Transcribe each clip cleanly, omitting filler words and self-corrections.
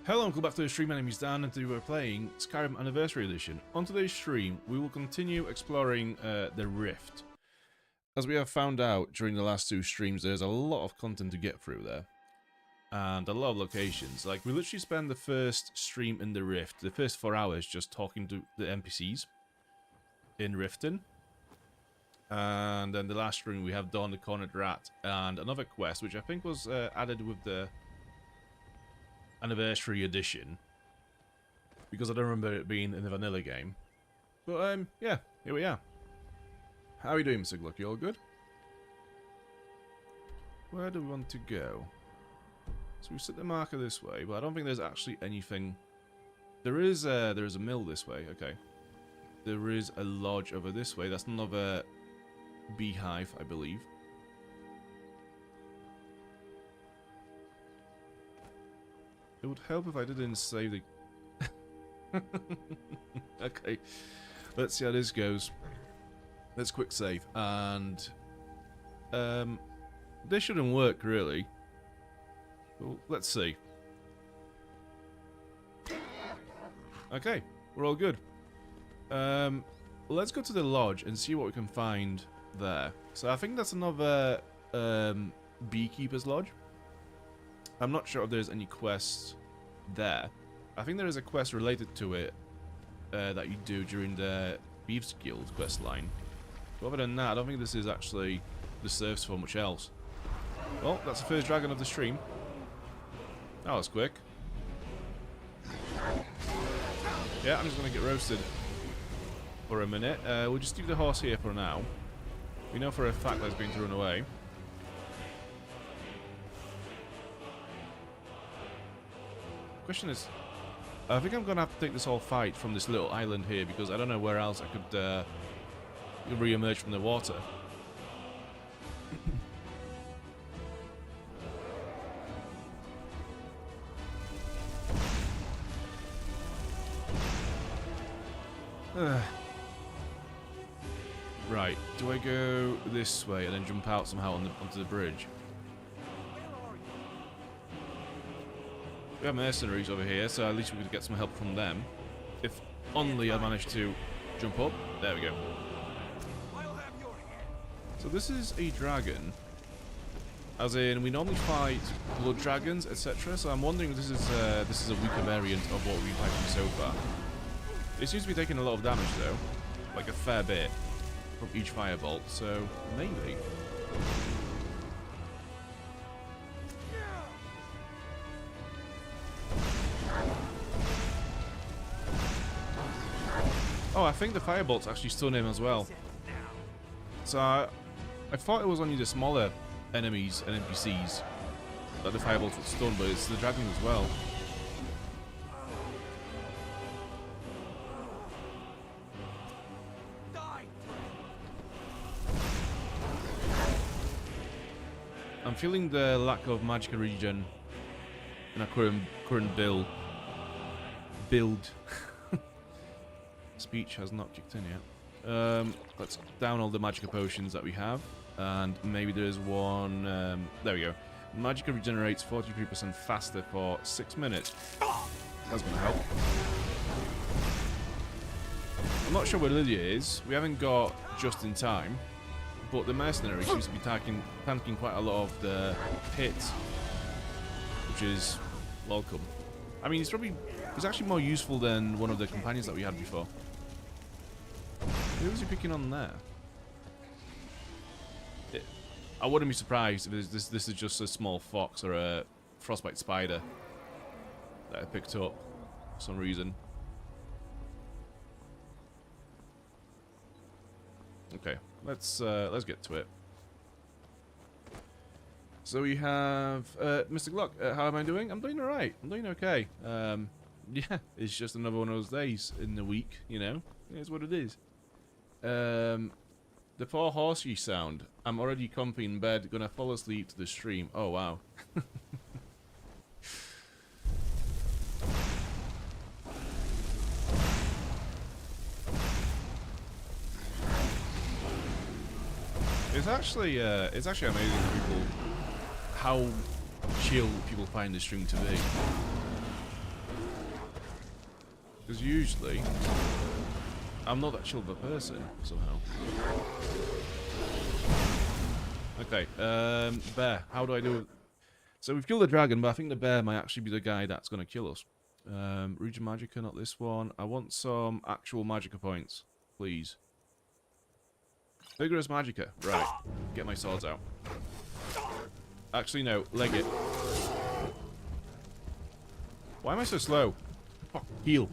Hello and welcome back to the stream. My name is Dan and today we're playing Skyrim Anniversary Edition. On today's stream, we will continue exploring the Rift. As we have found out during the last two streams, there's a lot of content to get through there. And a lot of locations. Like, we literally spent the first stream in the Rift, the first 4 hours, just talking to the NPCs in Riften. And then the last stream we have Dawn the Cornered Rat and another quest, which I think was added with the Anniversary Edition, because I don't remember it being in the vanilla game. But yeah, here we are. How are you doing, Mr. Gluck? You all good? Where do we want to go? So we set the marker this way, but I don't think there's actually anything. There is a mill this way. Okay, there is a lodge over this way. That's another beehive, I believe. It would help if I didn't save the... Okay, let's see how this goes. Let's quick save, and... this shouldn't work, really. Well, let's see. Okay, we're all good. Let's go to the lodge and see what we can find there. So I think that's another beekeeper's lodge. I'm not sure if there's any quests there. I think there is a quest related to it that you do during the Thieves Guild quest line. But other than that, I don't think this is actually the serves for much else. Well, that's the first dragon of the stream. That was quick. Yeah, I'm just going to get roasted for a minute. We'll just leave the horse here for now. We know for a fact that it's going to run away. Question is, I think I'm gonna have to take this whole fight from this little island here because I don't know where else I could re-emerge from the water. Right, do I go this way and then jump out somehow onto the bridge? We have mercenaries over here, so at least we could get some help from them. If only I managed to jump up. There we go. So this is a dragon. As in, we normally fight blood dragons, etc. So I'm wondering if this is a weaker variant of what we've been fighting so far. It seems to be taking a lot of damage though. Like a fair bit from each firebolt, so maybe. Oh, I think the firebolts actually stun him as well. So I thought it was only the smaller enemies and NPCs that the firebolts would stun, but it's the dragon as well. I'm feeling the lack of magic regen in our current build. Speech has not kicked in yet. Let's down all the magic potions that we have, and maybe there's one. There we go. Magicka regenerates 43% faster for 6 minutes. That's gonna help. I'm not sure where Lydia is. We haven't got just in time, but the mercenary seems to be tanking quite a lot of the pit, which is welcome. I mean, he's actually more useful than one of the companions that we had before. Who was he picking on there? I wouldn't be surprised if this is just a small fox or a frostbite spider that I picked up for some reason. Okay, let's get to it. So we have Mr. Gluck. How am I doing? I'm doing alright. I'm doing okay. Yeah, it's just another one of those days in the week, you know. It's what it is. The poor horsey sound. I'm already comfy in bed, gonna fall asleep to the stream. Oh wow. It's actually amazing how chill people find the stream to be. Because usually, I'm not that chill of a person, somehow. Okay, bear. How do I do it? So we've killed the dragon, but I think the bear might actually be the guy that's going to kill us. Region Magica, not this one. I want some actual Magica points, please. Vigorous Magica. Right. Get my swords out. Actually, no. Leg it. Why am I so slow? Fuck. Heal.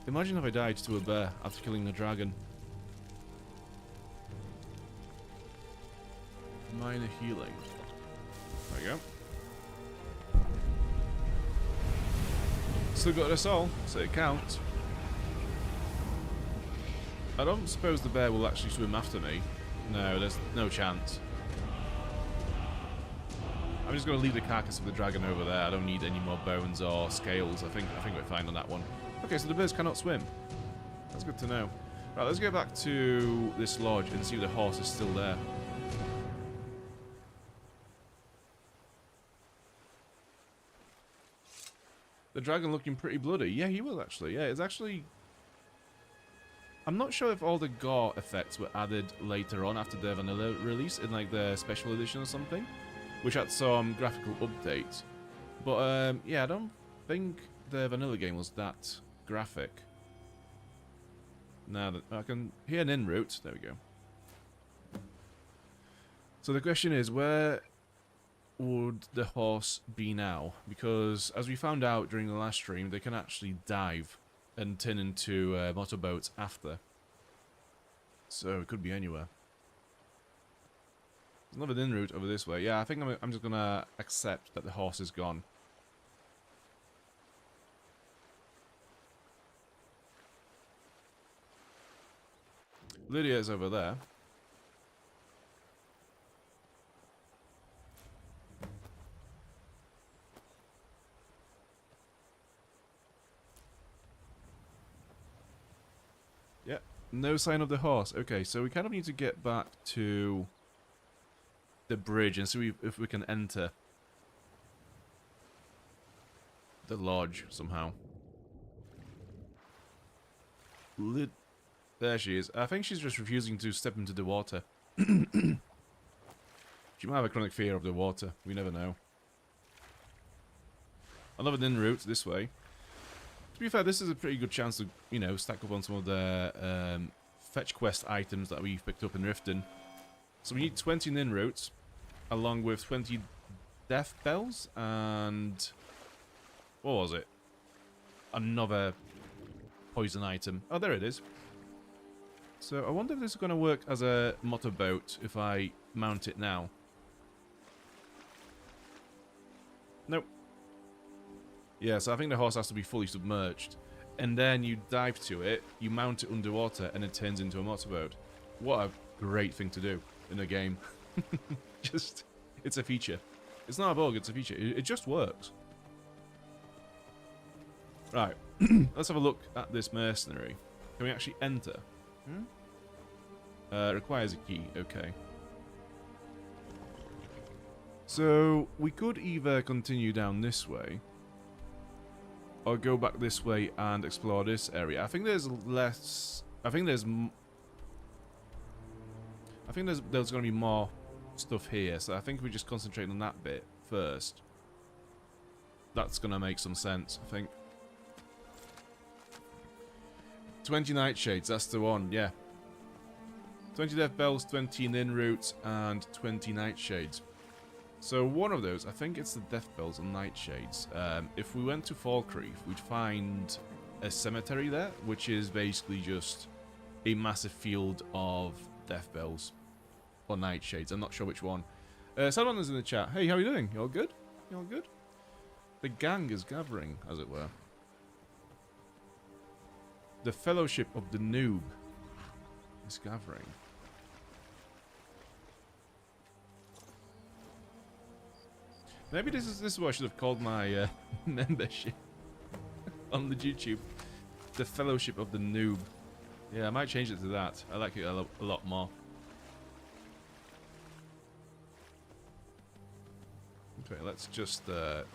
Imagine if I died to a bear after killing the dragon. Minor healing. There we go. Still got a soul, so it counts. I don't suppose the bear will actually swim after me. No, there's no chance. I'm just going to leave the carcass of the dragon over there. I don't need any more bones or scales. I think we're fine on that one. Okay, so the bears cannot swim. That's good to know. Right, let's go back to this lodge and see if the horse is still there. The dragon looking pretty bloody. Yeah, he will actually. Yeah, it's actually... I'm not sure if all the gore effects were added later on after the vanilla release in like the special edition or something, which had some graphical updates. But yeah, I don't think the vanilla game was that graphic. Now that I can hear an in-route. There we go. So the question is, where would the horse be now? Because as we found out during the last stream, they can actually dive and turn into motorboats after. So it could be anywhere. There's another in route over this way. Yeah, I think I'm just gonna accept that the horse is gone. Lydia is over there. Yeah, no sign of the horse. Okay, so we kind of need to get back to the bridge and see if we can enter the lodge somehow. There she is. I think she's just refusing to step into the water. She might have a chronic fear of the water. We never know. Another in route this way. To be fair, this is a pretty good chance to, you know, stack up on some of the fetch quest items that we've picked up in Riften. So we need 20 nin routes, along with 20 death bells, and... what was it? Another poison item. Oh, there it is. So I wonder if this is going to work as a motorboat if I mount it now. Nope. Yeah, so I think the horse has to be fully submerged. And then you dive to it, you mount it underwater, and it turns into a motorboat. What a great thing to do in a game. Just, it's a feature. It's not a bug, it's a feature. It just works. Right, let's have a look at this mercenary. Can we actually enter? Requires a key, okay. So, we could either continue down this way, or go back this way and explore this area. I think there's less... I think there's going to be more stuff here, so I think we just concentrate on that bit first. That's going to make some sense, I think. 20 nightshades, that's the one, yeah. 20 death bells, 20 nin roots, and 20 nightshades. So one of those, I think it's the death bells and nightshades. If we went to Falkreath, we'd find a cemetery there, which is basically just a massive field of death bells or nightshades. I'm not sure which one. Someone is in the chat. Hey, how are you doing? You all good? You all good? The gang is gathering, as it were. The Fellowship of the Noob is gathering. Maybe this is what I should have called my membership on the YouTube. The Fellowship of the Noob. Yeah, I might change it to that. I like it a lot more. Okay, let's just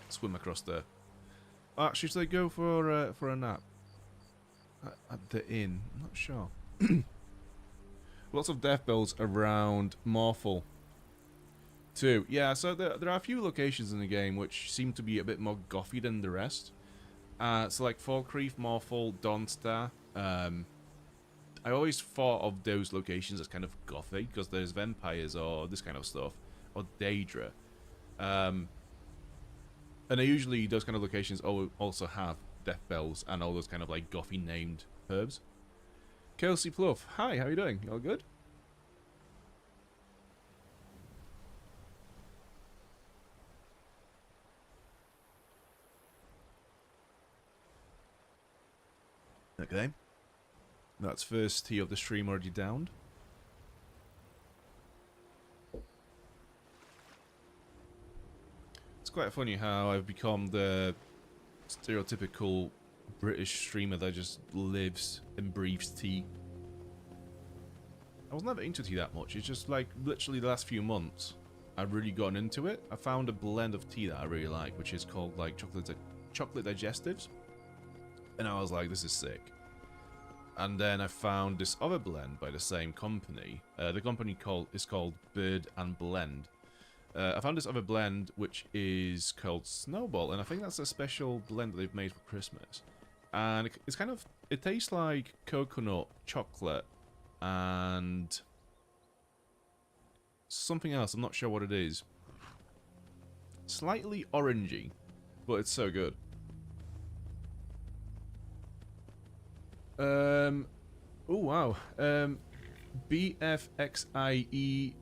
swim across there. Actually, should I go for a nap? at the inn. I'm not sure. Lots of death bells around Morphle too. Yeah, so there are a few locations in the game which seem to be a bit more gothy than the rest. So like Falkreath, Morphle, Dawnstar. I always thought of those locations as kind of gothy because there's vampires or this kind of stuff, or Daedra. And usually those kind of locations also have death bells and all those kind of like gothy named herbs. Kelsey Pluff, hi, how you doing? You all good? Okay. That's first tea of the stream already downed. It's quite funny how I've become the stereotypical British streamer that just lives and breathes tea. I was never into tea that much. It's just like literally the last few months I've really gotten into it. I found a blend of tea that I really like, which is called like chocolate digestives. And I was like, this is sick. And then I found this other blend by the same company. The company is called Bird and Blend. I found this other blend which is called Snowball, and I think that's a special blend that they've made for Christmas. And it's kind of, it tastes like coconut, chocolate, and something else. I'm not sure what it is. Slightly orangey, but it's so good. Oh wow. BFXIE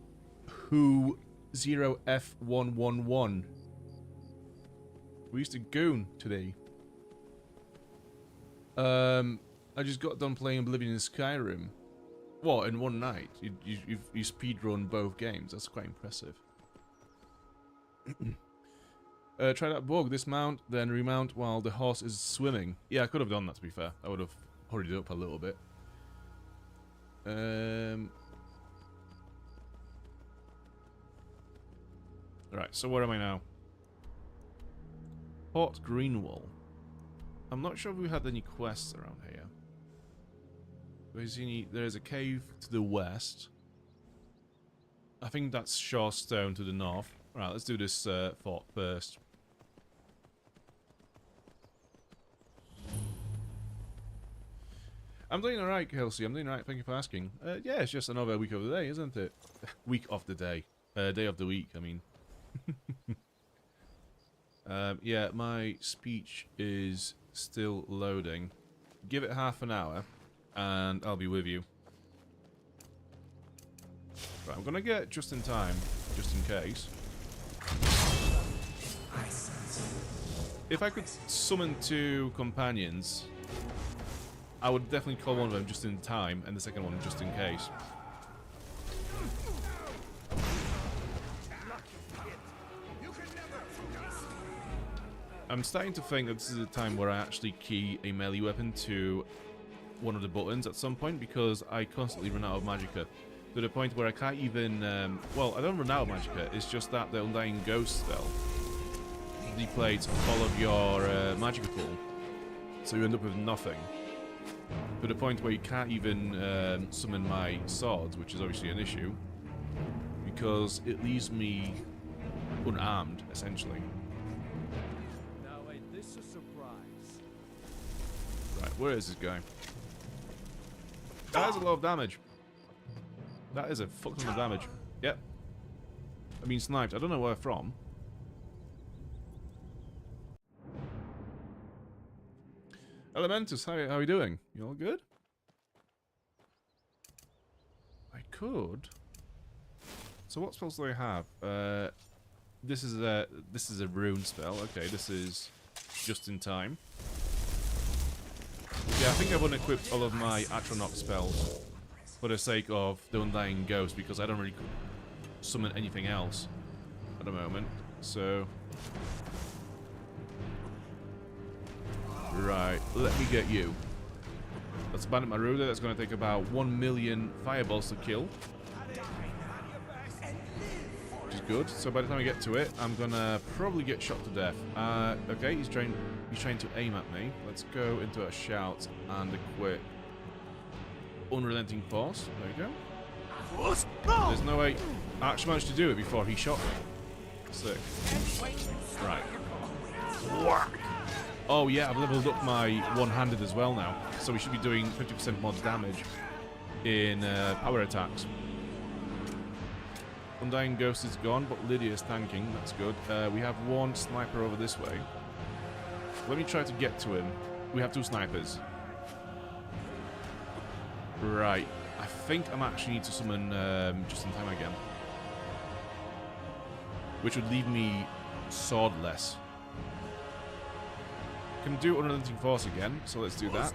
Who 0F111. We used to goon today. I just got done playing Oblivion and Skyrim. What, in one night? You speedrun both games. That's quite impressive. Try that bug. Dismount, then remount while the horse is swimming. Yeah, I could have done that, to be fair. I would have hurried it up a little bit. Right, so where am I now? Port Greenwall. I'm not sure if we had any quests around here. There's a cave to the west. I think that's Shorestone to the north. Right, let's do this fort first. I'm doing alright, Kelsey. I'm doing alright. Thank you for asking. Yeah, it's just another week of the day, isn't it? Week of the day. Day of the week, I mean. Yeah, my speech is still loading. Give it half an hour, and I'll be with you. Right, I'm gonna get just in time, just in case. If I could summon 2 companions, I would definitely call one of them just in time, and the second one just in case. I'm starting to think that this is a time where I actually key a melee weapon to one of the buttons at some point, because I constantly run out of magicka. To the point where I can't even... well, I don't run out of magicka, it's just that the Undying Ghost spell depletes all of your magicka pool. So you end up with nothing. To the point where you can't even summon my swords, which is obviously an issue, because it leaves me unarmed, essentially. Right, where is this guy? That is a lot of damage. That is a fuck ton of damage. Yep. I mean, sniped. I don't know where from. Elementus, how are you doing? You all good? I could. So what spells do I have? This is a rune spell. Okay, this is just in time. Yeah, I think I've unequipped all of my Atronach spells for the sake of the Undying Ghost, because I don't really summon anything else at the moment. So, right, let me get you. That's Bandit Marauder. That's going to take about 1 million fireballs to kill, which is good. So by the time I get to it, I'm going to probably get shot to death. Okay, he's trying... He's trying to aim at me. Let's go into a shout and equip Unrelenting Force. There we go. There's no way I actually managed to do it before he shot me. Sick. Right. Oh yeah, I've leveled up my one-handed as well now. So we should be doing 50% more damage in power attacks. Undying Ghost is gone, but Lydia is tanking. That's good. We have one sniper over this way. Let me try to get to him. We have two snipers. Right. I think I actually need to summon just in time again. Which would leave me swordless. Can do Unrelenting Force again, so let's do that.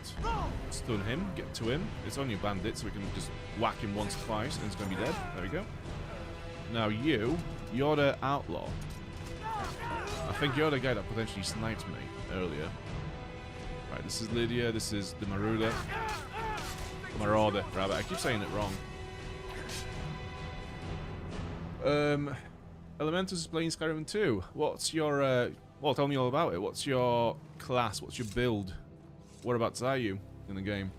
Stun him, get to him. It's only a bandit, so we can just whack him once, twice, and it's going to be dead. There we go. Now you're the outlaw. I think you're the guy that potentially sniped me earlier. Right, this is Lydia, this is the Marauder. Marauder, rather. I keep saying it wrong. Elementus is playing Skyrim 2. What's your, well, tell me all about it. What's your class? What's your build? Whereabouts are you in the game?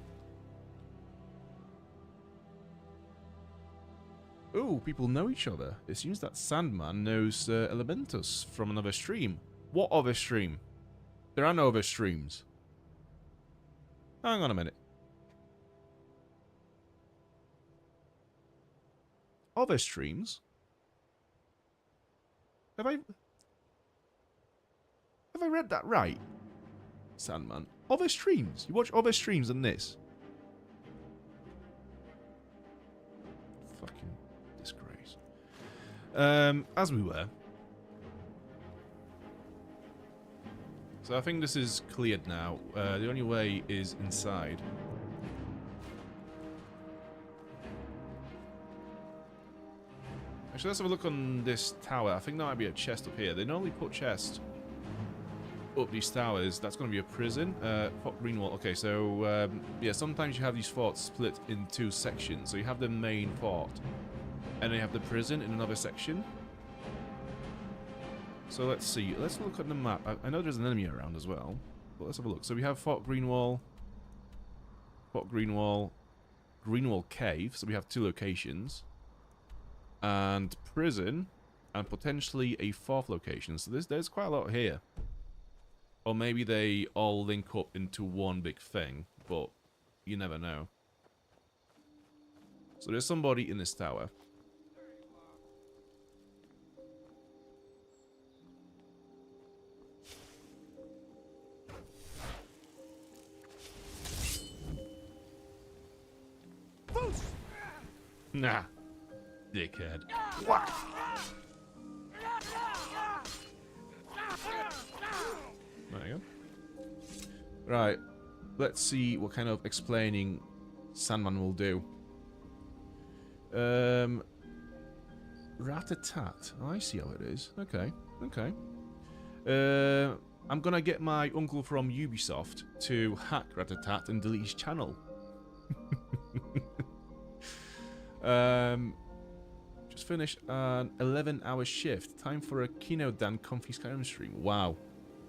Ooh, people know each other. It seems that Sandman knows Elementus from another stream. What other stream? There are no other streams. Hang on a minute. Other streams? Have I read that right? Sandman. Other streams? You watch other streams than this? Fucking disgrace. As we were. So I think this is cleared now. The only way is inside. Actually, let's have a look on this tower. I think there might be a chest up here. They normally put chests up these towers. That's going to be a prison. Fort Greenwall. Okay, so yeah, sometimes you have these forts split in two sections. So you have the main fort, and then you have the prison in another section. So let's see. Let's look at the map. I know there's an enemy around as well, but let's have a look. So we have Fort Greenwall, Greenwall Cave. So we have two locations. And prison, and potentially a fourth location. So there's quite a lot here. Or maybe they all link up into one big thing, but you never know. So there's somebody in this tower. Nah. Dickhead. What? There you go. Right. Let's see what kind of explaining Sandman will do. Rat-a-tat. Oh, I see how it is. Okay. Okay. I'm gonna get my uncle from Ubisoft to hack Rat-a-tat and delete his channel. Just finished an 11-hour shift. Time for a keynote Dan comfy Skyrim stream. Wow.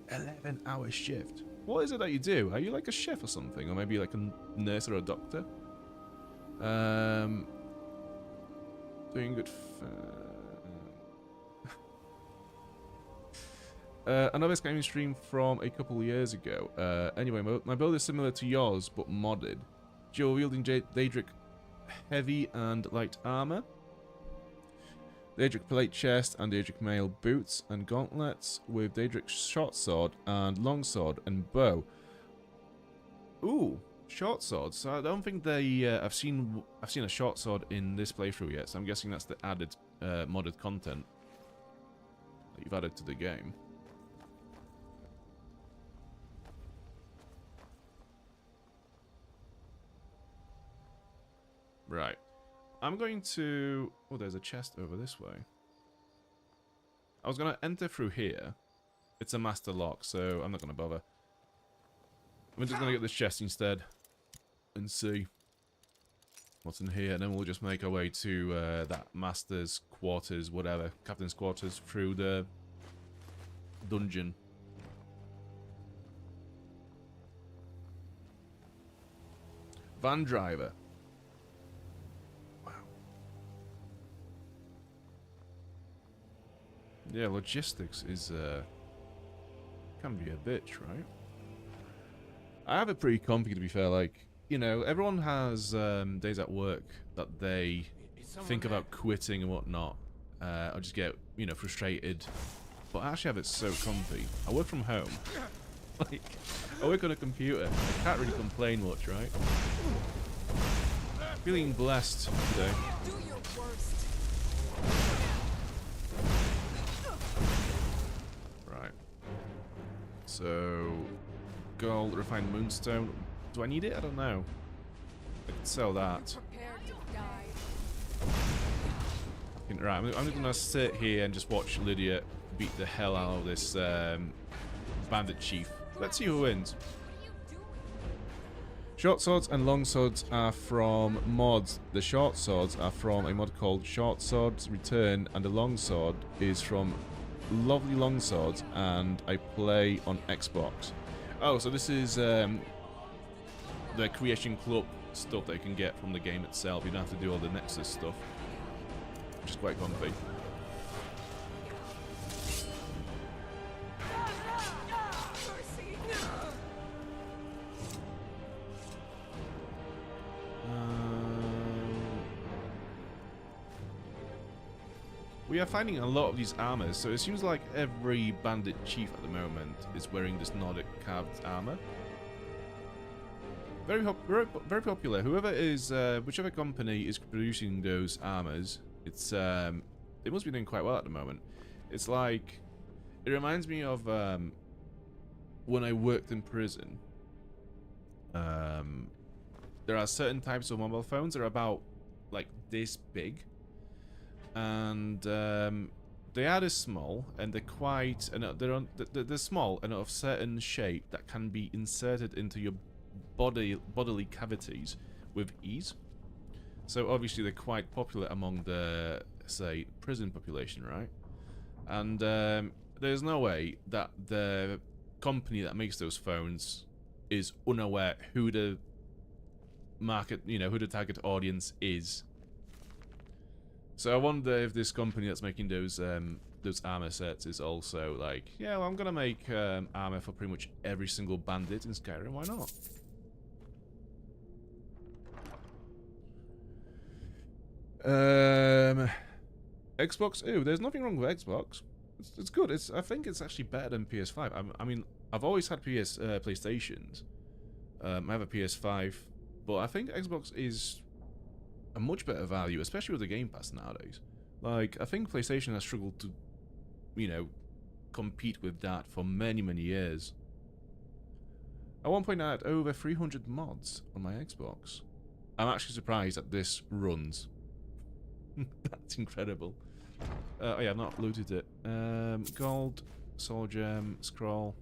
11-hour shift. What is it that you do? Are you like a chef or something? Or maybe like a nurse or a doctor? Doing good. Another Skyrim stream from a couple of years ago. Anyway, my build is similar to yours, but modded. Dual wielding Daedric heavy and light armor. Daedric plate chest and Daedric mail boots and gauntlets with Daedric short sword and long sword and bow. Ooh, short swords. So I don't think they. I've seen a short sword in this playthrough yet. So I'm guessing that's the added modded content that you've added to the game. Right. I'm going to... Oh, there's a chest over this way. I was going to enter through here. It's a master lock, so I'm not going to bother. I'm just going to get this chest instead. And see what's in here. And then we'll just make our way to that master's quarters, whatever. Captain's quarters through the dungeon. Van driver. Wow. Yeah, logistics is can be a bitch, right? I have it pretty comfy, to be fair. Like, you know, everyone has days at work that they think about quitting and whatnot. I just get, you know, frustrated. But I actually have it so comfy. I work from home. Like, I work on a computer. I can't really complain much, right? Feeling blessed today. Do your worst. Right. So, gold, refined moonstone. Do I need it? I don't know. I could sell that. Prepare to die. Right, I'm just gonna sit here and just watch Lydia beat the hell out of this bandit chief. Let's see who wins. Short swords and long swords are from mods. The short swords are from a mod called Short Swords Return, and the long sword is from Lovely Long Swords, and I play on Xbox. Oh, so this is the Creation Club stuff that you can get from the game itself. You don't have to do all the Nexus stuff, which is quite comfy. We are finding a lot of these armors, so it seems like every bandit chief at the moment is wearing this Nordic carved armor. Very popular. Whoever is, whichever company is producing those armors, it's it must be doing quite well at the moment. It's like, it reminds me of when I worked in prison. There are certain types of mobile phones that are about like this big. And they are this small, and they're quite, and they're small and of certain shape that can be inserted into your bodily cavities with ease. So obviously they're quite popular among the, say, prison population, right? And there's no way that the company that makes those phones is unaware who the market, you know, who the target audience is. So I wonder if this company that's making those armor sets is also like, yeah, well, I'm gonna make armor for pretty much every single bandit in Skyrim. Why not? Xbox. Ew, there's nothing wrong with Xbox. It's good. I think it's actually better than PS5. I mean, I've always had PlayStations. I have a PS5, but I think Xbox is a much better value, especially with the Game Pass nowadays. Like, I think PlayStation has struggled to, you know, compete with that for many, many years. At one point I had over 300 mods on my Xbox. I'm actually surprised that this runs. That's incredible. Oh yeah, I've not looted it. Gold, soul gem, scroll.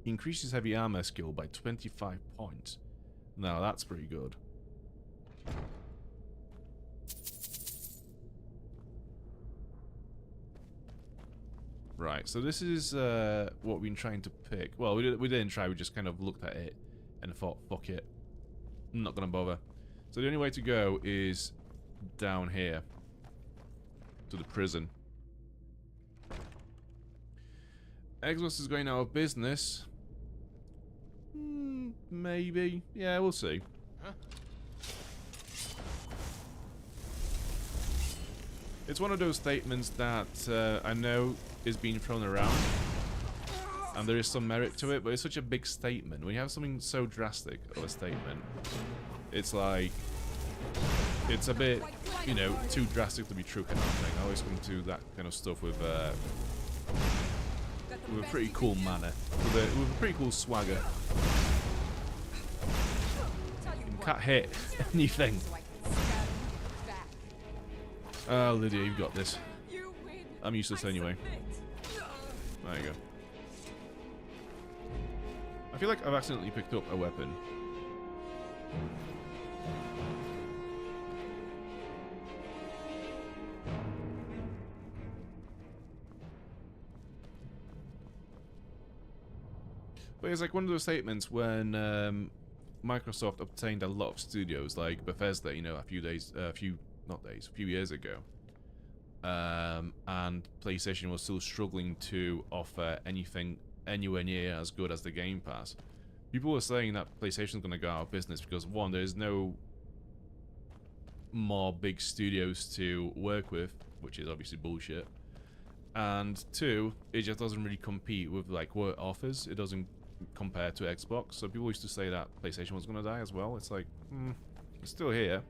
Increases heavy armor skill by 25 points. Now that's pretty good. Right, so this is what we've been trying to pick. Well, we didn't try, we just kind of looked at it and thought, fuck it. I'm not gonna bother. So the only way to go is down here. To the prison. Xbox is going out of business. Maybe. Yeah, we'll see. Huh? It's one of those statements that I know is being thrown around, and there is some merit to it, but it's such a big statement. When you have something so drastic of a statement, it's like, it's a bit, you know, too drastic to be true kind of thing. I always come to that kind of stuff with a pretty cool manner, with a pretty cool swagger. You can't hit anything. Oh, Lydia, you've got this. I'm useless anyway. There you go. I feel like I've accidentally picked up a weapon. But it's like one of those statements when Microsoft obtained a lot of studios like Bethesda, you know, a few years ago. And PlayStation was still struggling to offer anything anywhere near as good as the Game Pass. People were saying that PlayStation's going to go out of business because, one, there's no more big studios to work with, which is obviously bullshit. And two, it just doesn't really compete with like what it offers. It doesn't compare to Xbox. So people used to say that PlayStation was going to die as well. It's like, it's still here.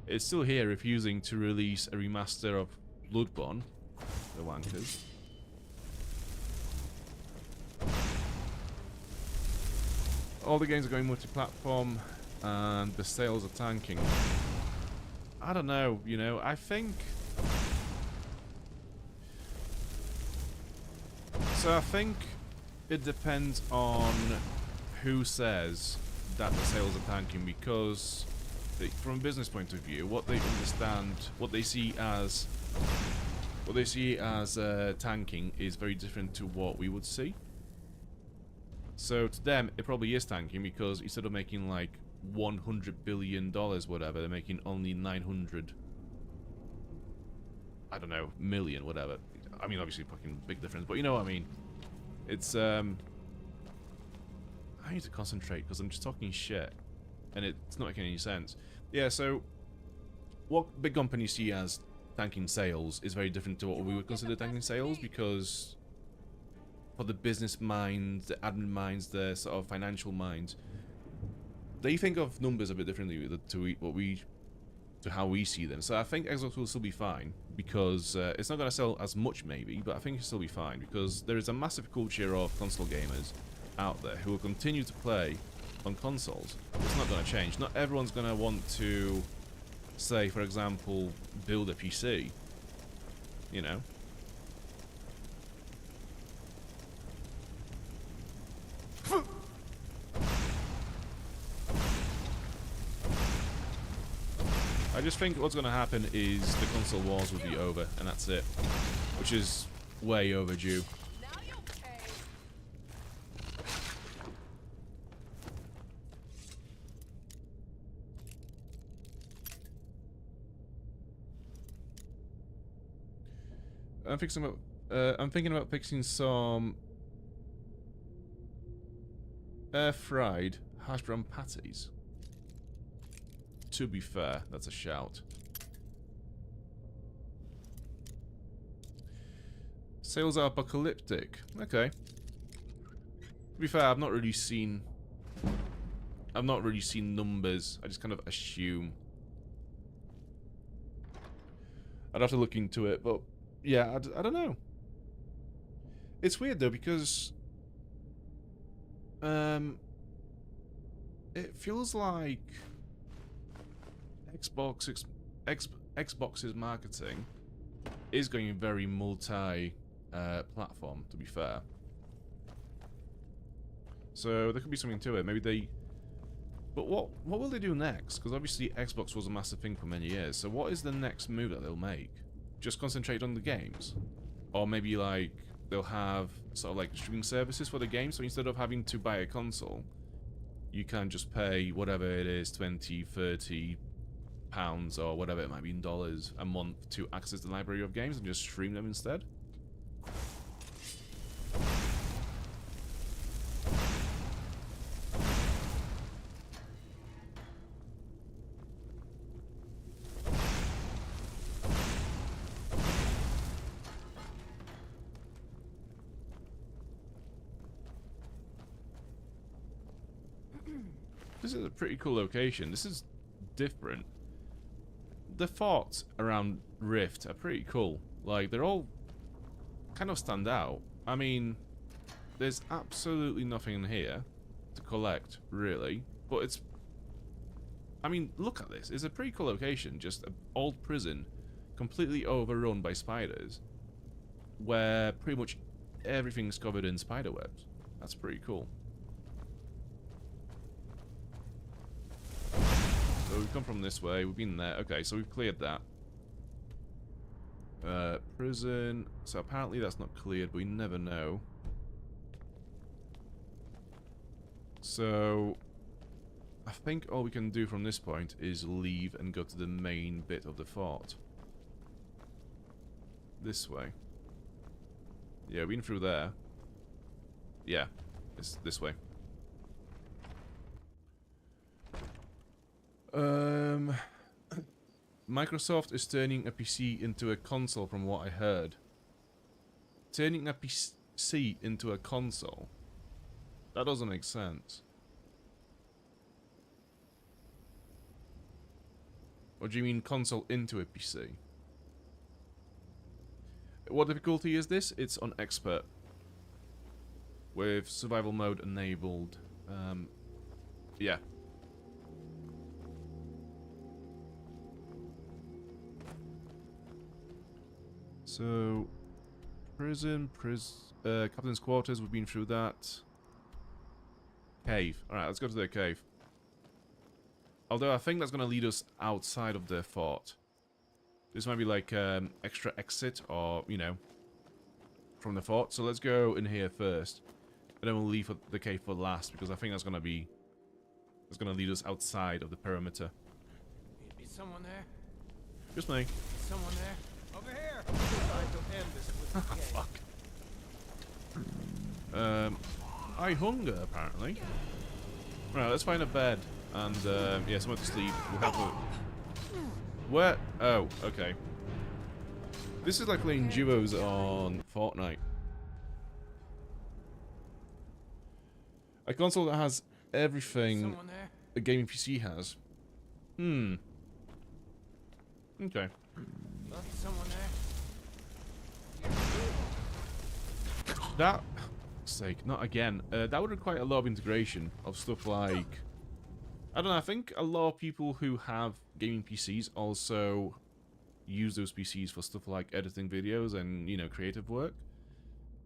It's still here, refusing to release a remaster of Bloodborne. The wankers. All the games are going multi-platform, and the sales are tanking. I don't know, you know, I think... So I think it depends on who says that the sales are tanking, because from a business point of view, what they understand, what they see as tanking is very different to what we would see. So to them, it probably is tanking because instead of making like $100 billion, whatever, they're making only 900, I don't know, million, whatever. I mean, obviously, fucking big difference, but you know what I mean. It's, I need to concentrate because I'm just talking shit, and it's not making any sense. Yeah, so what big companies see as tanking sales is very different to what we would consider tanking sales, because for the business minds, the admin minds, the sort of financial minds, they think of numbers a bit differently to how we see them. So I think Xbox will still be fine, because it's not going to sell as much maybe, but I think it'll still be fine, because there is a massive culture of console gamers out there who will continue to play on consoles. It's not going to change. Not everyone's going to want to, say, for example, build a PC, you know? I just think what's going to happen is the console wars will be over, and that's it. Which is way overdue. Now you'll pay. I'm thinking about fixing some air-fried hash brown patties. To be fair, that's a shout. Sales are apocalyptic. Okay. To be fair, I've not really seen numbers. I just kind of assume. I'd have to look into it, but yeah, I don't know. It's weird though, because it feels like Xbox's marketing is going very multi-platform, to be fair. So there could be something to it. Maybe they... But what will they do next? Because obviously Xbox was a massive thing for many years. So what is the next move that they'll make? Just concentrate on the games? Or maybe like they'll have sort of like streaming services for the game. So instead of having to buy a console, you can just pay whatever it is, 20, 30 pounds or whatever it might be in dollars a month to access the library of games and just stream them instead. This is a pretty cool location. This is different. The forts around Rift are pretty cool. Like, they're all kind of stand out. I mean, there's absolutely nothing in here to collect, really. But it's... I mean, look at this. It's a pretty cool location. Just an old prison, completely overrun by spiders, where pretty much everything's covered in spider webs. That's pretty cool. So we've come from this way, we've been there. Okay, so we've cleared that. Prison. So apparently that's not cleared, but we never know. So I think all we can do from this point is leave and go to the main bit of the fort. This way. Yeah, we've been through there. Yeah, it's this way. Microsoft is turning a PC into a console from what I heard. Turning a PC into a console? That doesn't make sense. Or do you mean console into a PC? What difficulty is this? It's on expert. With survival mode enabled. Yeah. So, captain's quarters, we've been through that. Cave. Alright, let's go to the cave. Although I think that's going to lead us outside of the fort. This might be like extra exit or, you know, from the fort. So let's go in here first. And then we'll leave the cave for last because I think that's going to be... That's going to lead us outside of the perimeter. Is someone there? Just me. Is someone there? Over here! Time to end this with the game. Fuck. I hunger, apparently. Right, let's find a bed. And, yeah, somewhere to sleep. We'll have a... Where? Oh, okay. This is like playing duos on Fortnite. A console that has everything a gaming PC has. Okay. Someone there? That... sake, not again. That would require a lot of integration of stuff like... I don't know, I think a lot of people who have gaming PCs also use those PCs for stuff like editing videos and, you know, creative work.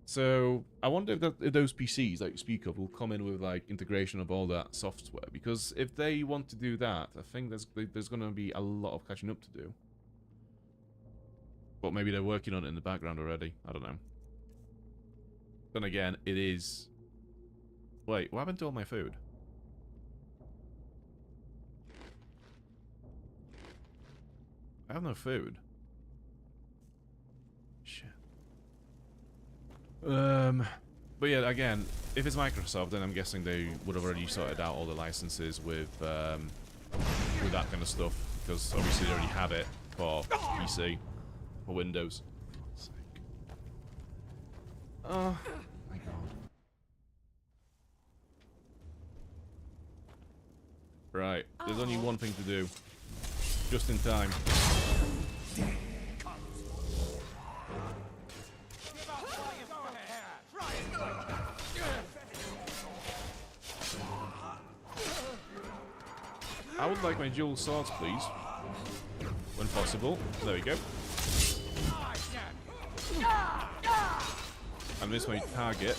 So, I wonder if those PCs that you speak of will come in with, like, integration of all that software. Because if they want to do that, I think there's going to be a lot of catching up to do. But maybe they're working on it in the background already. I don't know. Then again, it is... Wait, what happened to all my food? I have no food. Shit. But yeah, again, if it's Microsoft, then I'm guessing they would have already sorted out all the licenses with that kind of stuff, because obviously they already have it for PC, for Windows. Oh my god. Right, there's only one thing to do. Just in time. I would like my dual swords, please. When possible. There we go. I miss my target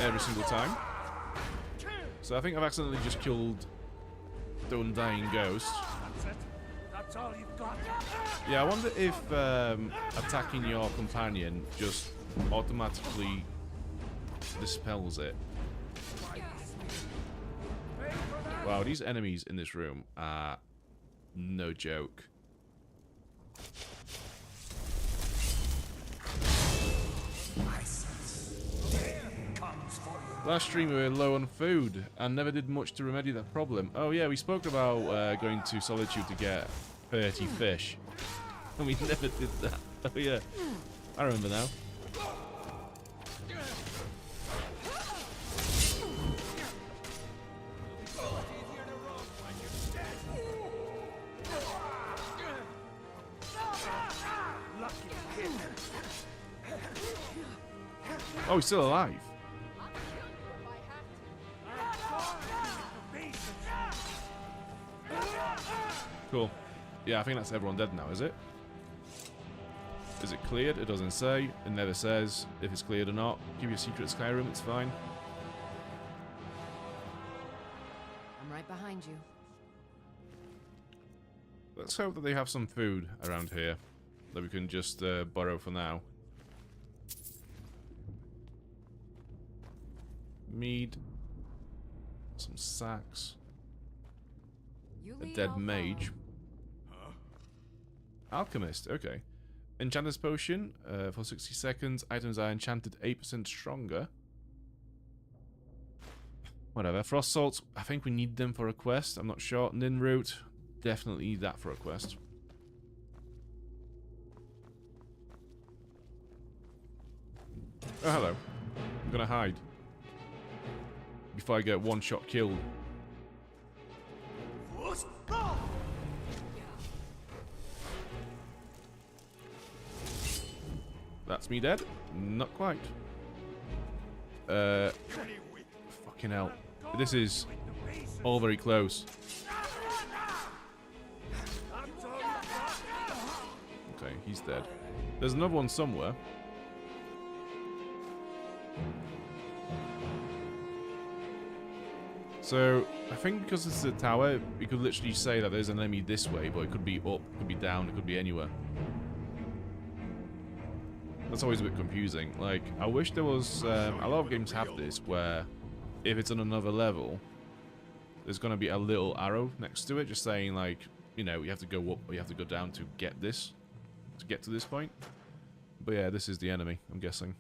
every single time. So I think I've accidentally just killed the undying ghost. That's all you've got. Yeah, I wonder if attacking your companion just automatically dispels it. Wow, these enemies in this room are no joke. Last stream we were low on food and never did much to remedy that problem. Oh yeah, we spoke about going to Solitude to get 30 fish. And we never did that. Oh yeah, I remember now. Oh, he's still alive. Cool. Yeah, I think that's everyone dead now, is it? Is it cleared? It doesn't say. It never says if it's cleared or not. Give you a secret Skyrim, it's fine. I'm right behind you. Let's hope that they have some food around here that we can just borrow for now. Mead. Some sacks. You A lead, dead I'll mage. follow. Alchemist, okay. Enchanter's potion for 60 seconds. Items are enchanted 8% stronger. Whatever. Frost salts, I think we need them for a quest. I'm not sure. Nin root, definitely need that for a quest. Oh, hello. I'm gonna hide. Before I get one shot killed. That's me dead? Not quite. Fucking hell. This is all very close. Okay, he's dead. There's another one somewhere. So, I think because this is a tower, we could literally say that there's an enemy this way, but it could be up, it could be down, it could be anywhere. That's always a bit confusing. Like, I wish there was... a lot of games have this, where if it's on another level, there's going to be a little arrow next to it, just saying, like, you know, you have to go up or you have to go down to get this, to get to this point. But yeah, this is the enemy, I'm guessing.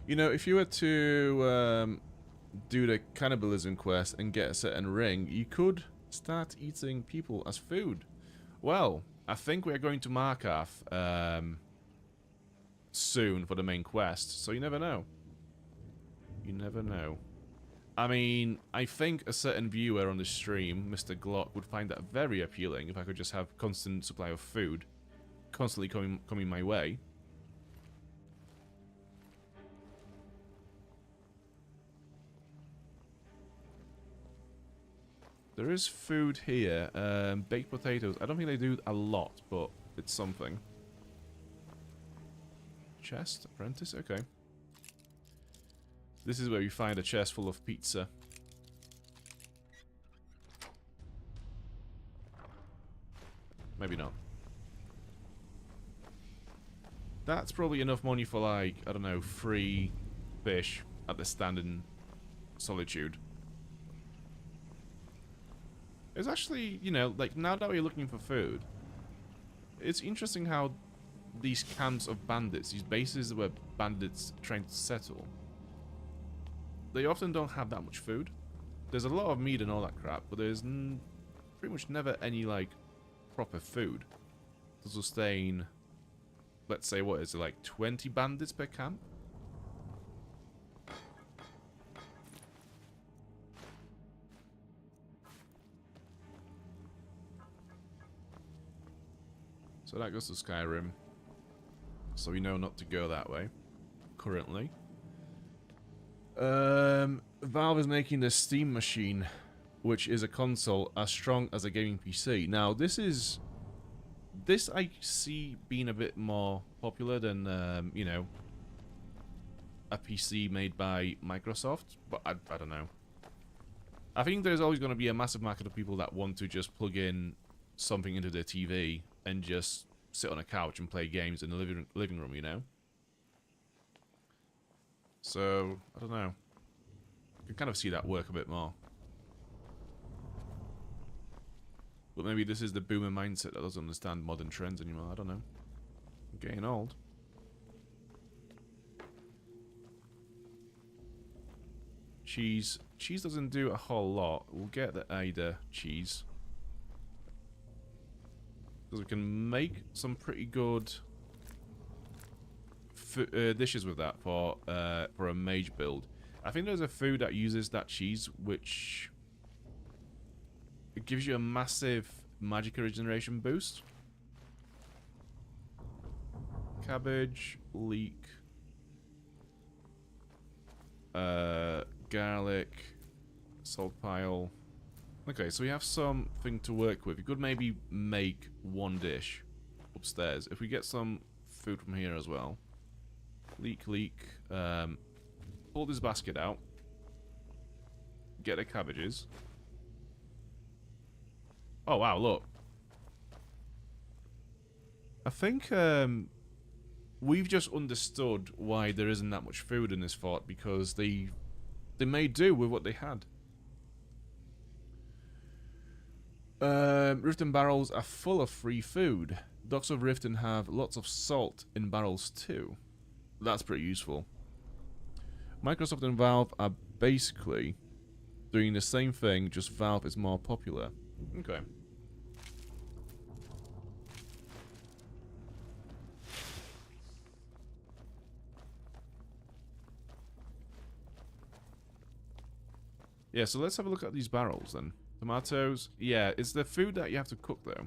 You know, if you were to do the cannibalism quest and get a certain ring, you could start eating people as food. Well, I think we're going to Markarth soon for the main quest, so you never know. You never know. I mean, I think a certain viewer on the stream, Mr. Glock, would find that very appealing if I could just have constant supply of food constantly coming my way. There is food here. Baked potatoes. I don't think they do a lot, but it's something. Chest? Apprentice? Okay. This is where you find a chest full of pizza. Maybe not. That's probably enough money for, like, I don't know, 3 fish at the stand in Solitude. It's actually, you know, like, now that we're looking for food, it's interesting how these camps of bandits, these bases where bandits trying to settle, they often don't have that much food. There's a lot of meat and all that crap, but there's pretty much never any, like, proper food to sustain, let's say, what is it, like 20 bandits per camp? So that goes to Skyrim. So we know not to go that way. Currently. Valve is making the Steam Machine, which is a console as strong as a gaming PC. Now, this I see being a bit more popular than, you know, a PC made by Microsoft, but I don't know. I think there's always going to be a massive market of people that want to just plug in something into their TV and just sit on a couch and play games in the living room, you know? So, I don't know. I can kind of see that work a bit more. But maybe this is the boomer mindset that doesn't understand modern trends anymore. I don't know. I'm getting old. Cheese. Cheese doesn't do a whole lot. We'll get the Ada cheese. Because we can make some pretty good dishes with that for a mage build. I think there's a food that uses that cheese, which it gives you a massive magic regeneration boost. Cabbage, leek, garlic, salt pile. Okay, so we have something to work with. We could maybe make one dish upstairs. If we get some food from here as well. Leek. Pull this basket out. Get the cabbages. Oh, wow, look. I think we've just understood why there isn't that much food in this fort, because they made do with what they had. Riften barrels are full of free food. Docks of Riften have lots of salt in barrels too. That's pretty useful. Microsoft and Valve are basically doing the same thing, just Valve is more popular. Okay. Yeah, so let's have a look at these barrels then. Tomatoes. Yeah, it's the food that you have to cook though.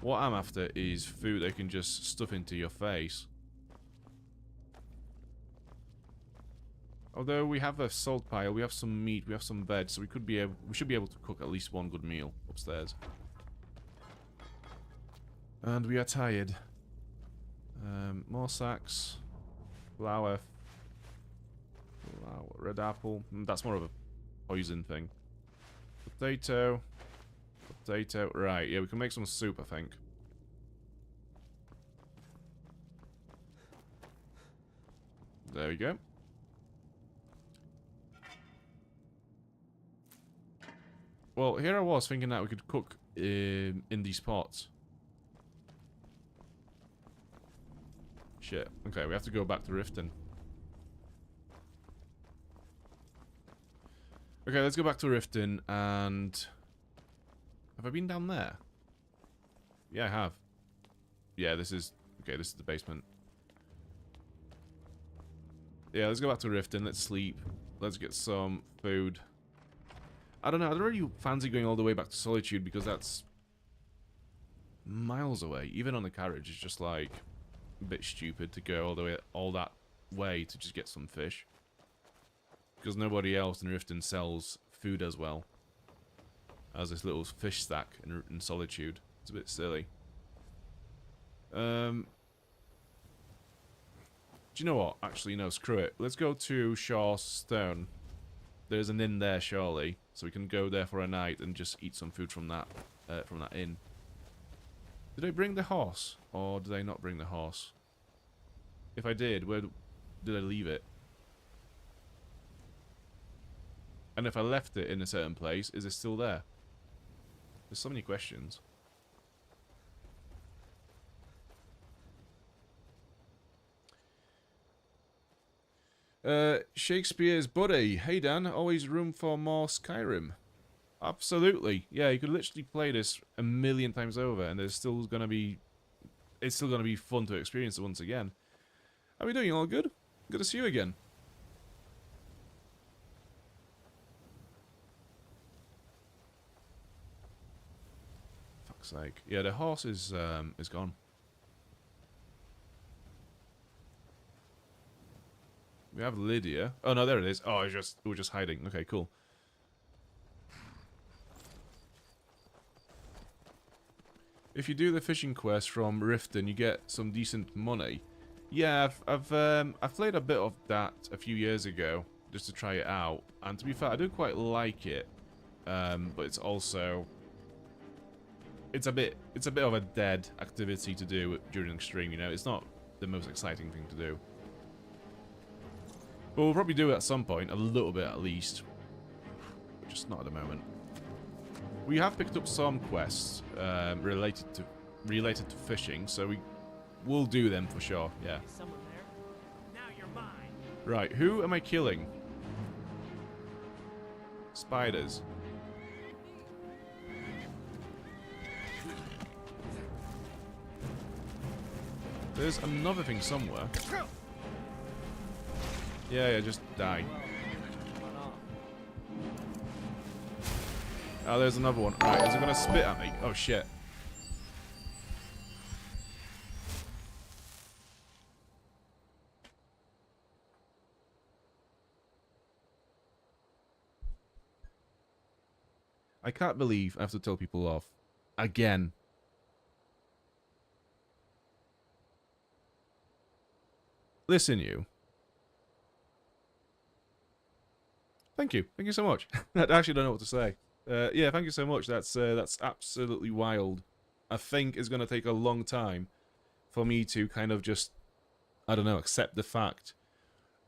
What I'm after is food that you can just stuff into your face. Although we have a salt pile, we have some meat, we have some veg, so we should be able to cook at least one good meal upstairs. And we are tired. More sacks. Flour. Red apple. That's more of a poison thing. Potato. Potato. Right, yeah, we can make some soup, I think. There we go. Well, here I was thinking that we could cook in these pots. Shit. Okay, we have to go back to Riften. Okay, let's go back to Riften and... Have I been down there? Yeah, I have. Yeah, this is... Okay, this is the basement. Yeah, let's go back to Riften. Let's sleep. Let's get some food. I don't know. I don't really fancy going all the way back to Solitude because that's miles away. Even on the carriage, it's just like a bit stupid to go all that way to just get some fish. Because nobody else in Riften sells food as well as this little fish stack in Solitude. It's a bit silly. Do you know what? Actually, no, screw it. Let's go to Shaw's Stone. There's an inn there, surely, so we can go there for a night and just eat some food from that inn. Did I bring the horse, or did I not bring the horse? If I did, where did I leave it? And if I left it in a certain place, is it still there? There's so many questions. Shakespeare's buddy. Hey Dan, always room for more Skyrim. Absolutely. Yeah, you could literally play this a million times over and there's still gonna be... It's still gonna be fun to experience it once again. How are we doing? All good? Good to see you again. Fuck's sake. Yeah, the horse is gone. We have Lydia. Oh no, there it is. Oh, it was just hiding. Okay, cool. If you do the fishing quest from Riften, you get some decent money. Yeah, I've played a bit of that a few years ago just to try it out, and to be fair, I do quite like it. But it's also it's a bit of a dead activity to do during an stream. You know, it's not the most exciting thing to do. But we'll probably do it at some point, a little bit at least. But just not at the moment. We have picked up some quests related to fishing, so we will do them for sure. Yeah. Someone there? Now you're mine. Right, who am I killing? Spiders. There's another thing somewhere. Yeah, just die. Oh, there's another one. Right, is it gonna spit at me? Oh shit. I can't believe I have to tell people off. Again. Listen, you. Thank you. Thank you so much. I actually don't know what to say. Yeah, thank you so much. That's absolutely wild. I think it's going to take a long time for me to kind of just, I don't know, accept the fact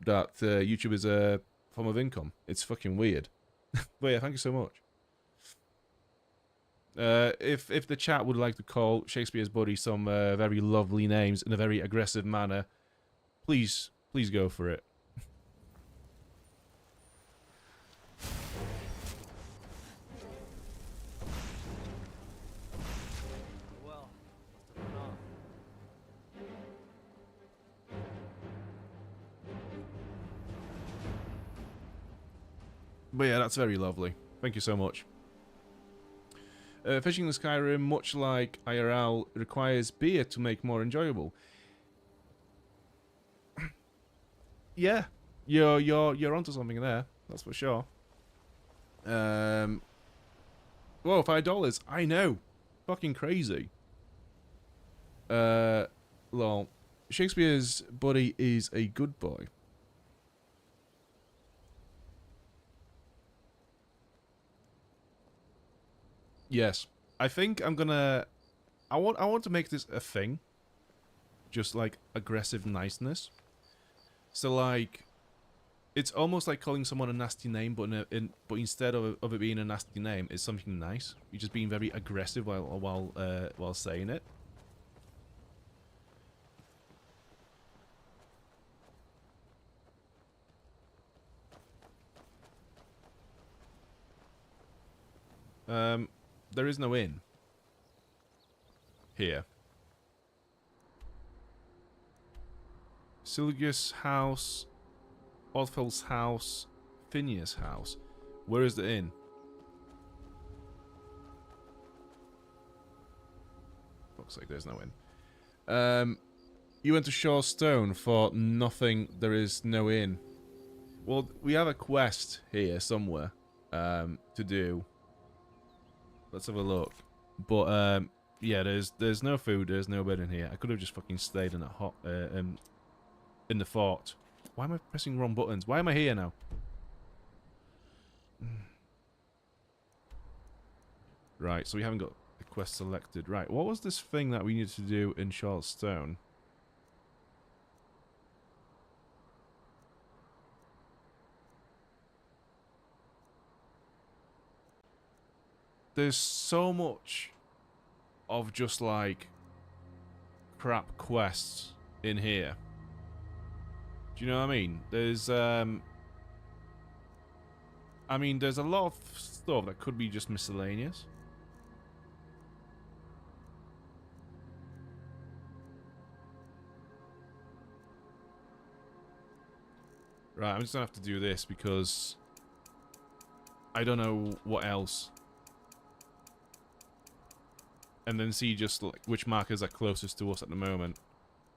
that YouTube is a form of income. It's fucking weird. But yeah, thank you so much. If the chat would like to call Shakespeare's buddy some very lovely names in a very aggressive manner, please go for it. Well, must have gone off. But yeah, that's very lovely. Thank you so much. Fishing in Skyrim, much like IRL, requires beer to make more enjoyable. Yeah, you're onto something there. That's for sure. Whoa, $5. I know, fucking crazy. Lol. Shakespeare's buddy is a good boy. Yes, I think I'm gonna. I want to make this a thing. Just like aggressive niceness. So like, it's almost like calling someone a nasty name, but but instead of it being a nasty name, it's something nice. You're just being very aggressive while saying it. There is no inn here. Silgius house, Othfel's house, Phineas house. Where is the inn? Looks like there's no inn. You went to Shaw's Stone for nothing. There is no inn. Well, we have a quest here somewhere to do. Let's have a look. But yeah, there's no food, there's no bed in here. I could have just fucking stayed in a in the fort. Why am I pressing wrong buttons? Why am I here now? Right, so we haven't got the quest selected. Right, what was this thing that we needed to do in Shaw's Stone? There's so much of just like crap quests in here. Do you know what I mean? There's there's a lot of stuff that could be just miscellaneous. Right, I'm just gonna have to do this because I don't know what else. And then see just like which markers are closest to us at the moment.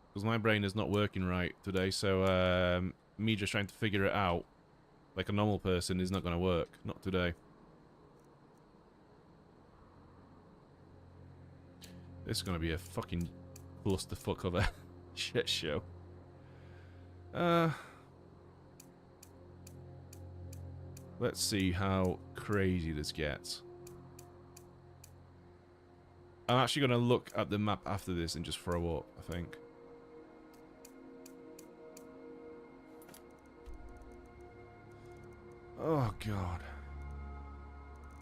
Because my brain is not working right today, so me just trying to figure it out like a normal person is not going to work. Not today. This is going to be a fucking clusterfuck of a shit show. Let's see how crazy this gets. I'm actually going to look at the map after this and just throw up, I think. Oh, God.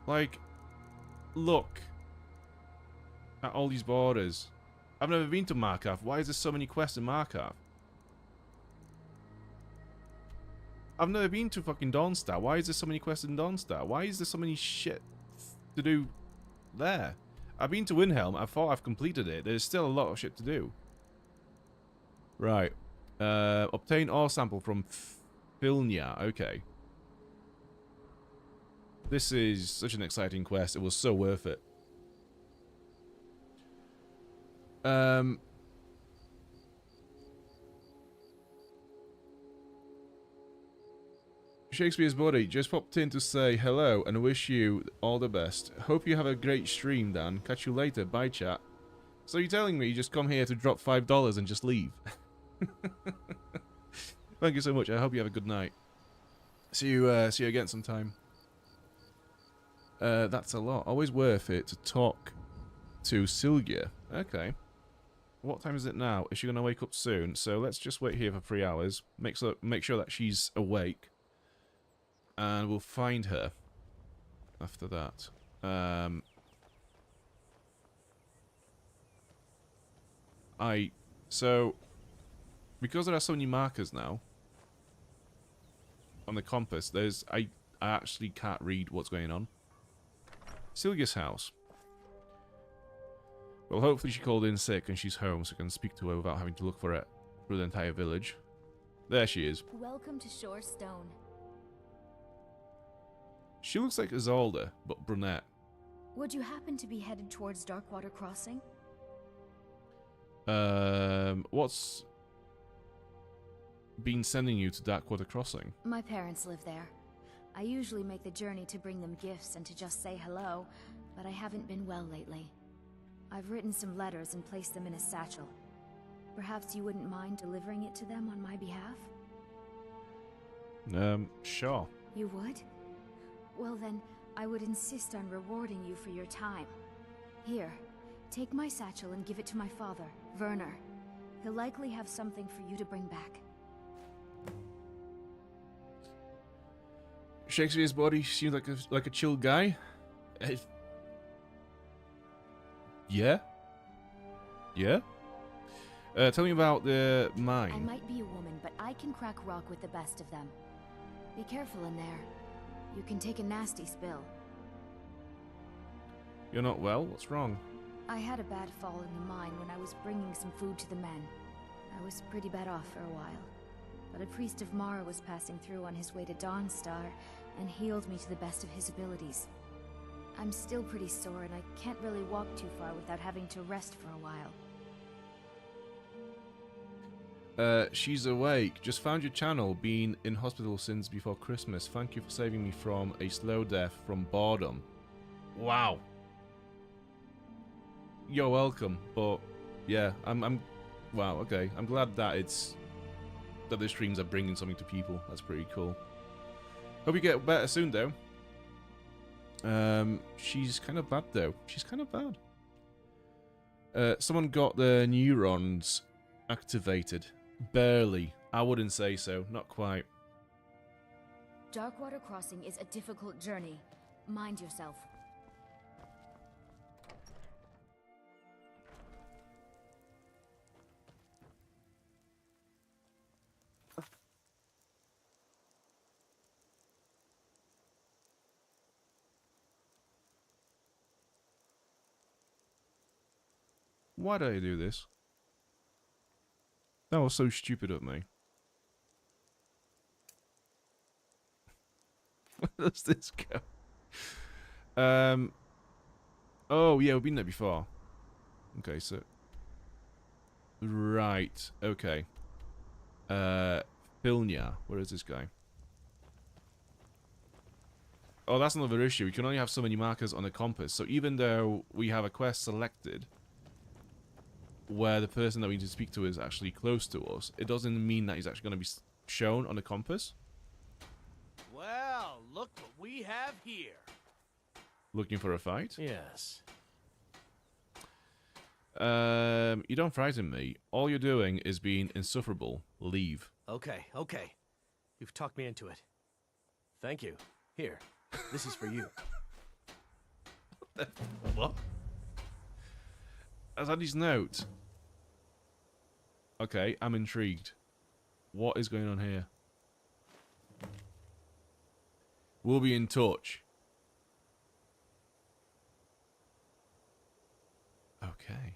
Like, look at all these borders. I've never been to Markarth. Why is there so many quests in Markarth? I've never been to fucking Dawnstar. Why is there so many quests in Dawnstar? Why is there so many shit to do there? I've been to Windhelm. I thought I've completed it. There's still a lot of shit to do. Right. Obtain ore sample from Filnya. Okay. This is such an exciting quest. It was so worth it. Shakespeare's buddy just popped in to say hello and wish you all the best. Hope you have a great stream, Dan. Catch you later. Bye, chat. So you're telling me you just come here to drop $5 and just leave? Thank you so much. I hope you have a good night. See you again sometime. That's a lot. Always worth it to talk to Sylgia. Okay. What time is it now? Is she going to wake up soon? So let's just wait here for 3 hours. Make sure that she's awake. And we'll find her after that. So, because there are so many markers now on the compass, I actually can't read what's going on. Sylgia's house. Well, hopefully she called in sick and she's home so I can speak to her without having to look for it through the entire village. There she is. Welcome to Shore Stone. She looks like Isolde, but brunette. Would you happen to be headed towards Darkwater Crossing? What's been sending you to Darkwater Crossing? My parents live there. I usually make the journey to bring them gifts and to just say hello, but I haven't been well lately. I've written some letters and placed them in a satchel. Perhaps you wouldn't mind delivering it to them on my behalf? Sure. You would? Well then, I would insist on rewarding you for your time. Here, take my satchel and give it to my father, Werner. He'll likely have something for you to bring back. Shakespeare's body seems like a chill guy. Yeah? Yeah? Tell me about the mine. I might be a woman, but I can crack rock with the best of them. Be careful in there. You can take a nasty spill. You're not well? What's wrong? I had a bad fall in the mine when I was bringing some food to the men. I was pretty bad off for a while. But a priest of Mara was passing through on his way to Dawnstar and healed me to the best of his abilities. I'm still pretty sore and I can't really walk too far without having to rest for a while. She's awake. Just found your channel. Been in hospital since before Christmas. Thank you for saving me from a slow death from boredom. Wow. You're welcome. But yeah, I'm wow, okay. I'm glad that that the streams are bringing something to people. That's pretty cool. Hope you get better soon though. She's kind of bad though. She's kind of bad. Someone got their neurons activated. Barely. I wouldn't say so. Not quite. Darkwater Crossing is a difficult journey. Mind yourself. Why did I do this? That was so stupid of me. Where does this go? Oh yeah, we've been there before. Okay, so right, okay. Filnya, where is this guy? Oh, that's another issue. We can only have so many markers on the compass. So even though we have a quest selected where the person that we need to speak to is actually close to us, it doesn't mean that he's actually going to be shown on the compass. Well, look what we have here. Looking for a fight? Yes. You don't frighten me. All you're doing is being insufferable. Leave. Okay, okay. You've talked me into it. Thank you. Here, this is for you. What? As Andy's note. Okay, I'm intrigued. What is going on here? We'll be in touch. Okay.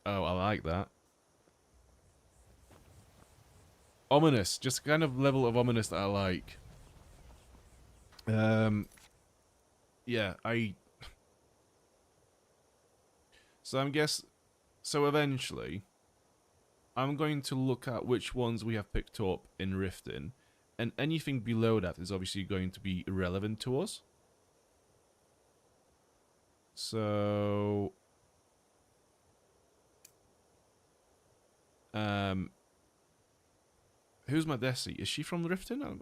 Oh, I like that. Ominous. Just the kind of level of ominous that I like. Yeah, So eventually, I'm going to look at which ones we have picked up in Riften, and anything below that is obviously going to be irrelevant to us. So, who's my Desi? Is she from Riften?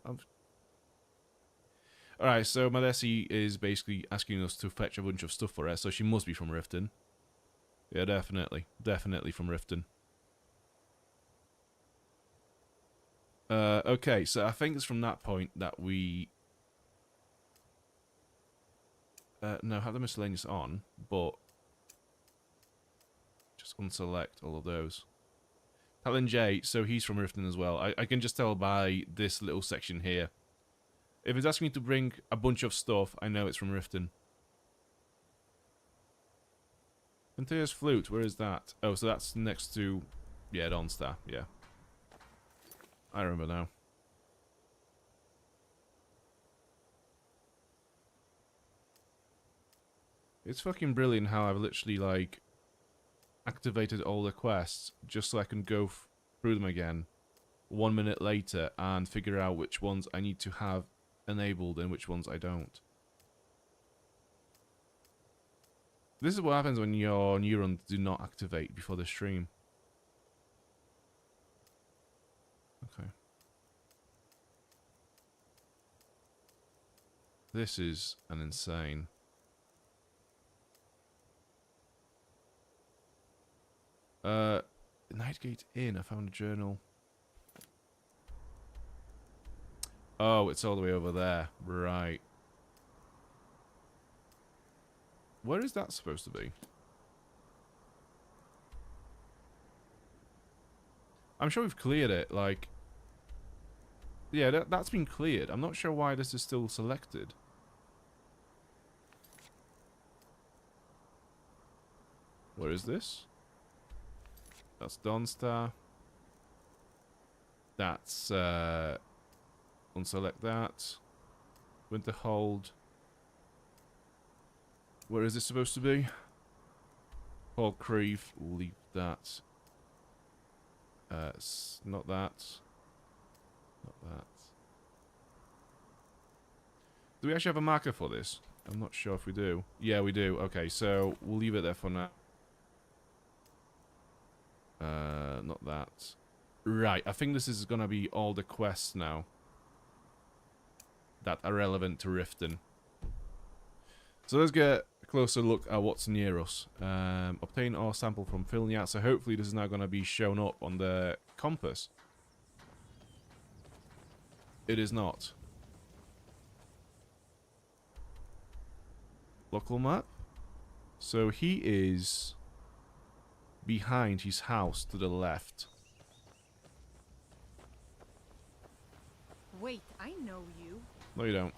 Alright, so Madesi is basically asking us to fetch a bunch of stuff for her, so she must be from Riften. Yeah, definitely. Definitely from Riften. Okay, so I think it's from that point that we... no, have the miscellaneous on, but... just unselect all of those. Talon J, so he's from Riften as well. I can just tell by this little section here. If it's asking me to bring a bunch of stuff, I know it's from Riften. Panthea's Flute, where is that? Oh, so that's next to... yeah, Dawnstar, yeah. I remember now. It's fucking brilliant how I've literally, like, activated all the quests just so I can go through them again 1 minute later and figure out which ones I need to have enabled and which ones I don't. This is what happens when your neurons do not activate before the stream. Okay. This is an insane... Nightgate Inn, I found a journal. Oh, it's all the way over there. Right. Where is that supposed to be? I'm sure we've cleared it, like... yeah, that's been cleared. I'm not sure why this is still selected. Where is this? That's Dawnstar. That's, unselect that. Winterhold. Where is this supposed to be? Paul Creve. We'll leave that. Not that. Not that. Do we actually have a marker for this? I'm not sure if we do. Yeah, we do. Okay, so we'll leave it there for now. Not that. Right, I think this is gonna be all the quests now that are relevant to Riften. So let's get a closer look at what's near us. Obtain ore sample from Filniat, so hopefully this is now gonna be shown up on the compass. It is not. Local map? So he is... behind his house to the left. Wait, I know you. No, you don't.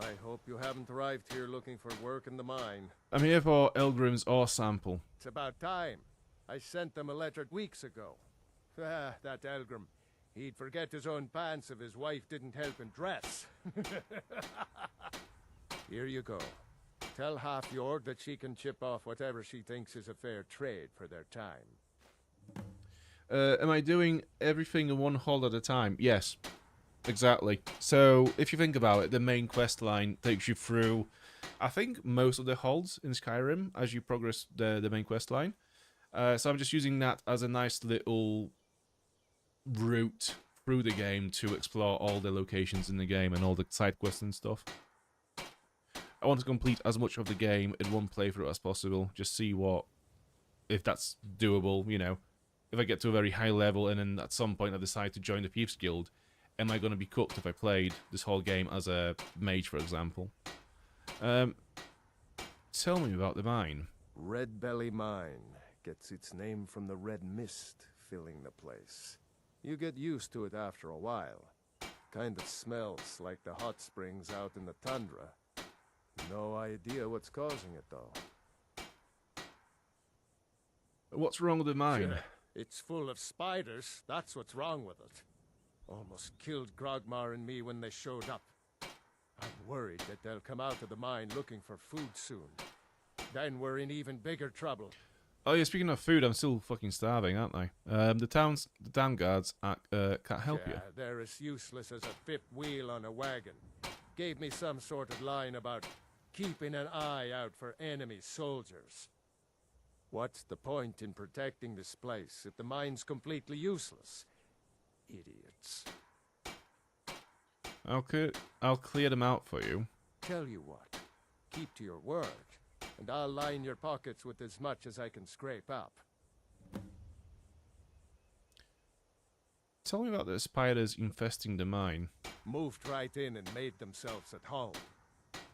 I hope you haven't arrived here looking for work in the mine. I'm here for Elgrim's ore sample. It's about time. I sent them a letter weeks ago. Ah, that Elgrim. He'd forget his own pants if his wife didn't help him dress. Here you go. Tell Half-Yord that she can chip off whatever she thinks is a fair trade for their time. Am I doing everything in one hold at a time? Yes, exactly. So, if you think about it, the main quest line takes you through, I think, most of the holds in Skyrim as you progress the main quest line. So I'm just using that as a nice little route through the game to explore all the locations in the game and all the side quests and stuff. I want to complete as much of the game in one playthrough as possible. Just see if that's doable, you know. If I get to a very high level and then at some point I decide to join the Thieves Guild, am I going to be cooked if I played this whole game as a mage, for example? Tell me about the mine. Red Belly Mine gets its name from the red mist filling the place. You get used to it after a while. Kind of smells like the hot springs out in the tundra. No idea what's causing it, though. What's wrong with the mine? Sure. It's full of spiders, that's what's wrong with it. Almost killed Grogmar and me when they showed up. I'm worried that they'll come out of the mine looking for food soon. Then we're in even bigger trouble. Oh yeah, speaking of food, I'm still fucking starving, aren't I? The town guards can't help you. They're as useless as a fifth wheel on a wagon. Gave me some sort of line about keeping an eye out for enemy soldiers. What's the point in protecting this place if the mine's completely useless? Idiots. I'll clear them out for you. Tell you what, keep to your word, and I'll line your pockets with as much as I can scrape up. Tell me about the spiders infesting the mine. Moved right in and made themselves at home.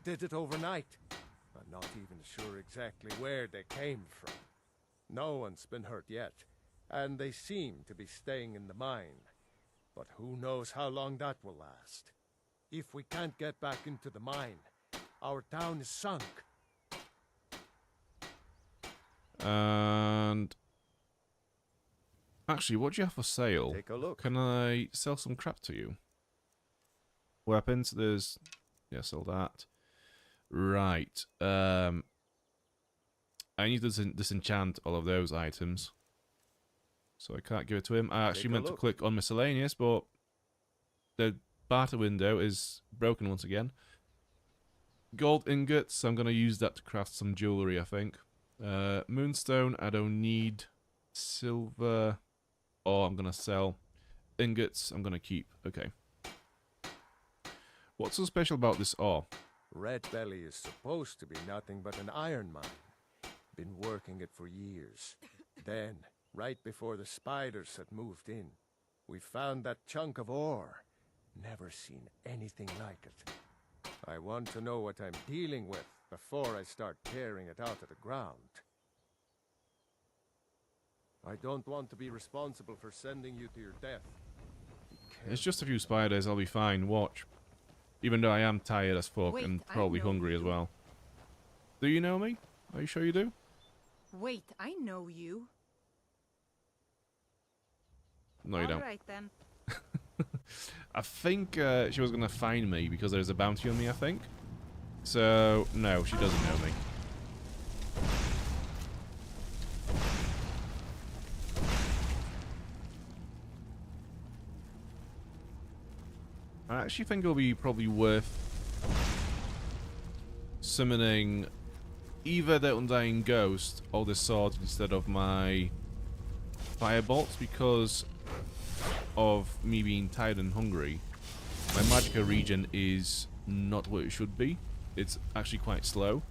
Did it overnight. I'm not even sure exactly where they came from. No one's been hurt yet, and they seem to be staying in the mine. But who knows how long that will last. If we can't get back into the mine, our town is sunk. And actually, what do you have for sale? Take a look. Can I sell some crap to you? Weapons, there's... yeah, sell that. Right. I need to disenchant all of those items. So I can't give it to him. I actually meant to click on miscellaneous, but the barter window is broken once again. Gold ingots, I'm going to use that to craft some jewellery, I think. Moonstone, I don't need. Silver, oh, I'm going to sell. Ingots, I'm going to keep. Okay. What's so special about this ore? Red Belly is supposed to be nothing but an iron mine. Been working it for years. Then, right before the spiders had moved in, we found that chunk of ore. Never seen anything like it. I want to know what I'm dealing with before I start tearing it out of the ground. I don't want to be responsible for sending you to your death. It's just a few spiders, I'll be fine, watch. Even though I am tired as fuck Wait, and probably I know hungry as you. well. Do you know me? Are you sure you do? Wait, I know you. No, you don't. Alright then. I think she was going to find me because there's a bounty on me, I think. So, no, she doesn't know me. I actually think it'll be probably worth summoning either the Undying Ghost or the sword instead of my firebolts, because of me being tired and hungry. My magicka regen is not what it should be. It's actually quite slow.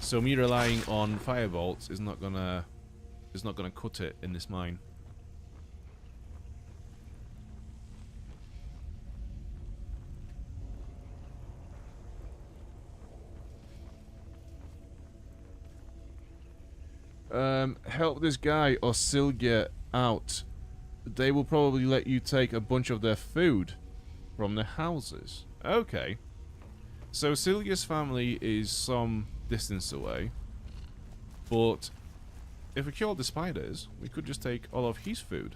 So me relying on firebolts is not gonna cut it in this mine. Help this guy or Sylgia out. They will probably let you take a bunch of their food from the houses. Okay. So Sylgia's family is some distance away. But if we kill the spiders, we could just take all of his food.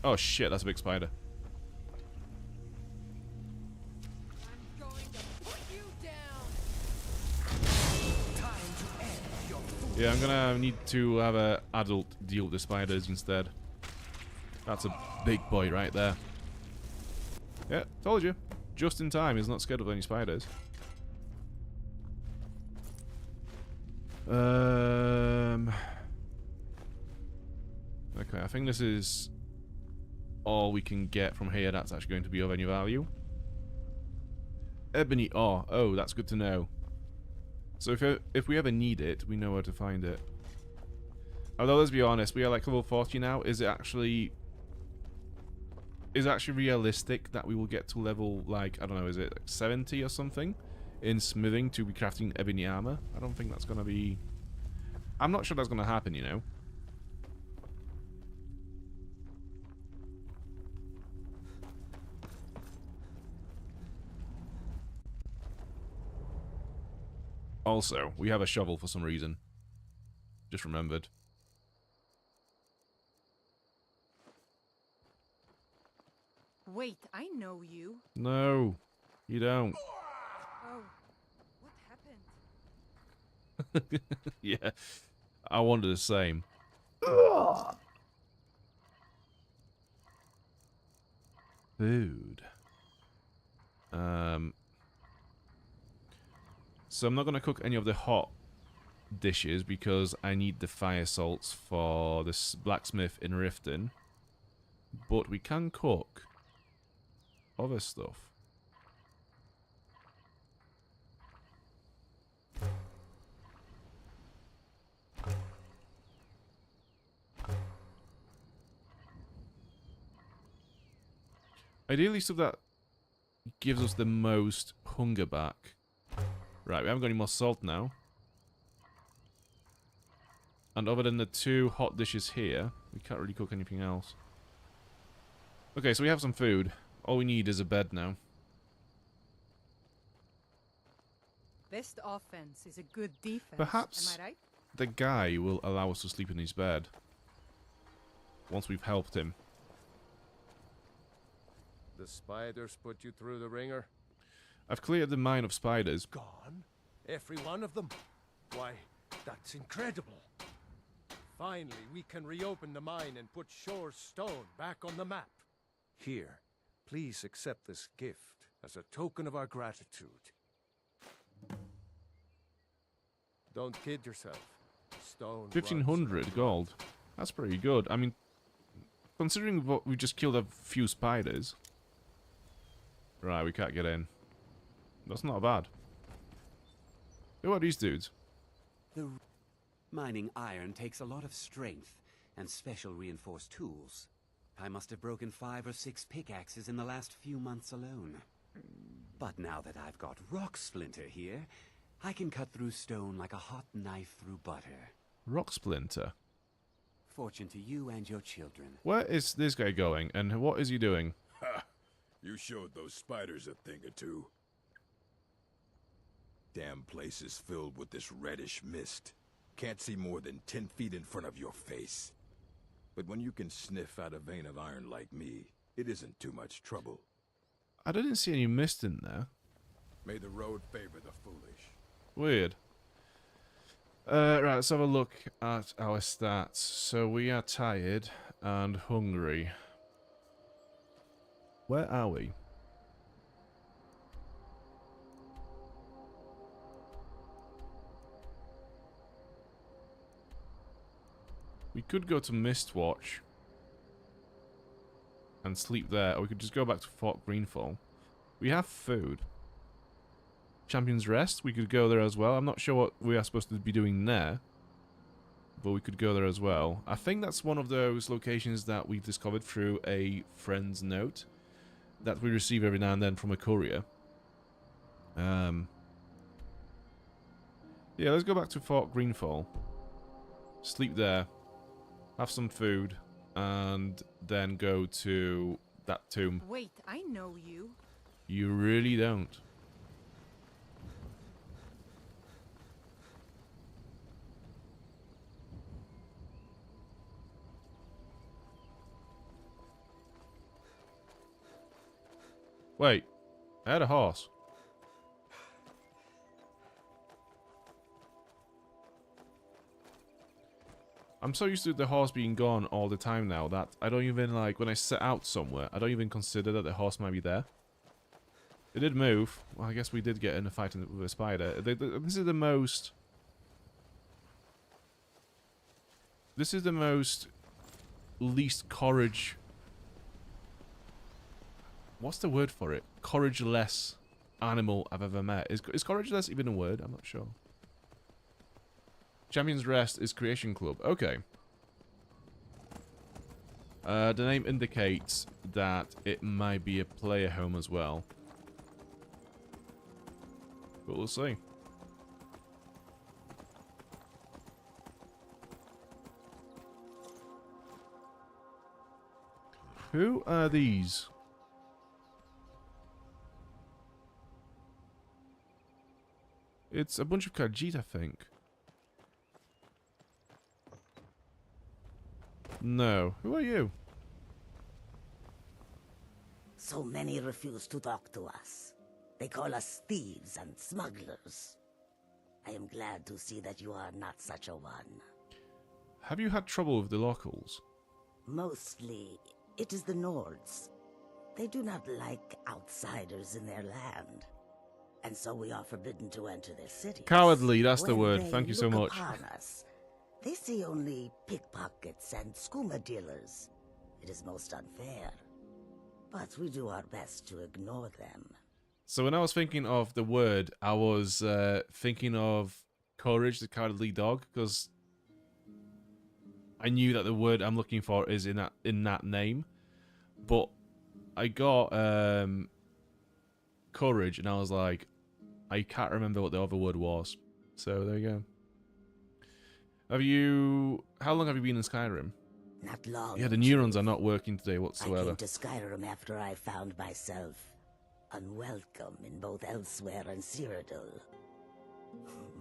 Oh shit, that's a big spider. I'm going to put you down. Yeah, I'm gonna need to have an adult deal with the spiders instead. That's a big boy right there. Yeah, told you. Just in time, he's not scared of any spiders. Okay, I think this is all we can get from here that's actually going to be of any value. Ebony ore. Oh, that's good to know. So if we ever need it, we know where to find it. Although, let's be honest, we are like level 40 now. Is it actually realistic that we will get to level, like, I don't know, is it like 70 or something in smithing to be crafting ebony armor? I don't think that's going to be... I'm not sure that's going to happen, you know. Also, we have a shovel for some reason. Just remembered. Wait, I know you. No, you don't. Oh, what happened? Yeah, I wonder the same. Food. So I'm not going to cook any of the hot dishes because I need the fire salts for this blacksmith in Riften. but we can cook other stuff. Ideally stuff that gives us the most hunger back. Right, we haven't got any more salt now. And other than the 2 hot dishes here, we can't really cook anything else. Okay, so we have some food. All we need is a bed now. Best offense is a good defense. Perhaps Am I right? the guy will allow us to sleep in his bed. Once we've helped him. The spiders put you through the ringer? I've cleared the mine of spiders. Gone? Every one of them? Why, that's incredible. Finally, we can reopen the mine and put Shore's stone back on the map. Here, please accept this gift as a token of our gratitude. Don't kid yourself. Stone 1500 gold. That's pretty good. I mean, considering what we just killed a few spiders. Right, we can't get in. That's not bad. Who are these dudes? Mining iron takes a lot of strength and special reinforced tools. I must have broken 5 or 6 pickaxes in the last few months alone. But now that I've got Rock Splinter here, I can cut through stone like a hot knife through butter. Rock Splinter. Fortune to you and your children. Where is this guy going, and what is he doing? Ha! You showed those spiders a thing or two. Damn place is filled with this reddish mist. Can't see more than 10 feet in front of your face. But when you can sniff out a vein of iron like me, it isn't too much trouble. I didn't see any mist in there. May the road favor the foolish. Weird. Right, let's have a look at our stats. So we are tired and hungry. Where are we? We could go to Mistwatch and sleep there, or we could just go back to Fort Greenfall. We have food. Champion's Rest, we could go there as well. I'm not sure what we are supposed to be doing there, but we could go there as well. I think that's one of those locations that we've discovered through a friend's note that we receive every now and then from a courier. Yeah, let's go back to Fort Greenfall. Sleep there. Have some food. And then go to that tomb. Wait, I know you. You really don't. Wait, I had a horse. I'm so used to the horse being gone all the time now that I don't even, like, when I set out somewhere, I don't even consider that the horse might be there. It did move. Well, I guess we did get in a fight with a spider. This is the most... This is the most... least courage... What's the word for it? Courageless animal I've ever met. Is courageless even a word? I'm not sure. Champion's Rest is Creation Club. Okay. The name indicates that it might be a player home as well. But we'll see. Who are these? It's a bunch of Khajiit, I think. No. Who are you? So many refuse to talk to us. They call us thieves and smugglers. I am glad to see that you are not such a one. Have you had trouble with the locals? Mostly, it is the Nords. They do not like outsiders in their land. And so we are forbidden to enter their cities. Cowardly, that's the When word. they Thank you so look much. upon us, they see only pickpockets and skooma dealers. It is most unfair. But we do our best to ignore them. So when I was thinking of the word, I was thinking of Courage, the Cowardly Dog, because I knew that the word I'm looking for is in that name. But I got Courage, and I was like, I can't remember what the other word was. So there you go. How long have you been in Skyrim? Not long. Yeah, the neurons are not working today I whatsoever. came to Skyrim after I found myself unwelcome in both Elsewhere and Cyrodiil.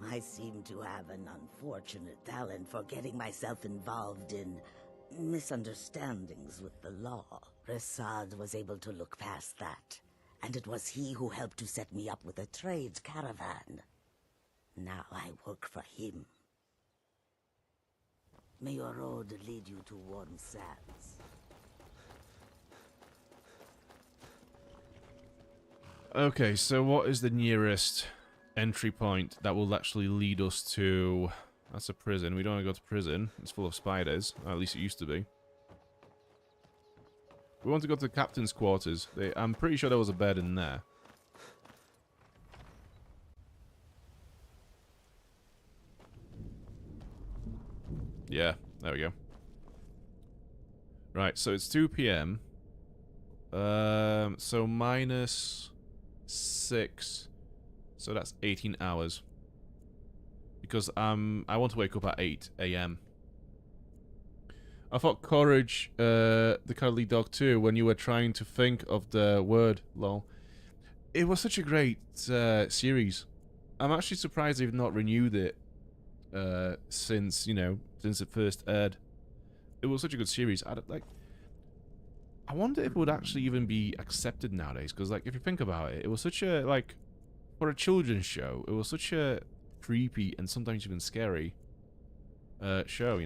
I seem to have an unfortunate talent for getting myself involved in misunderstandings with the law. Resad was able to look past that, and it was he who helped to set me up with a trade caravan. Now I work for him. May your road lead you to warm sands. Okay, so what is the nearest entry point that will actually lead us to... That's a prison. We don't want to go to prison. It's full of spiders. Or at least it used to be. We want to go to the captain's quarters. I'm pretty sure there was a bed in there. Yeah, there we go. Right, so it's 2 p.m. So minus 6. So that's 18 hours. Because I want to wake up at 8 a.m. I thought Courage, the Cuddly Dog too, when you were trying to think of the word, lol. It was such a great series. I'm actually surprised they've not renewed it since, since it first aired. It was such a good series. I wonder if it would actually even be accepted nowadays, because, if you think about it, it was such a, for a children's show, it was such a creepy and sometimes even scary show,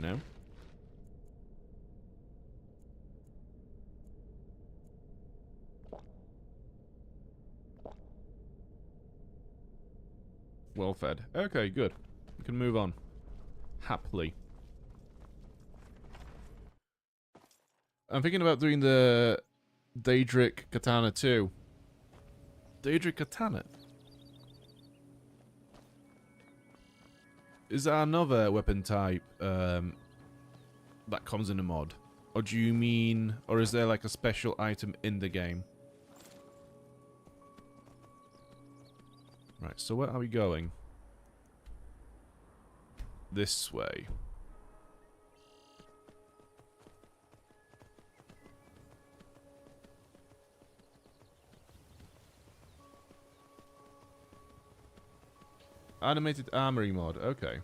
Well fed. Okay, good. We can move on. Happily. I'm thinking about doing the Daedric Katana too. Daedric Katana? Is that another weapon type that comes in a mod? Or do you mean... Or is there a special item in the game? Right, so where are we going? This way. Animated armory mod, okay.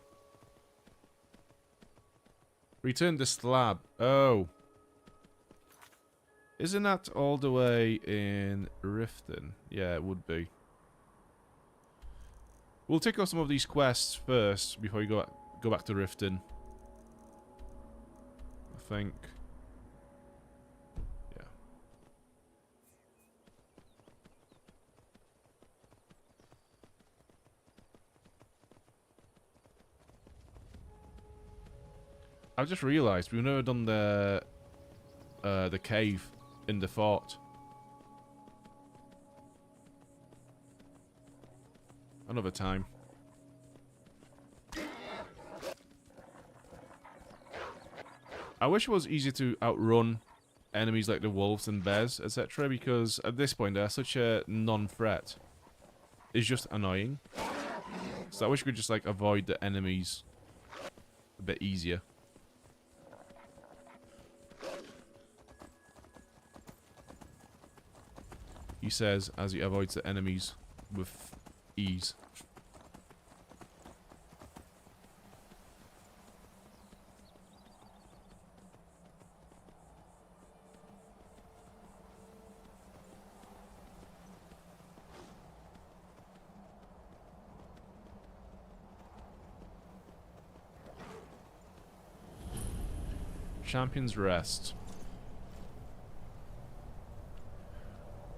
Return the slab. Oh. Isn't that all the way in Riften? Yeah, it would be. We'll take off some of these quests first before we go back to Riften. I think. Yeah. I've just realised we've never done the cave in the fort. Another time. I wish it was easier to outrun enemies like the wolves and bears, etc. Because at this point they're such a non-threat. It's just annoying. So I wish we could just avoid the enemies a bit easier. He says as he avoids the enemies with ease. Champion's Rest.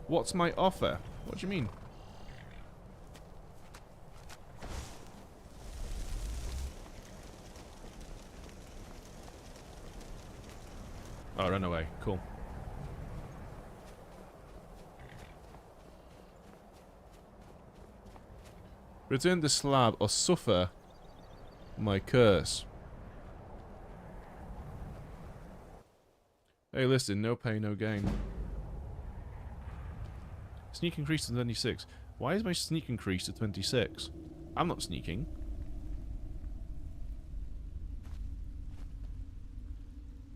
What's my offer? What do you mean? Oh, ran away. Cool. Return the slab or suffer my curse. Hey, listen, no pain, no gain. Sneak increased to 26. Why is my sneak increased to 26? I'm not sneaking.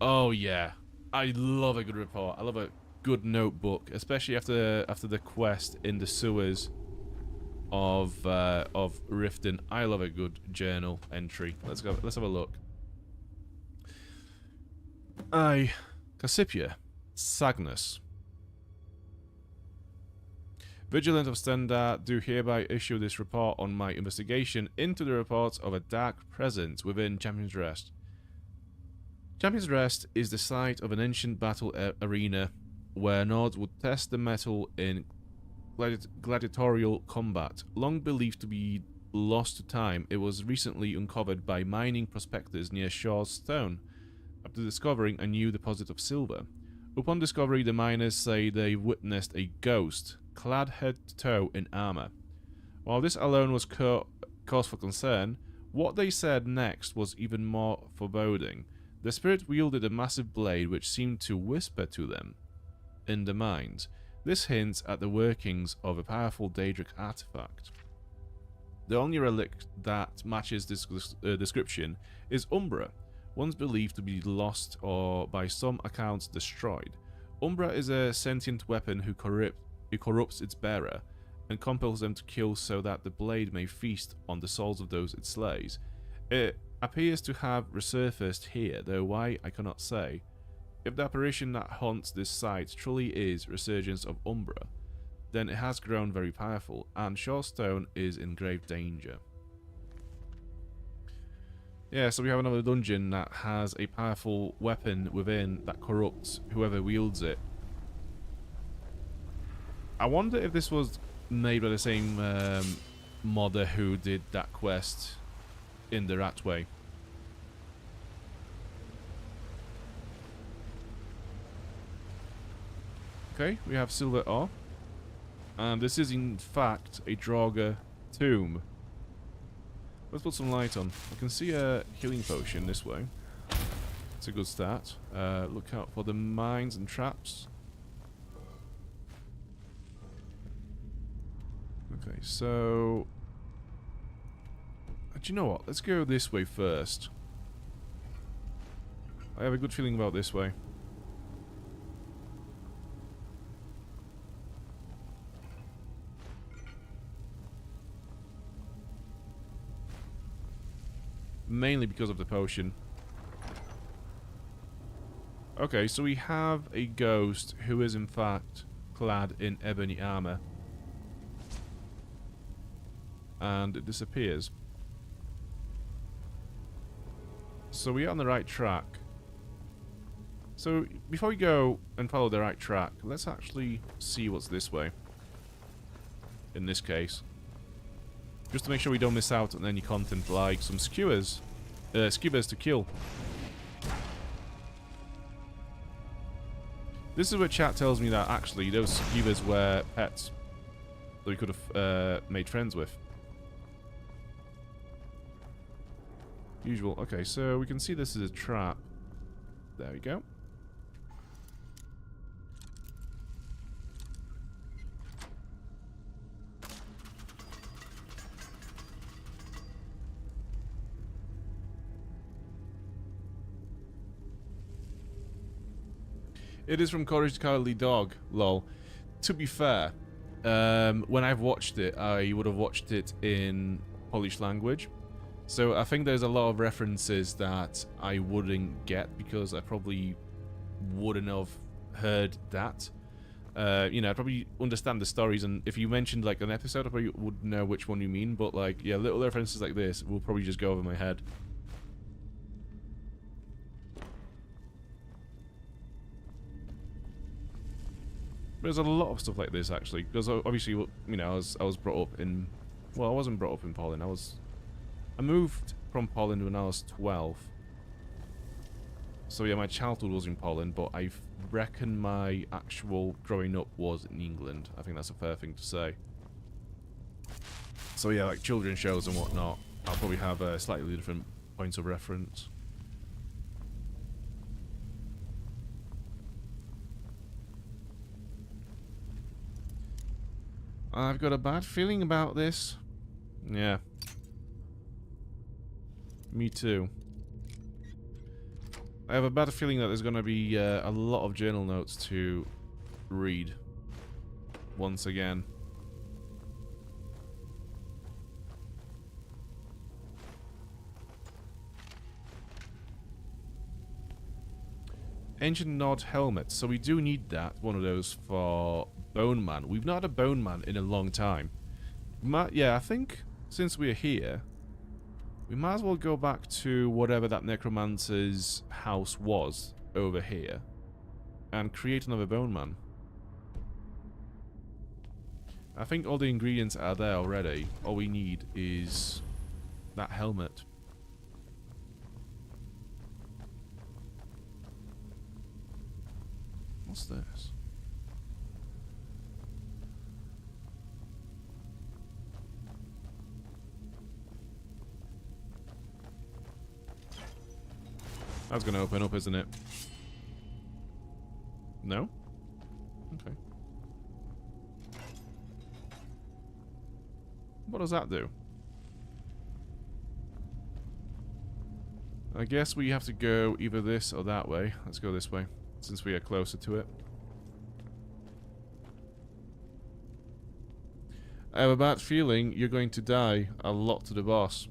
Oh yeah, I love a good report. I love a good notebook, especially after the quest in the sewers of Riften. I love a good journal entry. Let's have a look. Cassipia, Sagnus. Vigilant of Stendar do hereby issue this report on my investigation into the reports of a dark presence within Champion's Rest. Champion's Rest is the site of an ancient battle arena where Nords would test the metal in gladiatorial combat. Long believed to be lost to time, it was recently uncovered by mining prospectors near Shaw's Stone after discovering a new deposit of silver. Upon discovery, the miners say they witnessed a ghost, clad head to toe in armor. While this alone was cause for concern, what they said next was even more foreboding. The spirit wielded a massive blade which seemed to whisper to them in the mines. This hints at the workings of a powerful Daedric artifact. The only relic that matches this description is Umbra, once believed to be lost or by some accounts destroyed. Umbra is a sentient weapon who corrupts its bearer and compels them to kill so that the blade may feast on the souls of those it slays. It appears to have resurfaced here, though why I cannot say. If the apparition that haunts this site truly is resurgence of Umbra, then it has grown very powerful, and Shawstone is in grave danger. Yeah, so we have another dungeon that has a powerful weapon within that corrupts whoever wields it. I wonder if this was made by the same modder who did that quest in the Ratway. Okay, we have silver ore. And this is in fact a Draugr tomb. Let's put some light on. I can see a healing potion this way. It's a good start. Look out for the mines and traps. Okay, so... Do you know what? Let's go this way first. I have a good feeling about this way. Mainly because of the potion. Okay, so we have a ghost who is in fact clad in ebony armor. And it disappears. So we are on the right track. So before we go and follow the right track, let's actually see what's this way. In this case. Just to make sure we don't miss out on any content like some skewers to kill. This is where chat tells me that actually those skewers were pets that we could have made friends with. Usual. Okay, so we can see this is a trap. There we go. It is from Courage the Cowardly Dog, lol. To be fair, when I've watched it, I would have watched it in Polish language. So I think there's a lot of references that I wouldn't get because I probably wouldn't have heard that. You know, I'd probably understand the stories, and if you mentioned like an episode, I probably would know which one you mean, but like, yeah, little references like this will probably just go over my head. There's a lot of stuff like this actually, because obviously, you know, I was brought up in, well, I wasn't brought up in Poland. I moved from Poland when I was 12. So yeah, my childhood was in Poland, but I reckon my actual growing up was in England. I think that's a fair thing to say. So yeah, like children's shows and whatnot, I'll probably have slightly different points of reference. I've got a bad feeling about this. Yeah. Me too. I have a bad feeling that there's going to be a lot of journal notes to read. Once again. Ancient Nod helmet. So we do need that, one of those for Bone Man. We've not had a Bone Man in a long time. Yeah, I think since we're here, we might as well go back to whatever that necromancer's house was over here and create another Bone Man. I think all the ingredients are there already. All we need is that helmet. What's this? That's going to open up, isn't it? No? Okay. What does that do? I guess we have to go either this or that way. Let's go this way, since we are closer to it. I have a bad feeling you're going to die a lot to the boss.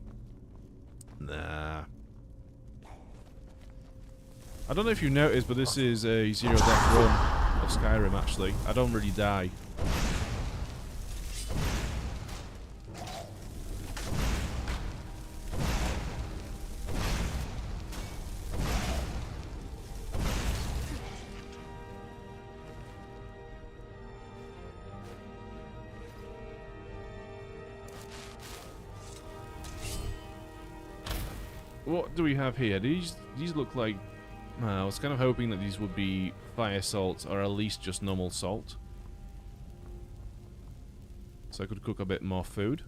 Nah. I don't know if you noticed, but this is a zero death run of Skyrim, actually. I don't really die. What do we have here? These look like... I was kind of hoping that these would be fire salt, or at least just normal salt. So I could cook a bit more food.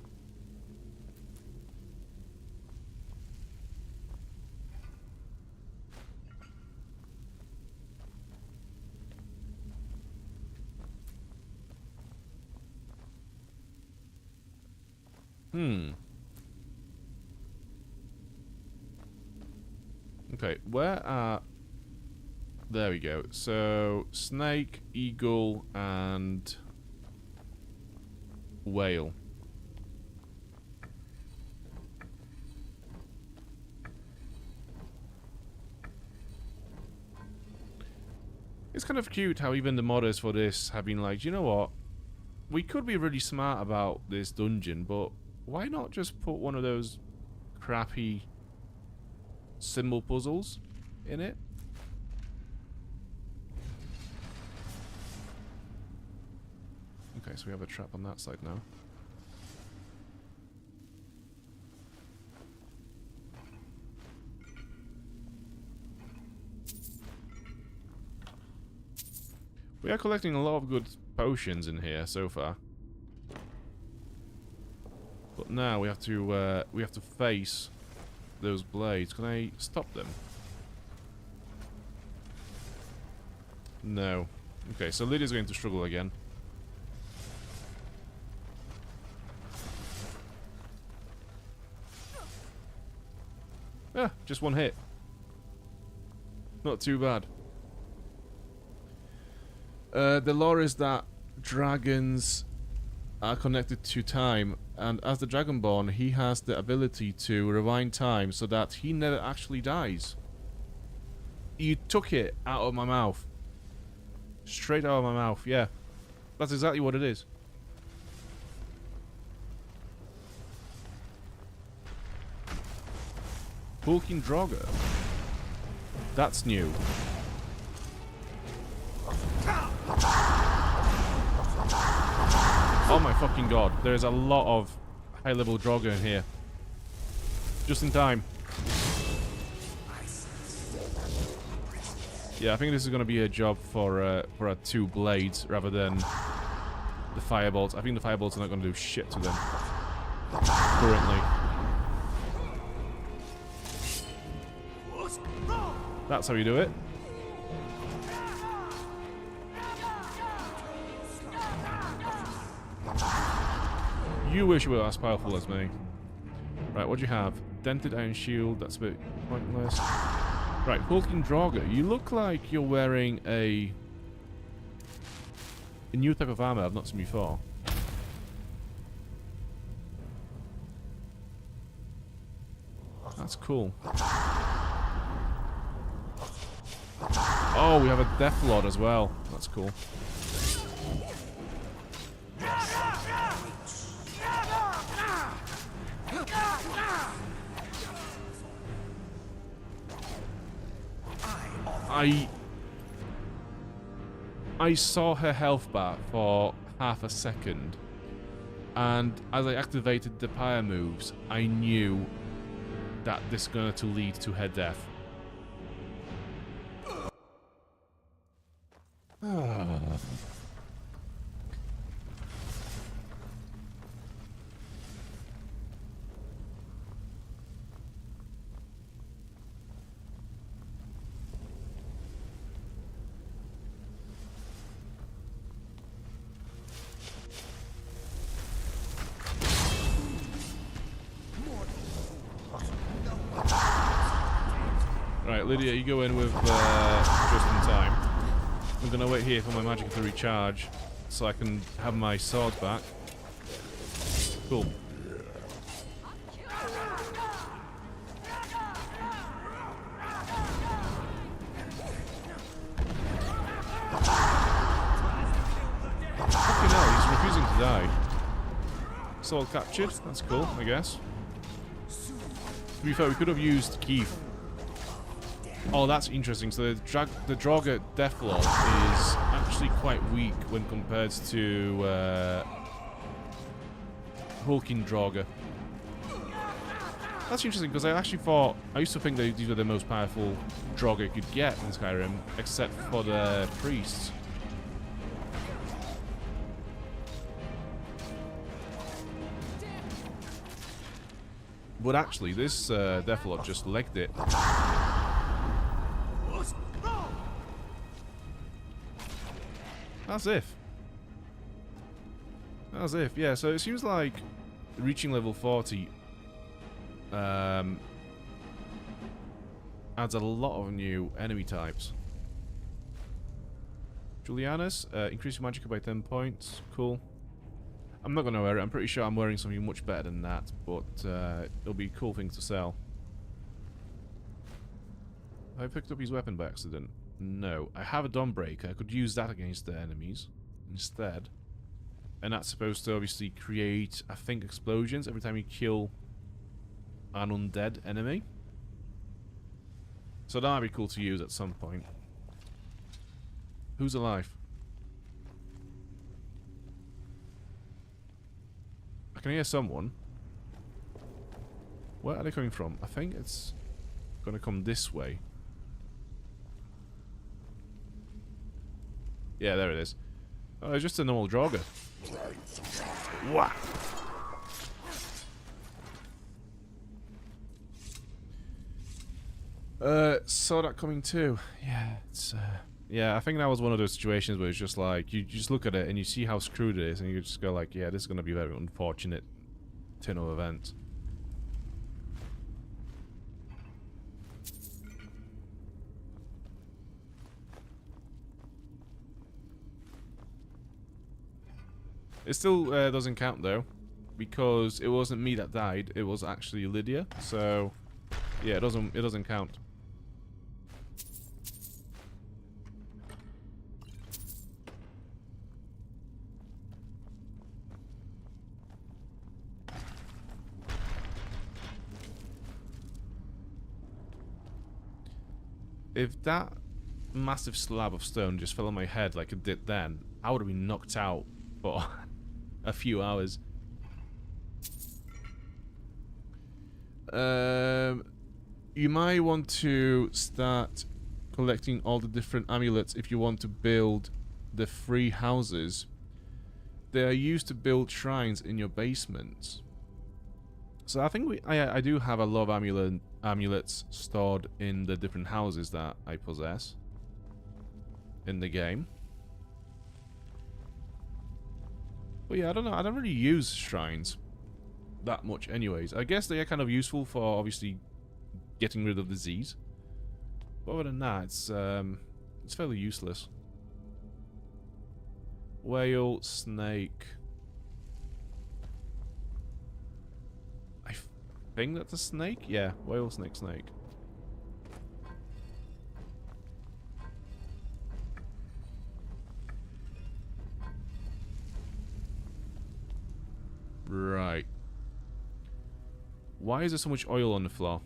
Okay, where are... There we go. So, snake, eagle, and... whale. It's kind of cute how even the modders for this have been like, you know what? We could be really smart about this dungeon, but why not just put one of those crappy symbol puzzles in it? Okay, so we have a trap on that side now. We are collecting a lot of good potions in here so far. But now we have to face those blades. Can I stop them? No. Okay, so Lydia's going to struggle again. Ah, just one hit. Not too bad. The lore is that dragons are connected to time, and as the Dragonborn, he has the ability to rewind time so that he never actually dies. You took it out of my mouth. Straight out of my mouth, yeah. That's exactly what it is. Hulking Draugr. That's new. Oh my fucking god. There's a lot of high-level Draugr in here. Just in time. Yeah, I think this is going to be a job for our 2 blades rather than the firebolts. I think the firebolts are not going to do shit to them currently. That's how you do it. You wish you were as powerful as me. Right, what do you have? Dented iron shield, that's a bit pointless. Right, hulking Draugr. You look like you're wearing a new type of armor I've not seen before. That's cool. Oh, we have a Death Lord as well. That's cool. I saw her health bar for half a second, and as I activated the pyre moves, I knew that this is going to lead to her death. Right, Lydia, you go in with just in time. I'm gonna wait here for my magic to recharge so I can have my sword back. Cool. Fucking hell, he's refusing to die. Sword captured, that's cool, I guess. To be fair, we could have used Keith. Oh, that's interesting. So the Draugr Deathlord is actually quite weak when compared to hulking Draugr. That's interesting because I used to think that these were the most powerful Draugr you could get in Skyrim, except for the priests. But actually, this Deathlord just legged it. As if. As if, yeah. So it seems like reaching level 40 adds a lot of new enemy types. Julianus, increase your magicka by 10 points. Cool. I'm not going to wear it. I'm pretty sure I'm wearing something much better than that, but it'll be a cool thing to sell. Have I picked up his weapon by accident? No. I have a Dawnbreaker. I could use that against the enemies instead. And that's supposed to obviously create, I think, explosions every time you kill an undead enemy. So that might be cool to use at some point. Who's alive? I can hear someone. Where are they coming from? I think it's gonna come this way. Yeah, there it is. Oh, it's just a normal Draugr. Wah! Saw that coming too. Yeah, it's yeah, I think that was one of those situations where it's just like you just look at it and you see how screwed it is, and you just go like, yeah, this is gonna be a very unfortunate turn of events. It still doesn't count though, because it wasn't me that died. It was actually Lydia. So, yeah, it doesn't count. If that massive slab of stone just fell on my head like it did then, I would have been knocked out for a few hours. You might want to start collecting all the different amulets if you want to build the 3 houses. They are used to build shrines in your basements. So I think I do have a lot of amulets stored in the different houses that I possess in the game. But yeah, I don't know. I don't really use shrines that much anyways. I guess they are kind of useful for obviously getting rid of disease. But other than that, it's fairly useless. Whale, snake. I think that's a snake? Yeah, whale, snake, snake. Right. Why is there so much oil on the floor?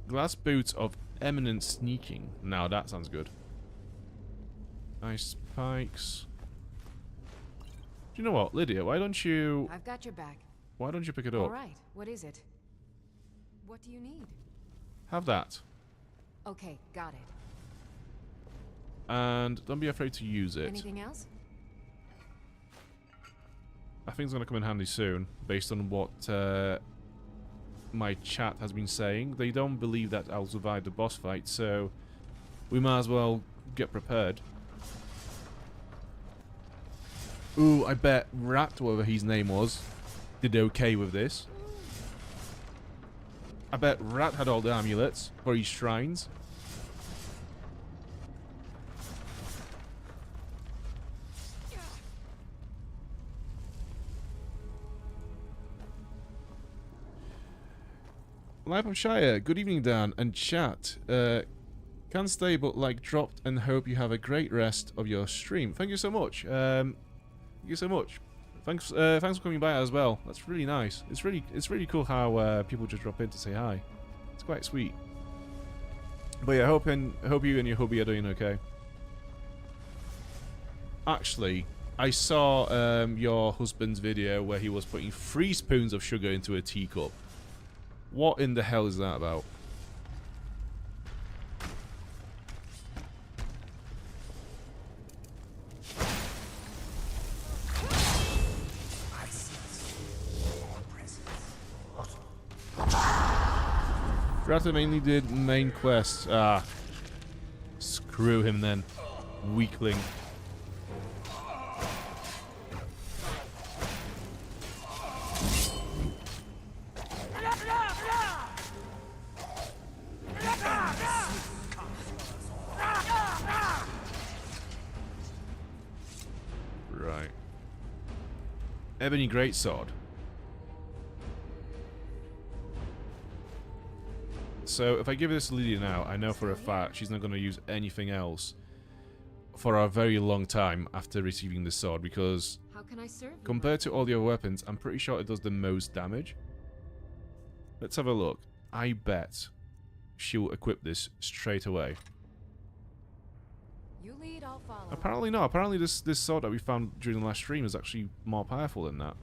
Glass boots of eminent sneaking. Now that sounds good. Nice spikes. Do you know what, Lydia? Why don't you I've got your back. pick it up? All right. What is it? What do you need? Have that. Okay, got it. And don't be afraid to use it. Anything else? I think it's going to come in handy soon, based on what my chat has been saying. They don't believe that I'll survive the boss fight, so we might as well get prepared. Ooh, I bet Rat, whatever his name was, did okay with this. I bet Rat had all the amulets for his shrines. Life of Shire, good evening Dan and chat. Can't stay but like dropped and hope you have a great rest of your stream. Thank you so much. Thank you so much. Thanks for coming by as well. That's really nice. It's really cool how people just drop in to say hi. It's quite sweet. But yeah, I hope you and your hubby are doing okay. Actually, I saw your husband's video where he was putting 3 spoons of sugar into a teacup. What in the hell is that about? Rata mainly did main quests. Ah. Screw him then. Weakling. Right. Ebony Greatsword. So if I give this to Lydia now, I know for a fact she's not going to use anything else for a very long time after receiving this sword, because How can I serve you? compared to all the other weapons, I'm pretty sure it does the most damage. Let's have a look. I bet she'll equip this straight away. You lead, I'll follow. Apparently not. Apparently this sword that we found during the last stream is actually more powerful than that.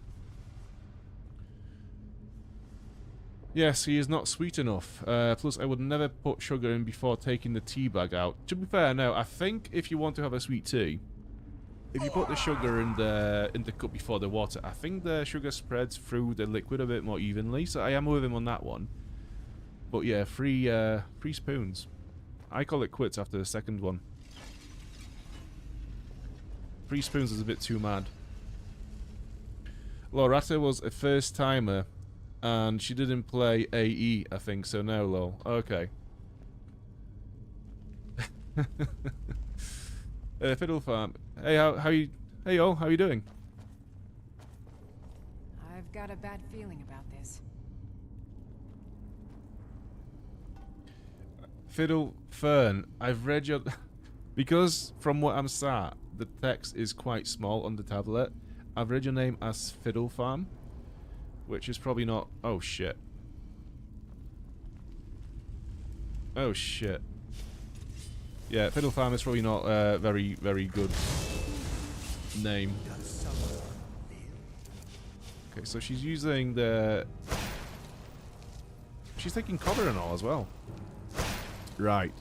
Yes, he is not sweet enough. Plus, I would never put sugar in before taking the tea bag out. To be fair, no. I think if you want to have a sweet tea, if you put the sugar in the cup before the water, I think the sugar spreads through the liquid a bit more evenly. So I am with him on that one. But yeah, 3 spoons. I call it quits after the second one. 3 spoons is a bit too mad. Lorata was a first timer. And she didn't play AE, I think, so no, lol. Okay. Fiddle Farm. Hey, how you... Hey, y'all, how you doing? I've got a bad feeling about this. Fiddle Fern, I've read your... Because from what I'm sat, the text is quite small on the tablet. I've read your name as Fiddle Farm. Which is probably not... Oh, shit. Oh, shit. Yeah, Fiddle Farm is probably not a very, very good name. Okay, so she's using the... She's taking cover and all as well. Right.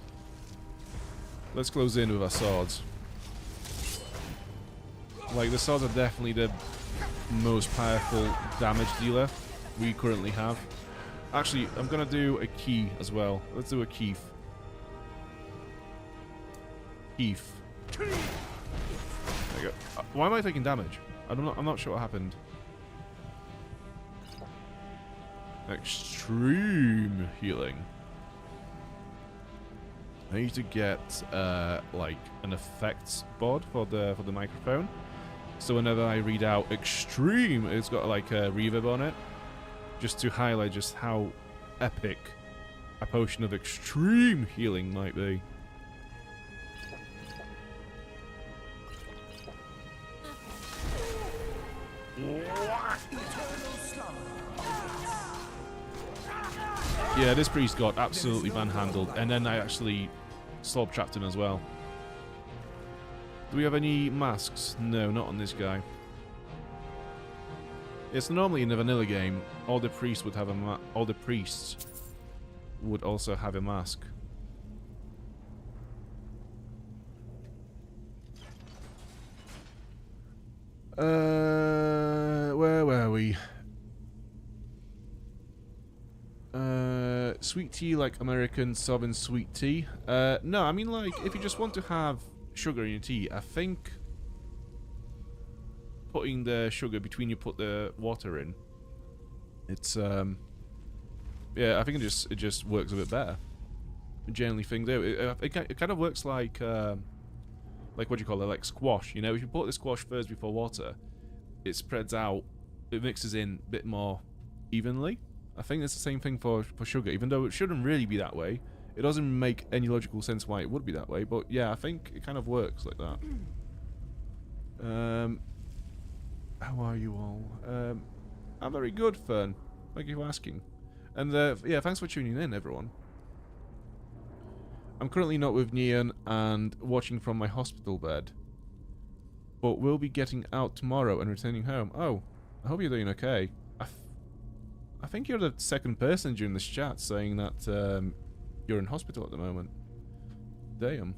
Let's close in with our swords. Like, the swords are definitely the most powerful damage dealer we currently have. Actually, I'm gonna do a key as well. Let's do a Keith. Keith. There you go. Why am I taking damage? I'm not sure what happened. Extreme healing. I need to get like an effects board for the microphone. So whenever I read out extreme, it's got like a reverb on it, just to highlight just how epic a potion of extreme healing might be. Yeah, this priest got absolutely manhandled, and then I actually slope trapped him as well. Do we have any masks? No, not on this guy. It's normally in the vanilla game, all the priests would have all the priests would also have a mask. Where were we? Sweet tea like American Southern sweet tea? No, I mean like, if you just want to have sugar in your tea, I think putting the sugar between you put the water in, it's, yeah, I think it just works a bit better. I generally think that it kind of works like what do you call it, like squash, you know, if you put the squash first before water, it spreads out, it mixes in a bit more evenly. I think it's the same thing for sugar, even though it shouldn't really be that way. It doesn't make any logical sense why it would be that way, but yeah, I think it kind of works like that. How are you all? I'm very good, Fern. Thank you for asking. And yeah, thanks for tuning in, everyone. I'm currently not with Neon and watching from my hospital bed, but we'll be getting out tomorrow and returning home. Oh, I hope you're doing okay. I think you're the second person during this chat saying that you're in hospital at the moment. Damn.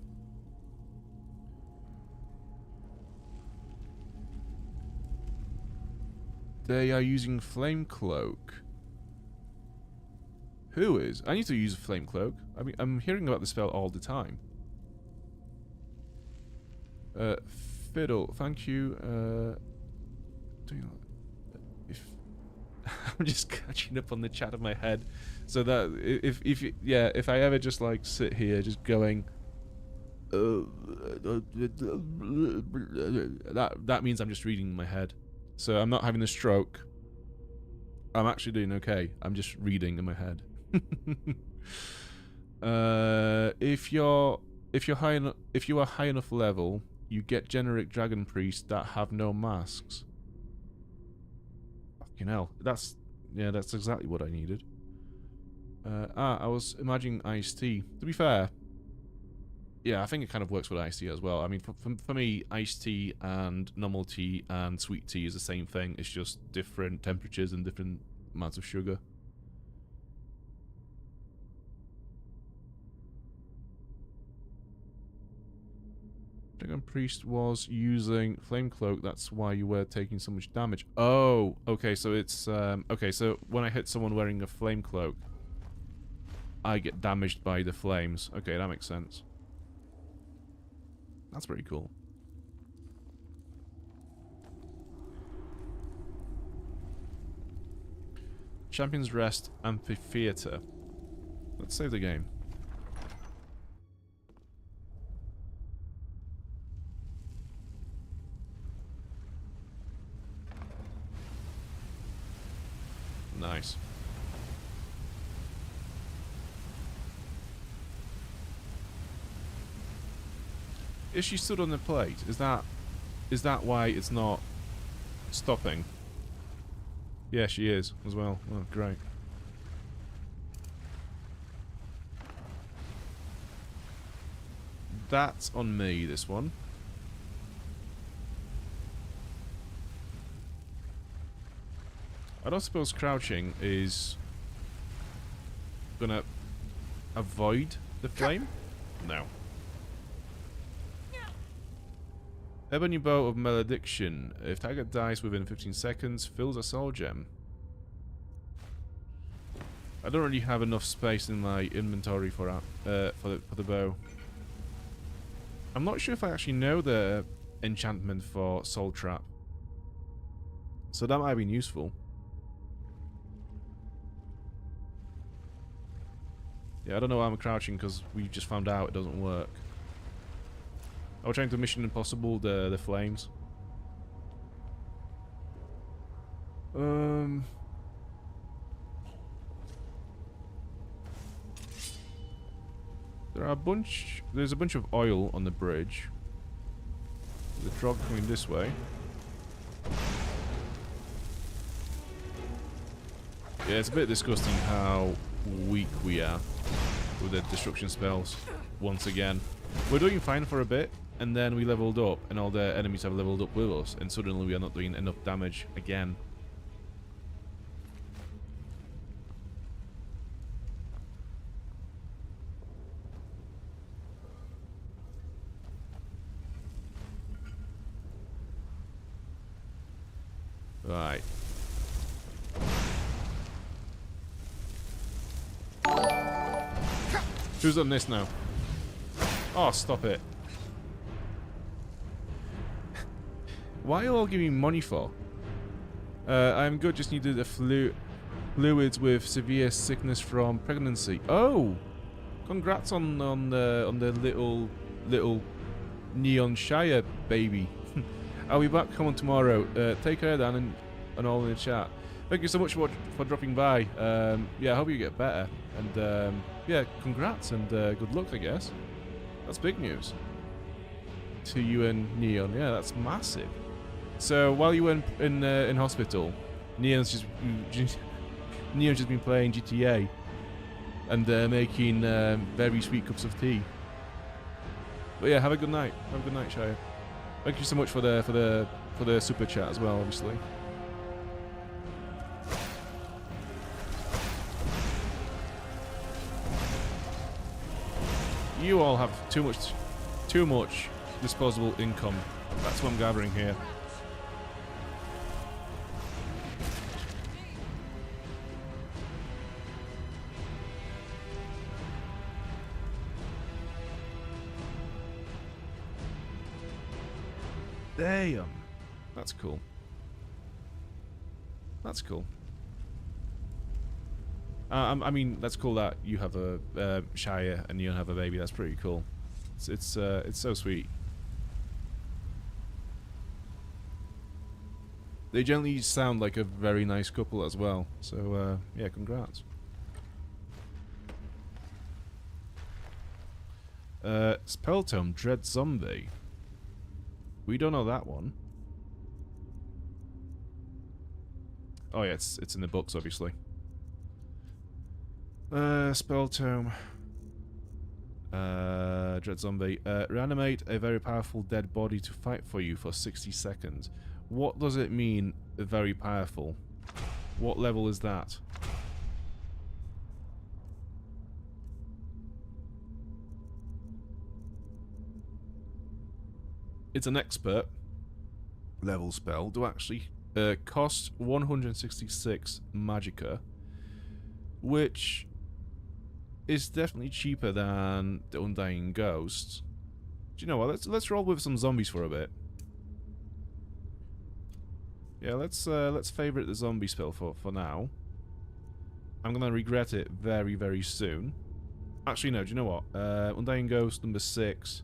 They are using Flame Cloak. Who is? I need to use a Flame Cloak. I mean, I'm hearing about the spell all the time. Fiddle, thank you. Do you know, if I'm just catching up on the chat of my head, so that if I ever just like sit here just going, that means I'm just reading in my head. So I'm not having a stroke. I'm actually doing okay. I'm just reading in my head. If you are high enough level, you get generic dragon priests that have no masks. Fucking hell. That's exactly what I needed. I was imagining iced tea. To be fair, yeah, I think it kind of works with iced tea as well. I mean, for me, iced tea and normal tea and sweet tea is the same thing. It's just different temperatures and different amounts of sugar. Dragon Priest was using Flame Cloak, that's why you were taking so much damage. Oh, okay, so it's, okay, so when I hit someone wearing a Flame Cloak, I get damaged by the flames. Okay, that makes sense. That's pretty cool. Champion's Rest Amphitheater. Let's save the game. Nice. Is she stood on the plate? Is that why it's not stopping? Yeah, she is as well. Oh, great. That's on me, this one. I don't suppose crouching is gonna avoid the flame? No. Ebony Bow of Malediction. If target dies within 15 seconds, fills a soul gem. I don't really have enough space in my inventory for the bow. I'm not sure if I actually know the enchantment for Soul Trap. So that might have been useful. Yeah, I don't know why I'm crouching because we just found out it doesn't work. I was trying to Mission Impossible the flames. There's a bunch of oil on the bridge. The truck coming this way. Yeah, it's a bit disgusting how weak we are with the destruction spells once again. We're doing fine for a bit, and then we leveled up, and all the enemies have leveled up with us, and suddenly we are not doing enough damage again. Right. Who's on this now? Oh, stop it. Why are you all giving me money for? I'm good, just needed a fluids with severe sickness from pregnancy. Oh! Congrats on the little Neon Shire baby. I'll be back home tomorrow. Take care, Dan, and all in the chat. Thank you so much for dropping by. Yeah, I hope you get better. And yeah, congrats and good luck, I guess. That's big news. To you and Neon. Yeah, that's massive. So while you were in hospital, Neon's just been playing GTA and making very sweet cups of tea. But yeah, have a good night. Have a good night, Shire. Thank you so much for the super chat as well, obviously. You all have too much disposable income. That's what I'm gathering here. Damn. That's cool. That's cool. I mean, that's cool that you have a Shire and you have a baby. That's pretty cool. It's so sweet. They generally sound like a very nice couple as well. So yeah, congrats. Spell Tome, Dread Zombie. We don't know that one. Oh yeah, it's in the books, obviously. Spell Tome. Dread Zombie. Reanimate a very powerful dead body to fight for you for 60 seconds. What does it mean, very powerful? What level is that? It's an expert level spell. Do actually cost 166 magicka, which is definitely cheaper than the Undying Ghost. Do you know what? Let's roll with some zombies for a bit. Yeah, let's favorite the zombie spell for now. I'm gonna regret it very, very soon. Actually, no. Do you know what? Undying Ghost number 6.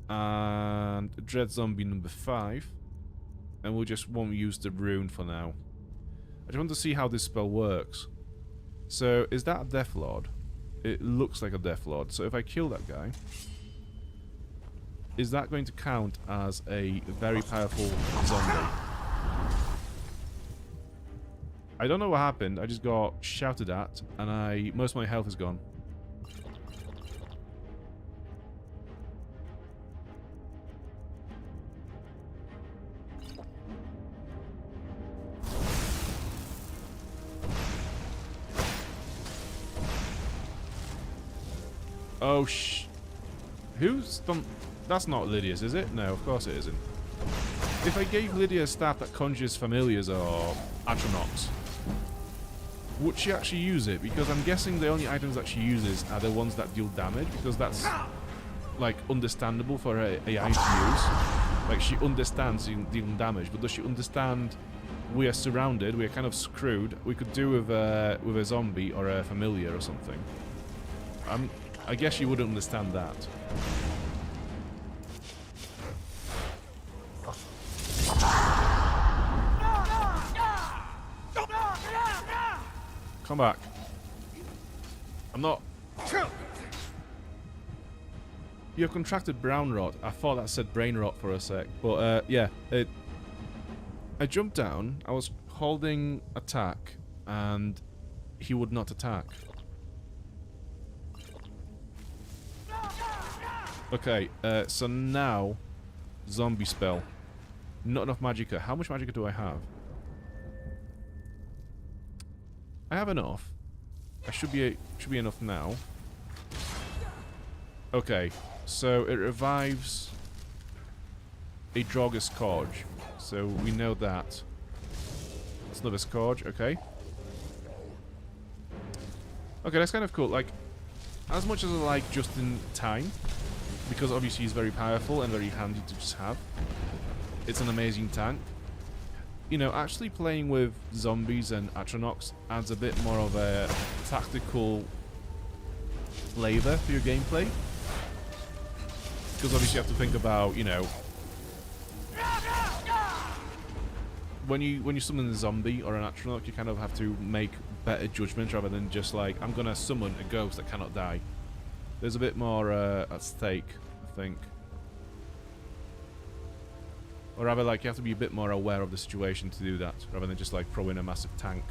And Dread Zombie number 5. And we just won't use the rune for now. I just want to see how this spell works. So, is that a Death Lord? It looks like a Death Lord. So if I kill that guy, is that going to count as a very powerful zombie? I don't know what happened. I just got shouted at, and most of my health is gone. Oh, who's done... That's not Lydia's, is it? No, of course it isn't. If I gave Lydia a staff that conjures familiars or atronachs, would she actually use it? Because I'm guessing the only items that she uses are the ones that deal damage, because that's, like, understandable for her AI to use. Like, she understands dealing damage, but does she understand we are surrounded, we are kind of screwed, we could do with a zombie or a familiar or something? I guess she wouldn't understand that. Come back. I'm not... You have contracted brown rot. I thought that said brain rot for a sec. But, yeah. I jumped down. I was holding attack. And he would not attack. Okay, so now... Zombie spell. Not enough magicka. How much magicka do I have? I have enough. I should be enough now. Okay, so it revives a Draugr Scourge. So we know that. It's another Scourge, okay. Okay, that's kind of cool. Like, as much as I like just in time, because obviously he's very powerful and very handy to just have. It's an amazing tank. You know, actually playing with zombies and atronachs adds a bit more of a tactical flavor for your gameplay. Because obviously you have to think about, you know, when you summon a zombie or an atronach, you kind of have to make better judgments rather than just like, I'm gonna summon a ghost that cannot die. There's a bit more at stake, I think. Or rather, like, you have to be a bit more aware of the situation to do that, rather than just, like, throw in a massive tank.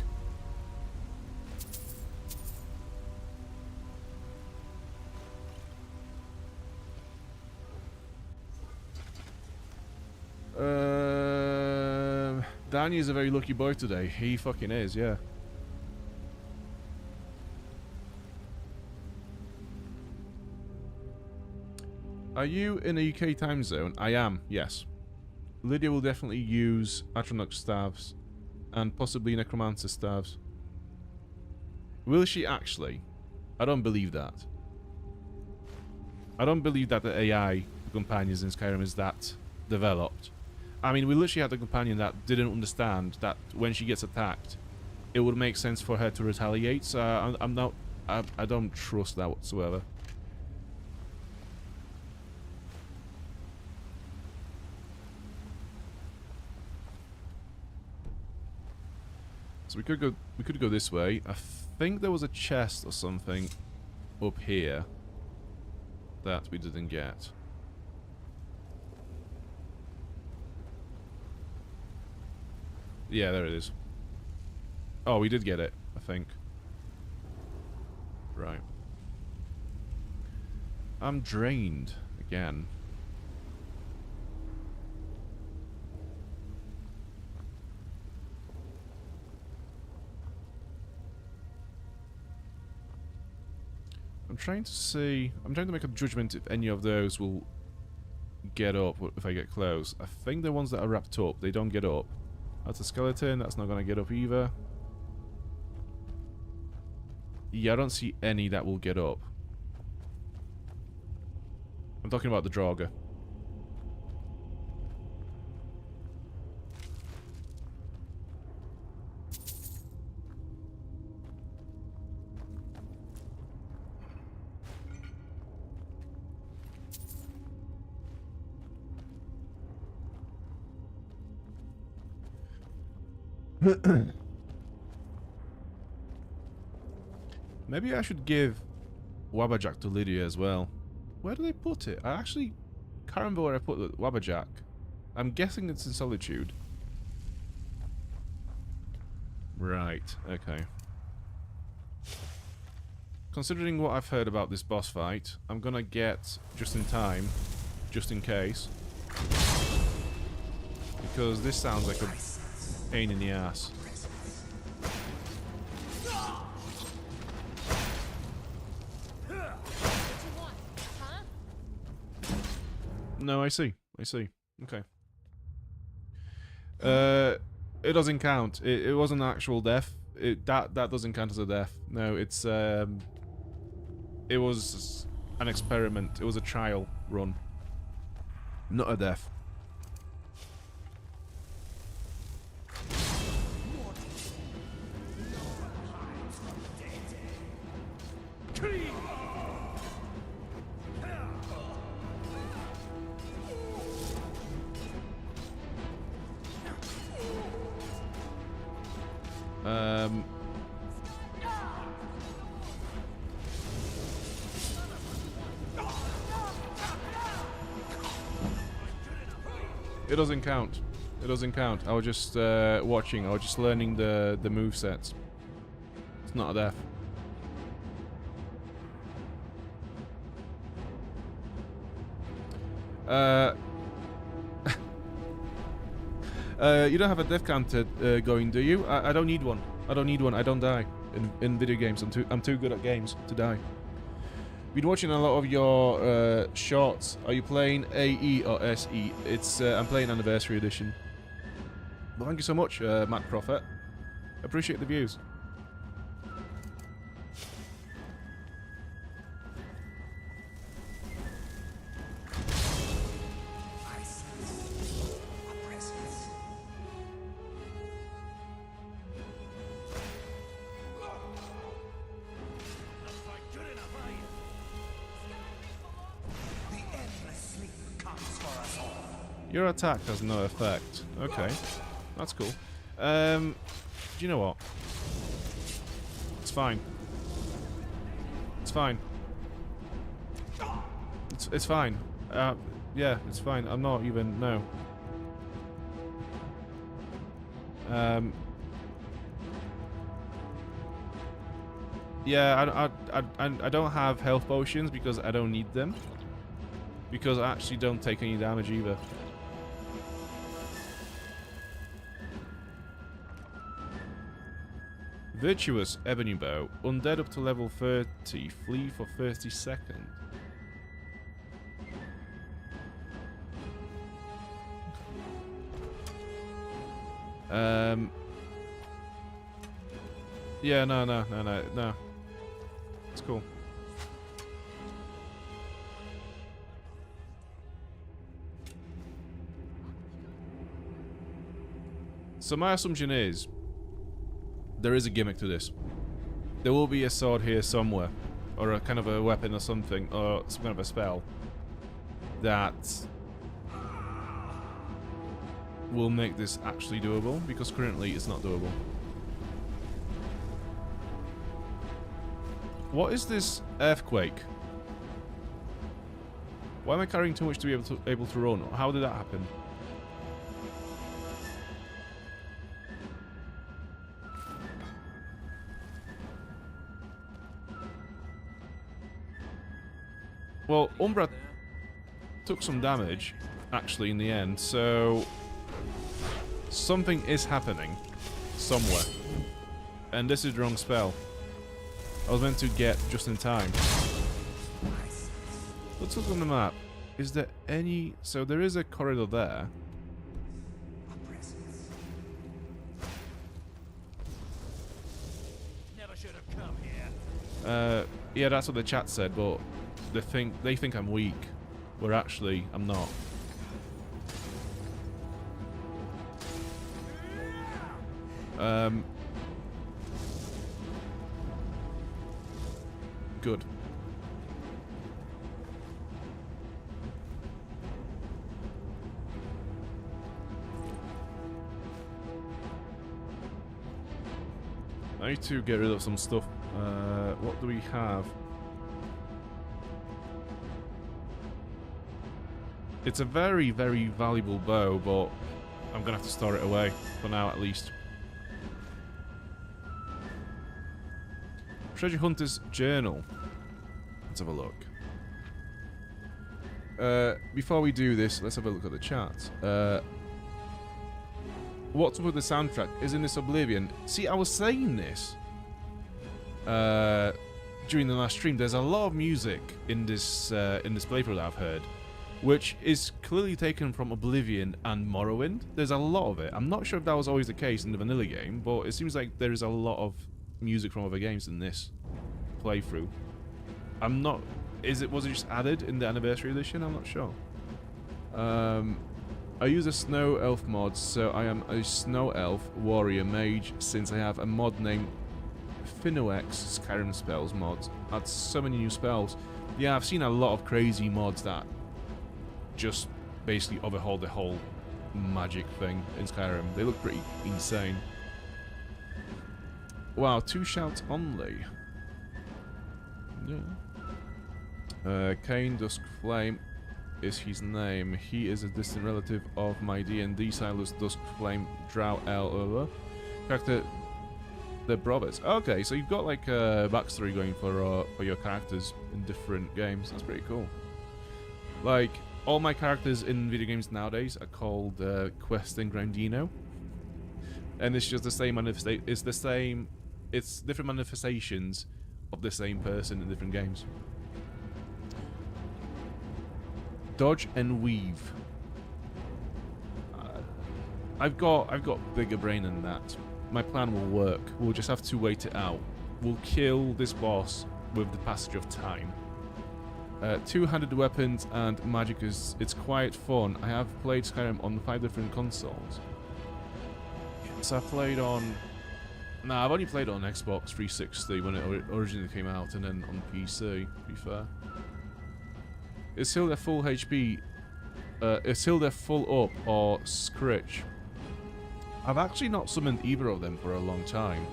Danny is a very lucky boy today. He fucking is, yeah. Are you in a UK time zone? I am, yes. Lydia will definitely use Atronach staves and possibly Necromancer staves. Will she actually? I don't believe that. I don't believe that the AI companions in Skyrim is that developed. I mean, we literally had a companion that didn't understand that when she gets attacked, it would make sense for her to retaliate. So I don't trust that whatsoever. So we could go this way. I think there was a chest or something up here that we didn't get. Yeah, there it is. Oh, we did get it, I think. Right. I'm drained again. I'm trying to make a judgment if any of those will get up if I get close. I think the ones that are wrapped up, they don't get up. That's a skeleton, that's not going to get up either. Yeah, I don't see any that will get up. I'm talking about the Draugr. Maybe I should give Wabbajack to Lydia as well. Where do they put it? I actually can't remember where I put the Wabbajack. I'm guessing it's in Solitude. Right, okay. Considering what I've heard about this boss fight, I'm gonna get just in time, just in case. Because this sounds like a pain in the ass. No, I see. I see. Okay. It doesn't count. It wasn't an actual death. That doesn't count as a death. No, it's it was an experiment. It was a trial run. Not a death. It doesn't count. It doesn't count. I was just watching. I was just learning the movesets. It's not a death. You don't have a death counter going, do you? I don't need one. I don't need one. I don't die in video games. I'm too good at games to die. Been watching a lot of your shorts. Are you playing AE or SE? It's I'm playing Anniversary Edition. Well, thank you so much, Matt Prophet. Appreciate the views. Your attack has no effect. Okay, that's cool. Do you know what? It's fine. It's fine. It's fine. Yeah, it's fine. I'm not even no. Yeah, I don't have health potions because I don't need them. Because I actually don't take any damage either. Virtuous Ebony Bow. Undead up to level 30. Flee for 30 seconds. Yeah, no. It's cool. So my assumption is there is a gimmick to this. There will be a sword here somewhere, or a kind of a weapon or something, or some kind of a spell that will make this actually doable, because currently it's not doable. What is this earthquake? Why am I carrying too much to be able to run? How did that happen? Well, Umbra took some damage, actually, in the end, so something is happening somewhere. And this is the wrong spell. I was meant to get just in time. Let's look on the map. Is there any... So there is a corridor there. Never should have come here. Yeah, that's what the chat said, but they think I'm weak, where actually I'm not. Good. I need to get rid of some stuff. What do we have? It's a very, very valuable bow, but I'm gonna have to store it away, for now at least. Treasure Hunter's Journal. Let's have a look. Before we do this, let's have a look at the chat. What's up with the soundtrack? Isn't this Oblivion? See, I was saying this during the last stream. There's a lot of music in this playthrough that I've heard. which is clearly taken from Oblivion and Morrowind. There's a lot of it. I'm not sure if that was always the case in the vanilla game, but it seems like there is a lot of music from other games in this playthrough. I'm not... Was it just added in the Anniversary Edition? I'm not sure. I use a Snow Elf mod, so I am a Snow Elf Warrior Mage, since I have a mod named Finox Skyrim Spells mods. Adds so many new spells. Yeah, I've seen a lot of crazy mods that just basically overhaul the whole magic thing in Skyrim. They look pretty insane. Wow, 2 shouts only. Yeah. Cain Dusk Flame is his name. He is a distant relative of my D&D Silas Dusk Flame Drow L character, the brothers. Okay, so you've got like a backstory going for your characters in different games. That's pretty cool. Like, all my characters in video games nowadays are called Quest and Grandino, and it's just the same it's different manifestations of the same person in different games. Dodge and weave. I've got bigger brain than that. My plan will work. We'll just have to wait it out. We'll kill this boss with the passage of time. Two-handed weapons and magic it's quite fun. I have played Skyrim on 5 different consoles. So I played on... I've only played it on Xbox 360 when it originally came out, and then on PC, to be fair. Is Hilda full HP? Is Hilda full up or Scritch? I've actually not summoned either of them for a long time.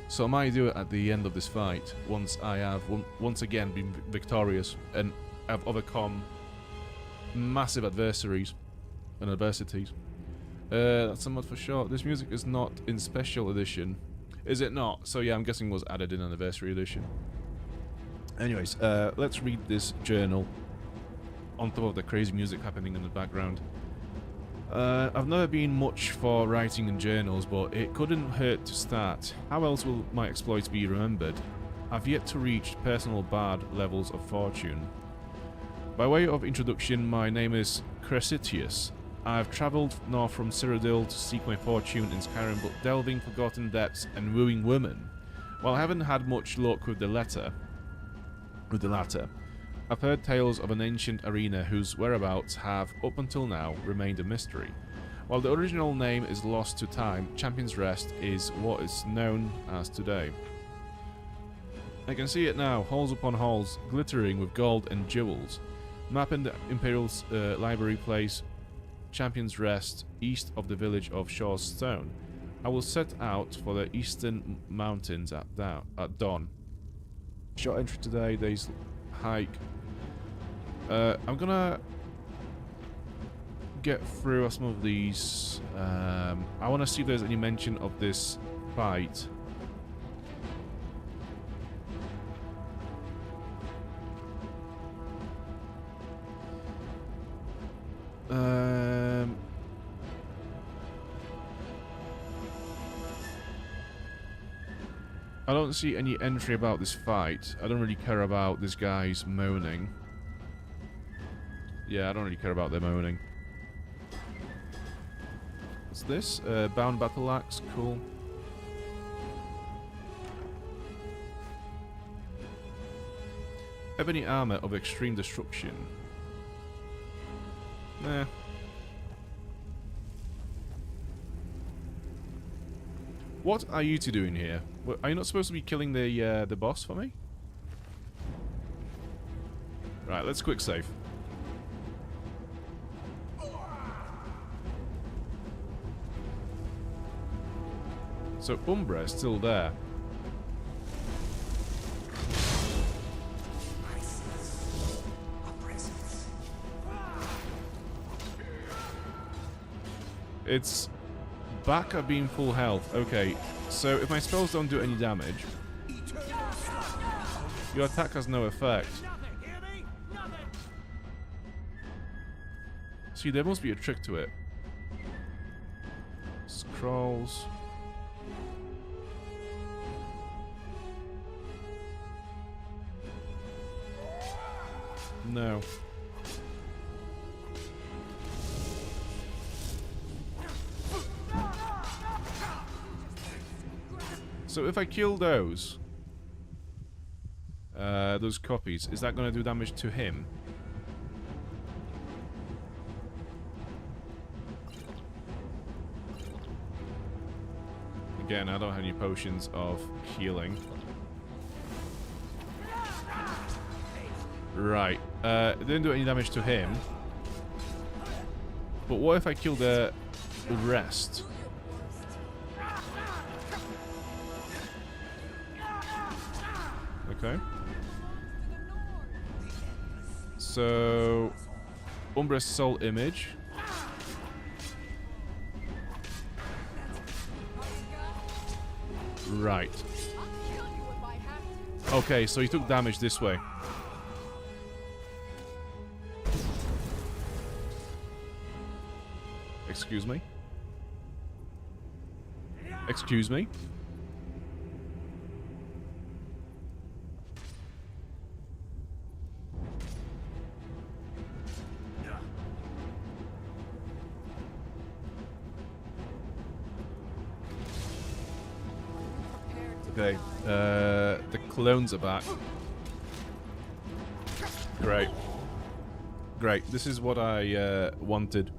So I might do it at the end of this fight, once I have once again been victorious and have overcome massive adversaries and adversities. That's a mod for sure. This music is not in Special Edition. Is it not? So yeah, I'm guessing it was added in Anniversary Edition. Anyways, let's read this journal on top of the crazy music happening in the background. I've never been much for writing in journals, but it couldn't hurt to start. How else will my exploits be remembered? I've yet to reach personal bard levels of fortune. By way of introduction, my name is Crescitius. I've travelled north from Cyrodiil to seek my fortune in Skyrim, but delving forgotten depths and wooing women. While I haven't had much luck with the latter, I've heard tales of an ancient arena whose whereabouts have, up until now, remained a mystery. While the original name is lost to time, Champion's Rest is what is known as today. I can see it now, halls upon halls, glittering with gold and jewels. Map in the Imperial Library place Champion's Rest, east of the village of Shaw's Stone. I will set out for the eastern mountains at dawn. Short entry today, day's hike. I'm gonna get through some of these. I want to see if there's any mention of this fight. I don't see any entry about this fight. I don't really care about this guy's moaning. Yeah, I don't really care about their moaning. What's this? Bound Battle Axe, cool. Ebony Armor of Extreme Destruction. Nah. What are you two doing here? Are you not supposed to be killing the boss for me? Right, let's quick save. So Umbra is still there. It's back at being full health. Okay, so if my spells don't do any damage, your attack has no effect. See, there must be a trick to it. Scrolls. No. So if I kill those copies, is that going to do damage to him? Again, I don't have any potions of healing. Right. It didn't do any damage to him. But what if I kill the rest? Okay. So, Umbra's soul image. Right. Okay, so he took damage this way. Excuse me? Excuse me? Okay, the clones are back. Great. Great, this is what I wanted.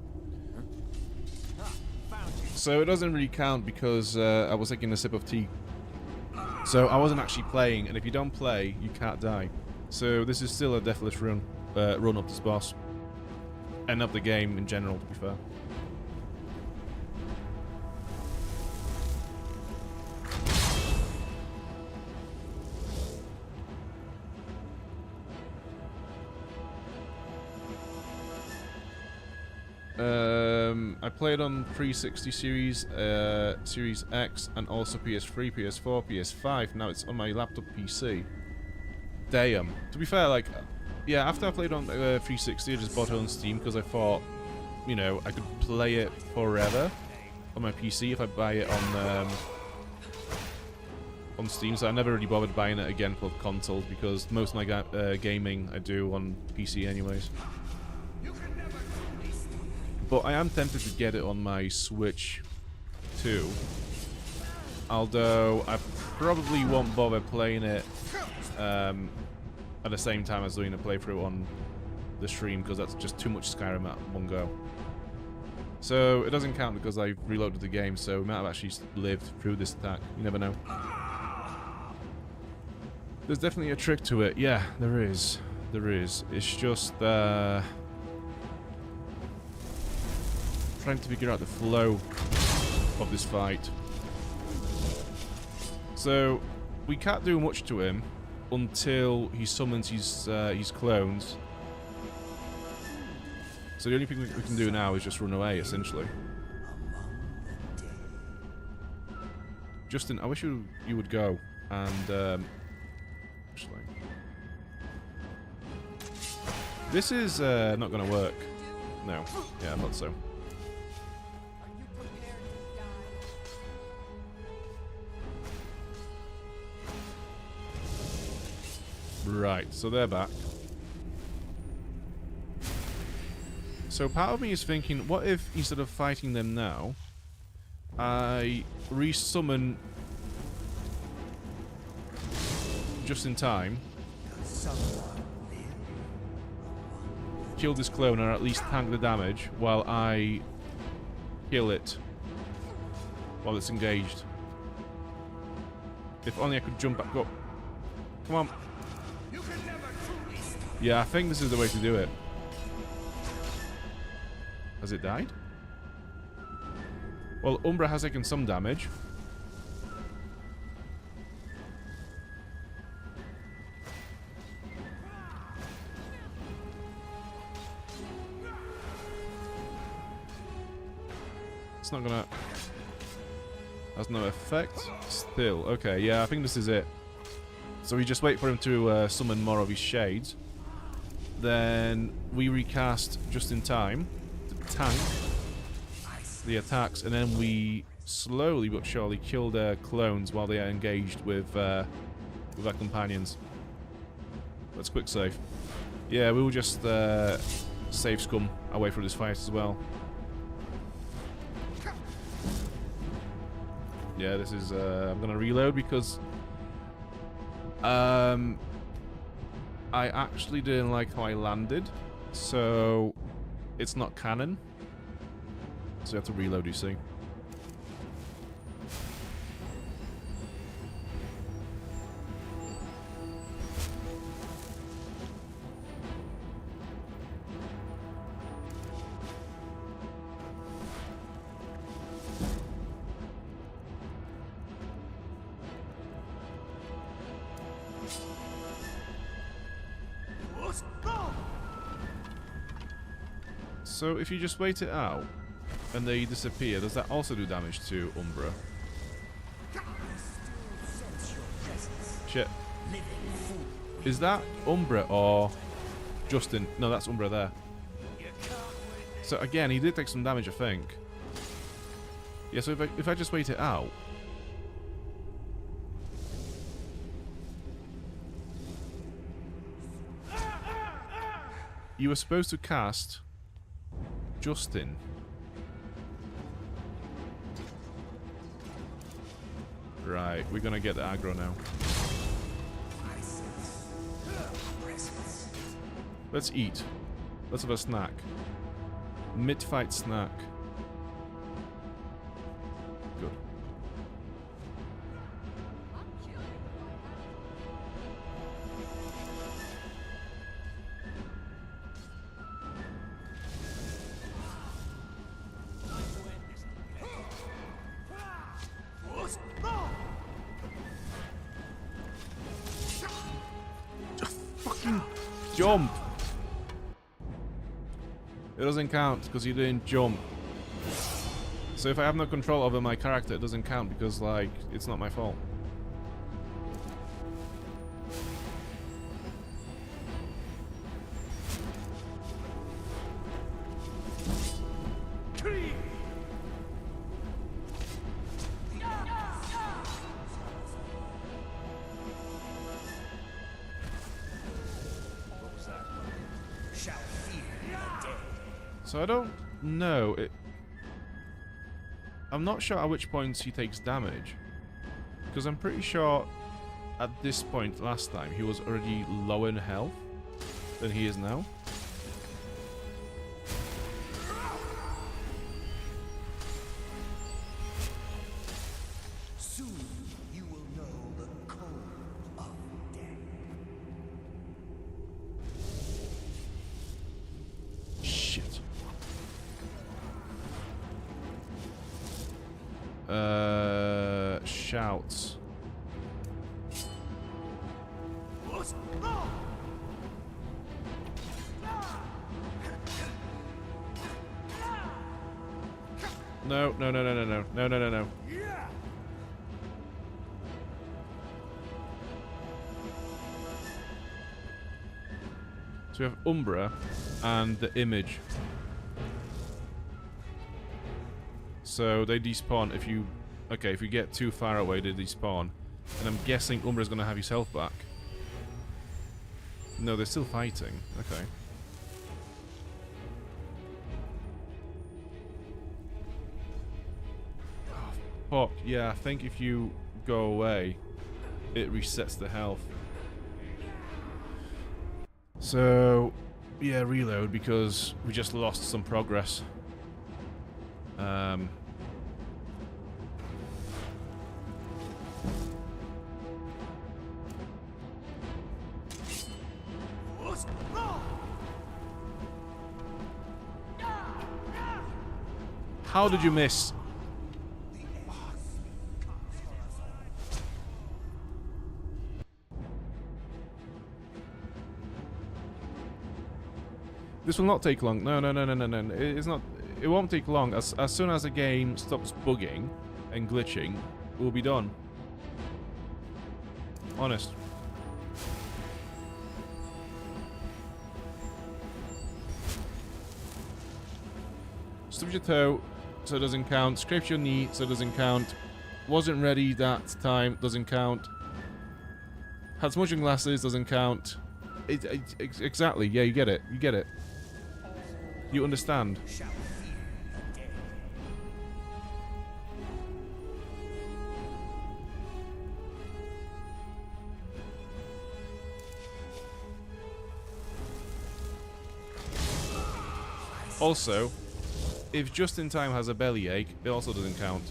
So it doesn't really count because I was taking a sip of tea. So I wasn't actually playing, and if you don't play, you can't die. So this is still a deathless run up this boss. And up the game in general, to be fair. I played on 360 series, Series X, and also PS3, PS4, PS5. Now it's on my laptop PC. Damn. To be fair, like, yeah, after I played on 360, I just bought it on Steam because I thought, you know, I could play it forever on my PC if I buy it on Steam. So I never really bothered buying it again for consoles because most of my gaming I do on PC anyways. But I am tempted to get it on my Switch too. Although I probably won't bother playing it at the same time as doing a playthrough on the stream because that's just too much Skyrim at one go. So it doesn't count because I reloaded the game, so we might have actually lived through this attack. You never know. There's definitely a trick to it. Yeah, there is. There is. It's just trying to figure out the flow of this fight. So we can't do much to him until he summons his clones. So the only thing we can do now is just run away, essentially. Justin, I wish you would go and actually, this is not going to work. No, yeah, I thought so. Right, so they're back. So part of me is thinking, what if instead of fighting them now, I resummon just in time, kill this clone or at least tank the damage while I kill it while it's engaged. If only I could jump back up. Come on. Yeah, I think this is the way to do it. Has it died? Well, Umbra has taken some damage. It's not gonna... has no effect. Still. Okay, yeah, I think this is it. So we just wait for him to summon more of his shades. Then we recast just in time to tank the attacks, and then we slowly but surely kill their clones while they are engaged with their companions. Let's quick save. Yeah, we will just save scum away from this fight as well. Yeah, this is... I'm gonna reload because... I actually didn't like how I landed, so it's not canon. So you have to reload, you see. So if you just wait it out and they disappear, does that also do damage to Umbra? Shit. Is that Umbra or Justin? No, that's Umbra there. So again, he did take some damage, I think. Yeah, so if I just wait it out... You were supposed to cast... Justin. Right, we're gonna get the aggro now. Let's eat. Let's have a snack. Mid-fight snack. Good. Jump! It doesn't count because you didn't jump. So if I have no control over my character, it doesn't count because, like, it's not my fault. So I don't know. I'm not sure at which points he takes damage. Because I'm pretty sure at this point last time he was already lower in health than he is now. Soon you will know the cold of death. Shit. Shouts. No, no, no, no, no, no, no, no, no, no. So we have Umbra and the image. So they despawn if you... Okay, if you get too far away, they despawn. And I'm guessing Umbra's gonna have his health back. No, they're still fighting. Okay. Oh, fuck. Yeah, I think if you go away, it resets the health. So, yeah, reload because we just lost some progress. How did you miss? This will not take long. No, no, no, no, no, no. It's not. It won't take long. As soon as the game stops bugging and glitching, we'll be done. Honest. Stub your toe, so it doesn't count. Scrape your knee, so it doesn't count. Wasn't ready that time, doesn't count. Had smudging glasses, doesn't count. Exactly. Yeah, you get it. You get it. You understand. Also, if Just in Time has a bellyache, it also doesn't count.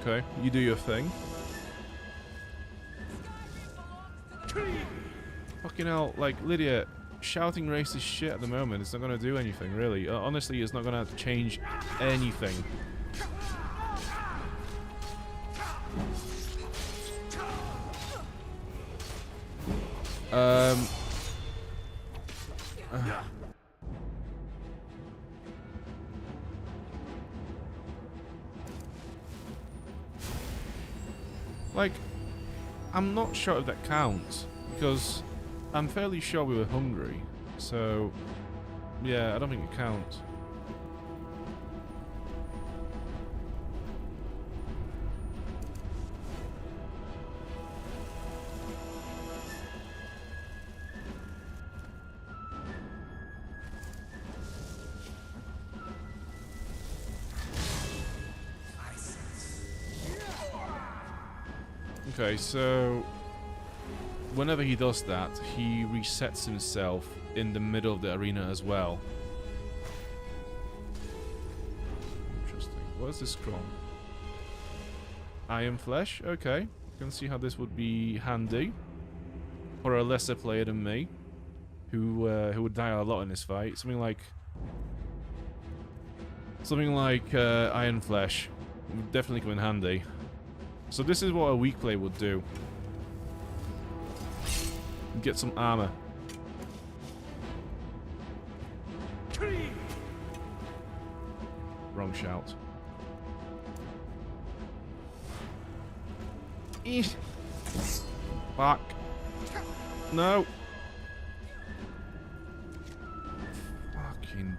Okay, you do your thing. Fucking hell, like, Lydia, shouting racist shit at the moment, it's not gonna do anything, really. Honestly, it's not gonna change anything. Like, I'm not sure if that counts, because I'm fairly sure we were hungry, so yeah, I don't think it counts. Okay, so whenever he does that, he resets himself in the middle of the arena as well. Interesting. What is this from? Iron Flesh? Okay. You can see how this would be handy for a lesser player than me, who would die a lot in this fight. Something like Iron Flesh would definitely come in handy. So this is what a weak player would do. Get some armor. Wrong shout. Eesh. Fuck. No. Fucking.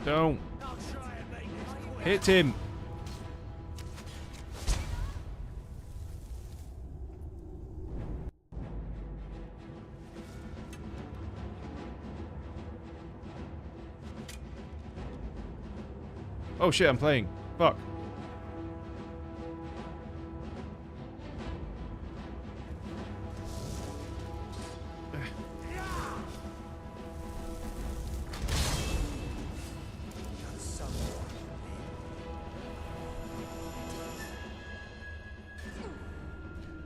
Don't. Hit him. Oh shit, I'm playing. Fuck.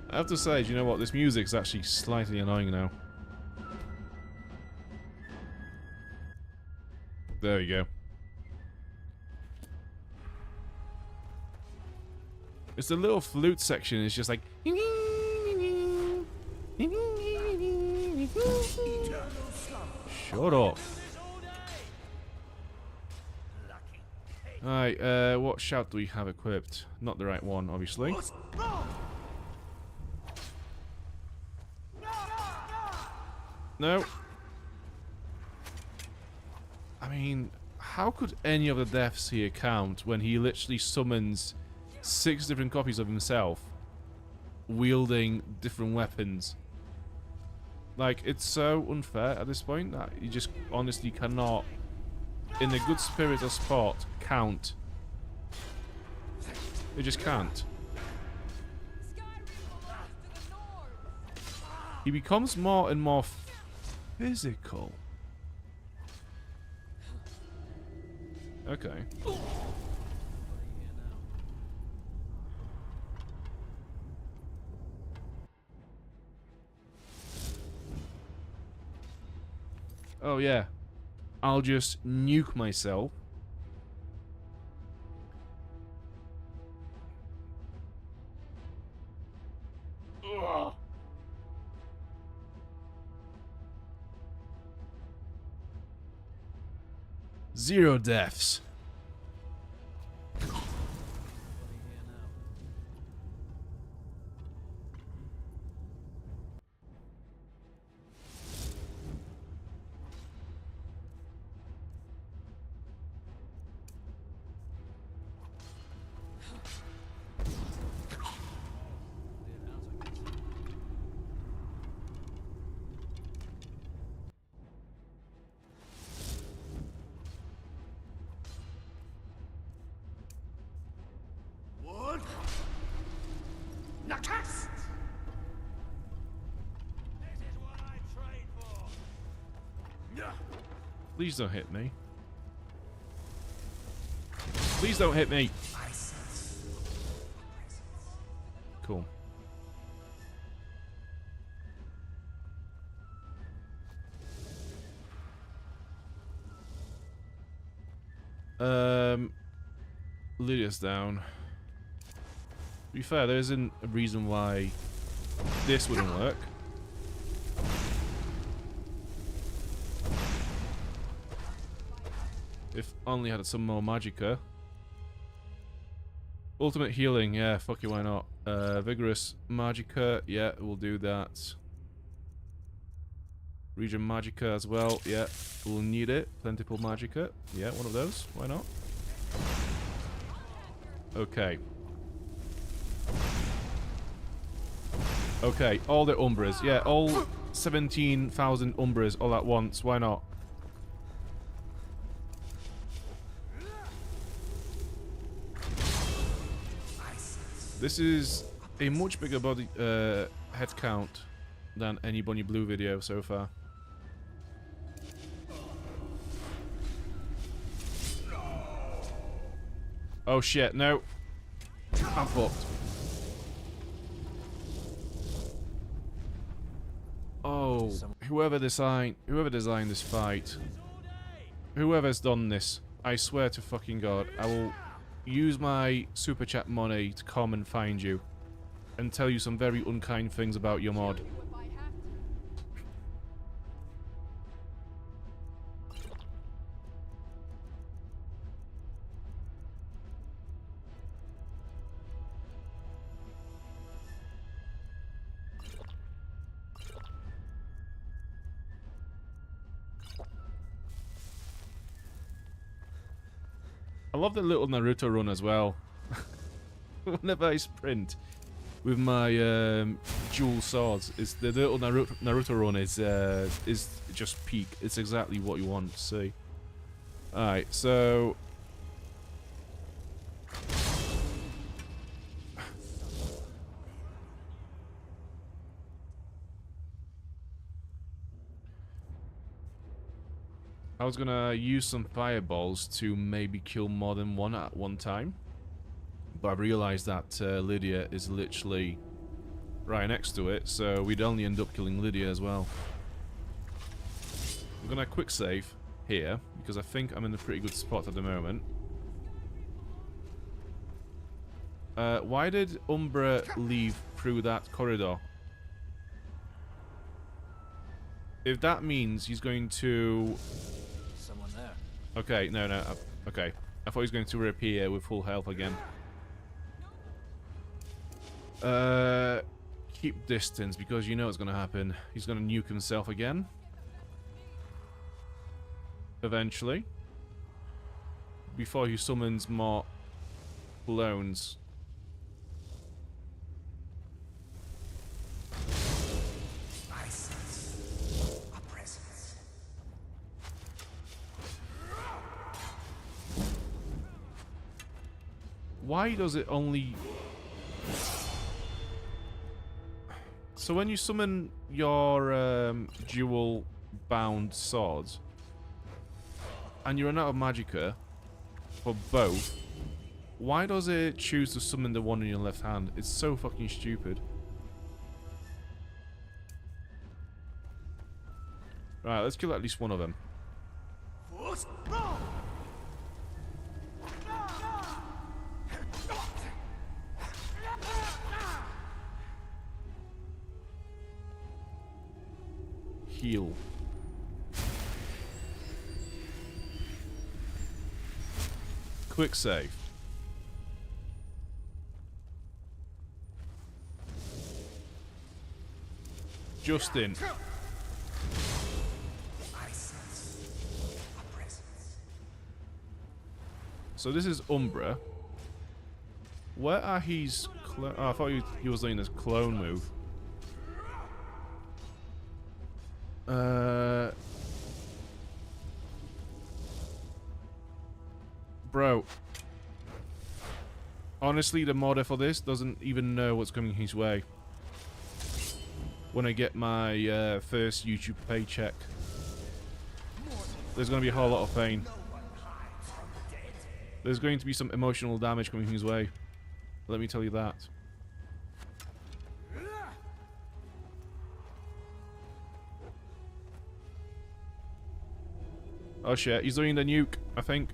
I have to say, do you know what? This music's actually slightly annoying now. There we go. It's the little flute section. It's just like. Shut up. Alright, what shout do we have equipped? Not the right one, obviously. No. I mean, how could any of the deaths here count when he literally summons 6 different copies of himself wielding different weapons? Like, it's so unfair at this point that you just honestly cannot in the good spirit of sport, count. They just can't. He becomes more and more physical. Okay. Oh yeah. I'll just nuke myself. Ugh. Zero deaths. Please don't hit me. Please don't hit me. Cool. Lydia's down. To be fair, there isn't a reason why this wouldn't work. If only had some more magicka. Ultimate healing, yeah, fuck you, why not? Vigorous magicka, yeah, we'll do that. Region magicka as well, yeah, we'll need it. Plentiful magicka, yeah, one of those, why not? Okay. Okay, all the Umbras, yeah, all 17,000 Umbras all at once, why not? This is a much bigger body head count than any Bonnie Blue video so far. Oh shit, no. I'm fucked. Oh, whoever designed this fight, whoever's done this, I swear to fucking God, I will use my super chat money to come and find you and tell you some very unkind things about your mod. I love the little Naruto run as well. Whenever I sprint with my dual swords, the little Naruto run is just peak. It's exactly what you want to see. All right, so I was gonna use some fireballs to maybe kill more than one at one time, but I realized that Lydia is literally right next to it, so we'd only end up killing Lydia as well. I'm gonna quick save here because I think I'm in a pretty good spot at the moment. Why did Umbra leave through that corridor? If that means he's going to... Someone there. Okay, no, okay. I thought he was going to reappear with full health again. Keep distance, because you know what's going to happen. He's going to nuke himself again. Eventually. Before he summons more clones. Why does it only... So when you summon your dual-bound swords, and you run out of magicka for both, why does it choose to summon the one in your left hand? It's so fucking stupid. Right, let's kill at least one of them. Heal. Quick save. Justin. So this is Umbra. Where are his... Oh, I thought he was doing this clone move. Bro. Honestly, the modder for this doesn't even know what's coming his way. When I get my first YouTube paycheck, there's going to be a whole lot of pain. There's going to be some emotional damage coming his way. Let me tell you that. Oh shit, he's doing the nuke, I think.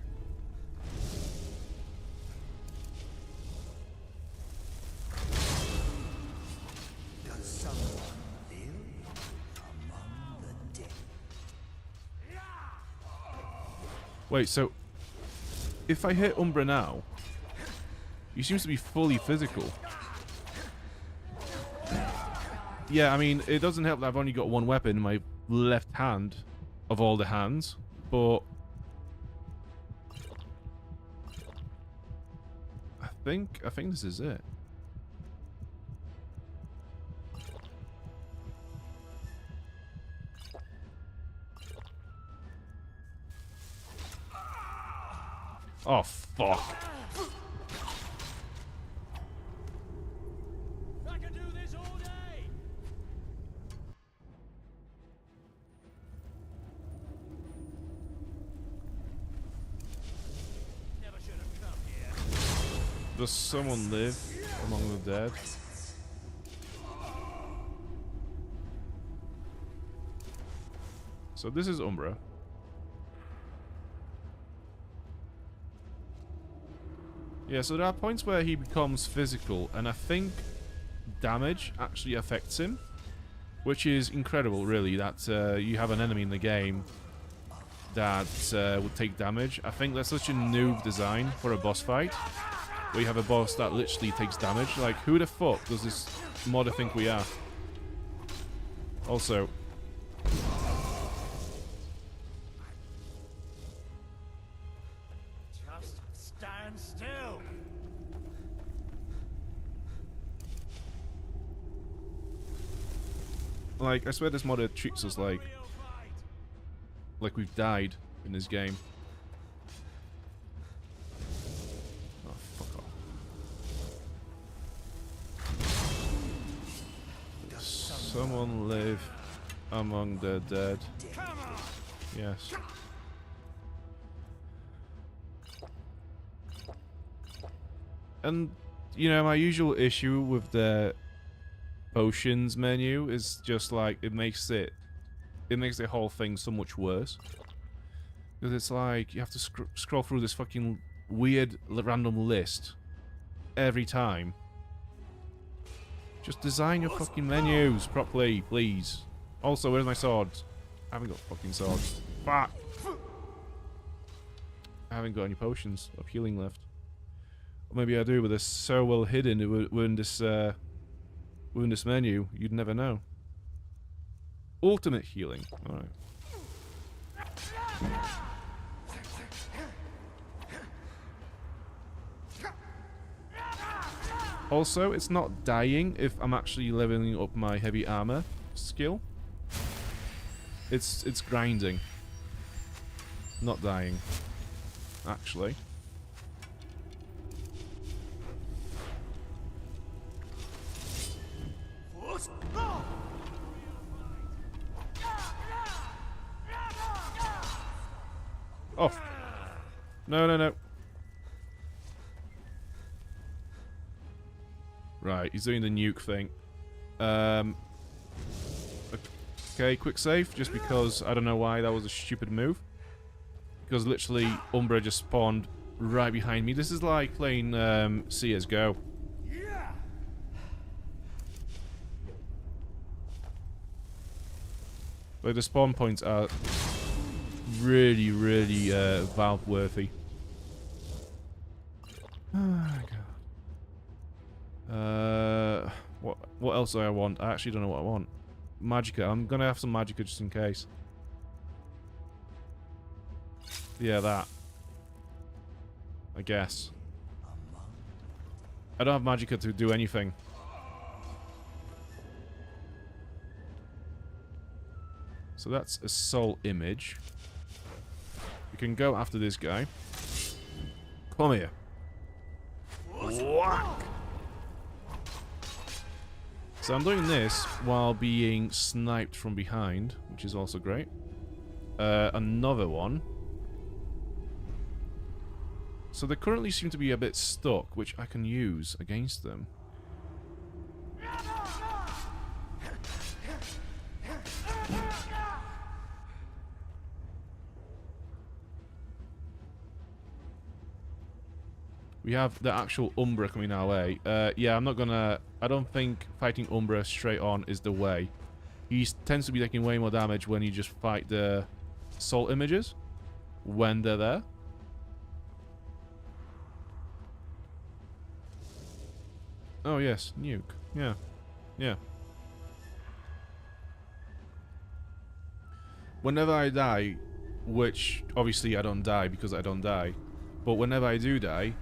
Does someone live among the dead? Wait, so if I hit Umbra now, he seems to be fully physical. Yeah, I mean, it doesn't help that I've only got one weapon in my left hand of all the hands, but I think this is it. Oh, fuck. I can do this all day. Never should have come here. Does someone live among the dead? So this is Umbra. Yeah, so there are points where he becomes physical, and I think damage actually affects him, which is incredible, really, that you have an enemy in the game that would take damage. I think that's such a noob design for a boss fight, where you have a boss that literally takes damage. Like, who the fuck does this modder think we are? Also... Just stand still. Like, I swear this modder treats us like we've died in this game. Oh, fuck off. Does someone live among the dead? Yes. And, you know, my usual issue with the potions menu is just like it makes the whole thing so much worse, because it's like you have to scroll through this fucking weird random list every time. Just design your fucking menus properly, please. Also, where's my swords? I haven't got fucking swords. Fuck. I haven't got any potions of healing left. Or maybe I do, but they're so well hidden within this menu, you'd never know. Ultimate healing. Alright. Also, it's not dying if I'm actually leveling up my heavy armor skill. It's grinding. Not dying. Actually. off. No, no, no. Right, he's doing the nuke thing. Okay, quick save, just because I don't know why that was a stupid move. Because literally, Umbra just spawned right behind me. This is like playing CSGO. Like, the spawn points are really, really Valve-worthy. Oh, God. What else do I want? I actually don't know what I want. Magicka. I'm gonna have some Magicka just in case. Yeah, that. I guess. I don't have Magicka to do anything. So that's a soul image. We can go after this guy. Come here. Whack! So I'm doing this while being sniped from behind, which is also great. Another one. So they currently seem to be a bit stuck, which I can use against them. We have the actual Umbra coming our way. Yeah, I'm not gonna... I don't think fighting Umbra straight on is the way. He tends to be taking way more damage when you just fight the soul images. When they're there. Oh yes, nuke. Yeah. Yeah. Whenever I die, which obviously I don't die because I don't die, but whenever I do die,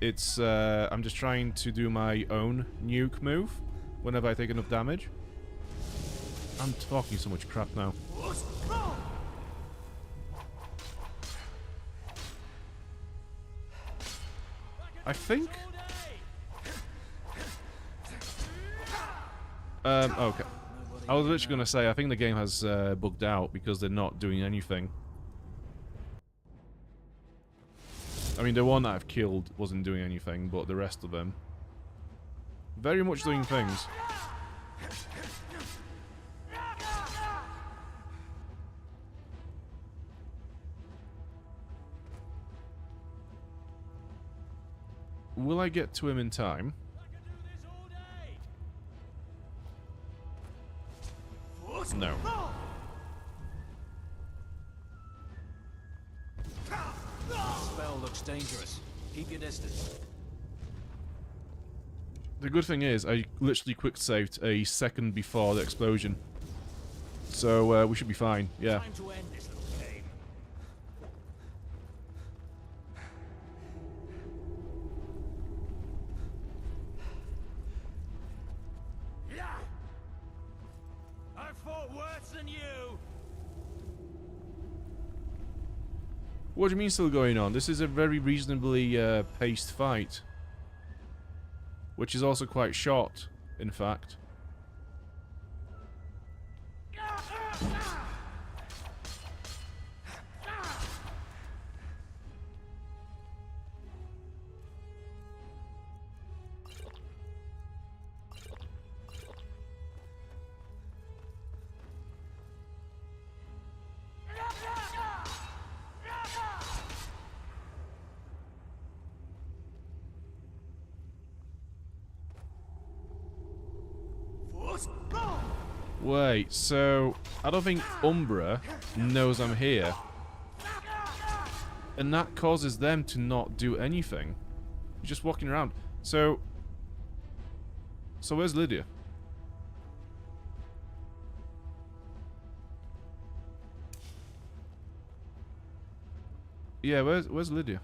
it's, I'm just trying to do my own nuke move whenever I take enough damage. I'm talking so much crap now. I think... okay. I was literally going to say, I think the game has bugged out because they're not doing anything. I mean, the one that I've killed wasn't doing anything, but the rest of them... very much doing things. Will I get to him in time? No. Spell looks dangerous. Keep your distance. The good thing is, I literally quick saved a second before the explosion. So, we should be fine, yeah. Time to end this little game. I fought worse than you. What do you mean still going on? This is a very reasonably paced fight. Which is also quite short, in fact. Wait, so I don't think Umbra knows I'm here. And that causes them to not do anything. Just walking around. So where's Lydia? Yeah, where's Lydia?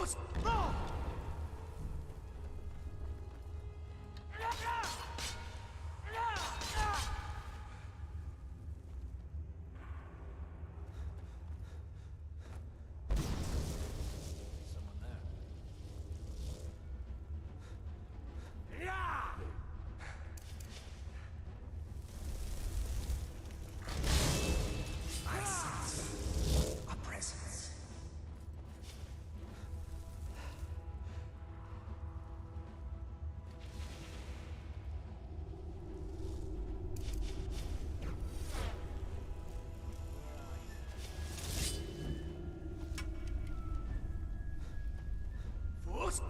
Someone there. I sense a presence. Force.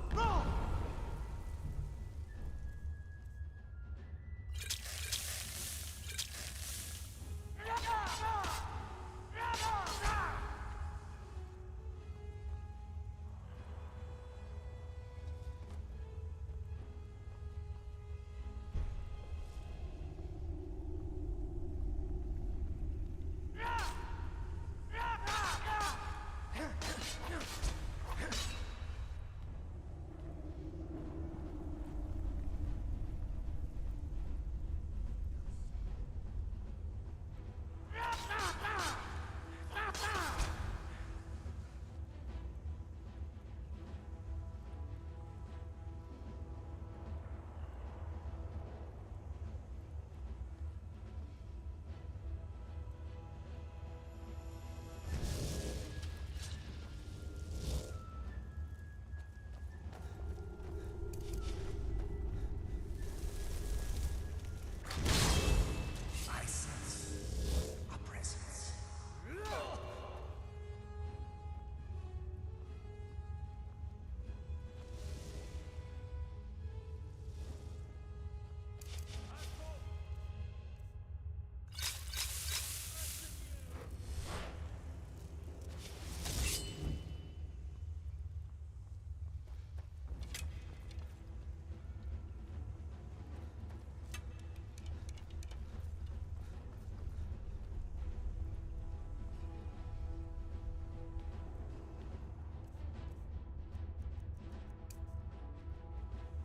I sense a presence.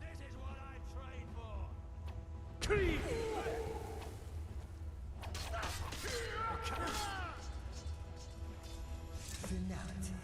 This is what I trained for. Finality.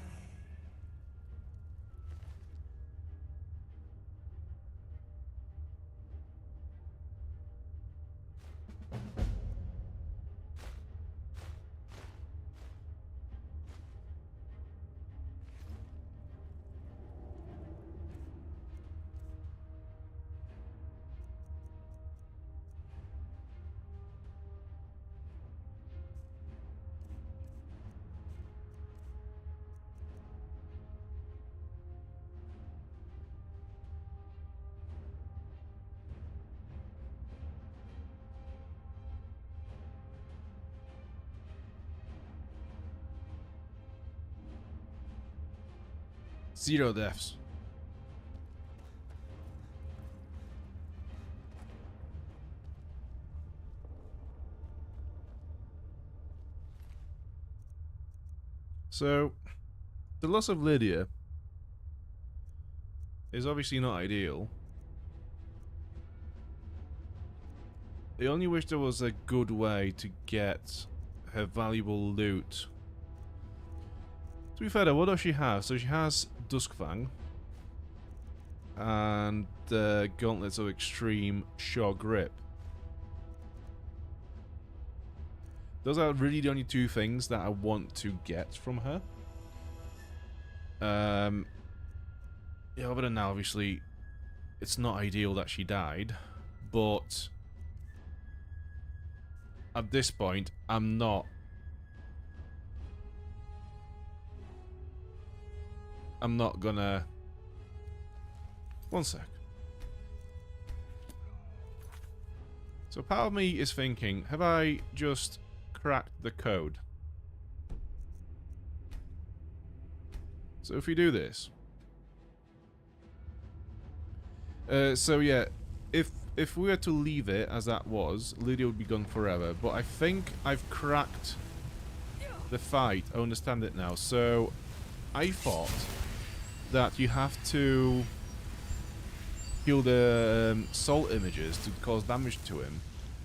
Zero deaths. So, the loss of Lydia is obviously not ideal. I only wish there was a good way to get her valuable loot. To be fair though, what does she have? So she has Duskfang and the Gauntlets of Extreme Sure Grip. Those are really the only two things that I want to get from her. Yeah, other than that, obviously, it's not ideal that she died, but at this point, I'm not gonna... One sec. So part of me is thinking, have I just cracked the code? So if we do this... so yeah, if we were to leave it as that was, Lydia would be gone forever. But I think I've cracked the fight. I understand it now. So I thought that you have to kill the soul images to cause damage to him,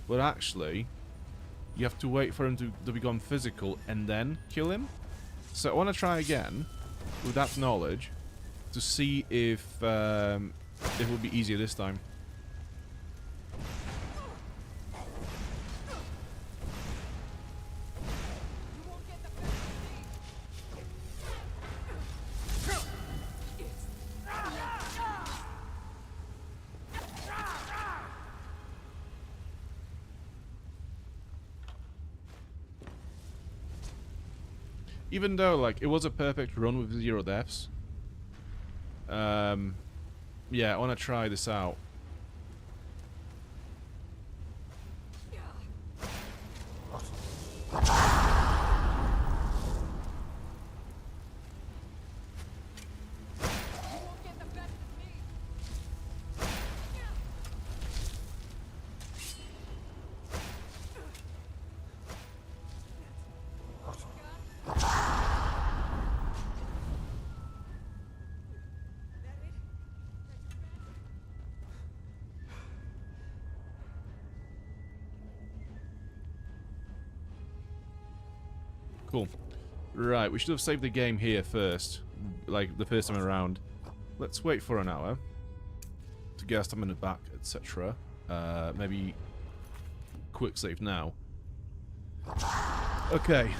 but actually you have to wait for him to become physical and then kill him. So I want to try again with that knowledge to see if it will be easier this time. Even though, like, it was a perfect run with 0 deaths. Yeah, I want to try this out. Cool. Right, we should have saved the game here first, like the first time around. Let's wait for an hour to get our stamina back, etc. Maybe quick save now. Okay.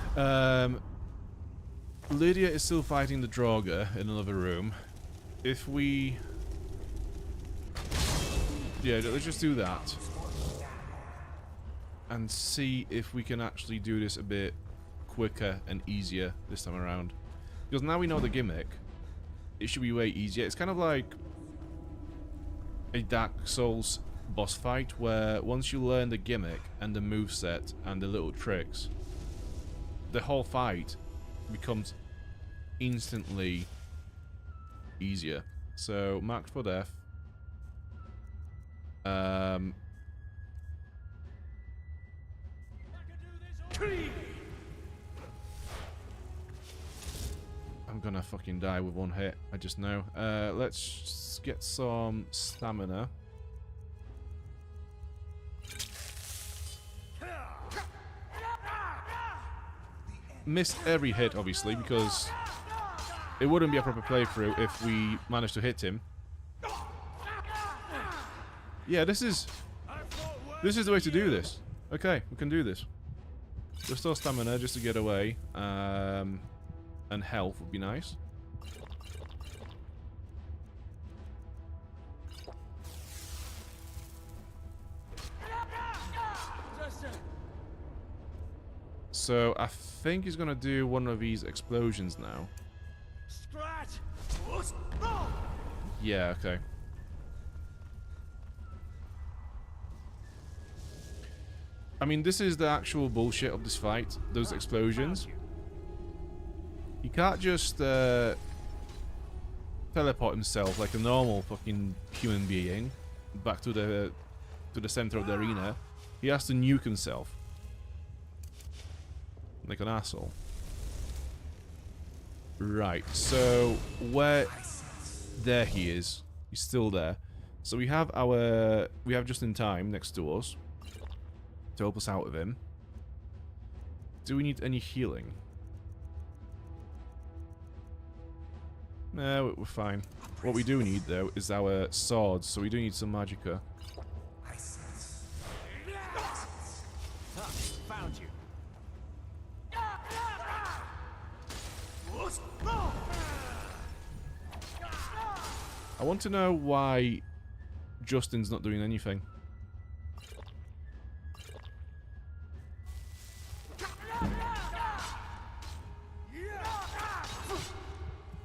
Lydia is still fighting the Draugr in another room. If we... Yeah, let's just do that. And see if we can actually do this a bit quicker and easier this time around. Because now we know the gimmick, it should be way easier. It's kind of like a Dark Souls boss fight where once you learn the gimmick and the moveset and the little tricks, the whole fight becomes instantly easier. So, marked for death. I'm gonna fucking die with one hit, I just know. Let's just get some stamina. Missed every hit, obviously, because it wouldn't be a proper playthrough if we managed to hit him. Yeah, this is the way to do this. Okay, we can do this. Restore stamina just to get away. And health would be nice. So I think he's gonna do one of these explosions now. Yeah, okay. I mean, this is the actual bullshit of this fight. Those explosions. He can't just teleport himself like a normal fucking human being back to the center of the arena. He has to nuke himself like an asshole. Right, so where... There he is. He's still there. So we have just in time next to us to help us out with him. Do we need any healing? No, we're fine. What we do need, though, is our swords, so we do need some magicka. Found you. I want to know why Justin's not doing anything.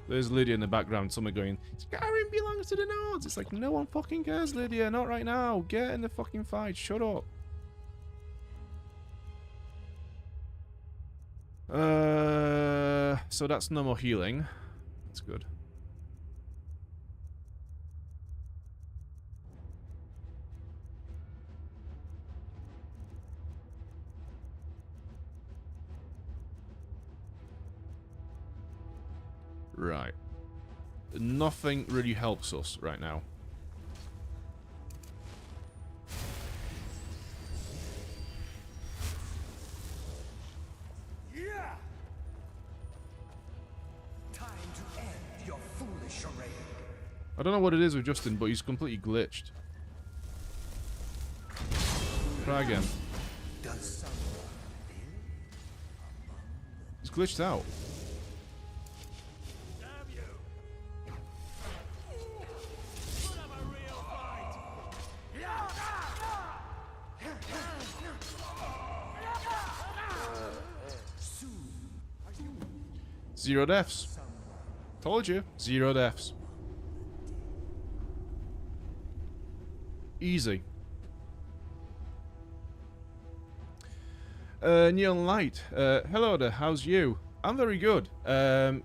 There's Lydia in the background, someone going, Skyrim belongs to the Nords. It's like, no one fucking cares, Lydia, not right now. Get in the fucking fight, shut up. So that's no more healing. That's good. Right. nothing really helps us right now. Yeah! Time to end your foolish charade. I don't know what it is with Justin, but he's completely glitched. Try again. Does someone He's glitched out. damn you? Put up a real fight! Soon, 0 deaths. Told you. 0 deaths. Easy. Neon Light. Hello there. How's you? I'm very good.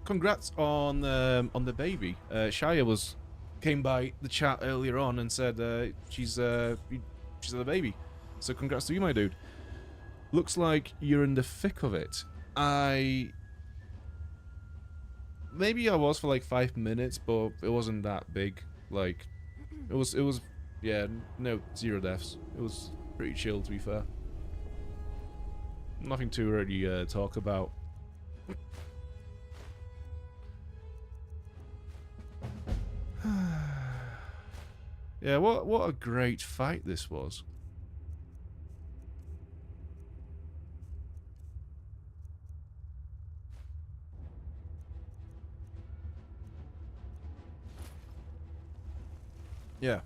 Congrats on the baby. Shia came by the chat earlier on and said she's had a baby. So congrats to you, my dude. Looks like you're in the thick of it. Maybe I was for like 5 minutes, but it wasn't that big. Like, it was, yeah, no, 0 deaths. It was pretty chill, to be fair. Nothing to really talk about. Yeah, what a great fight this was. Yeah.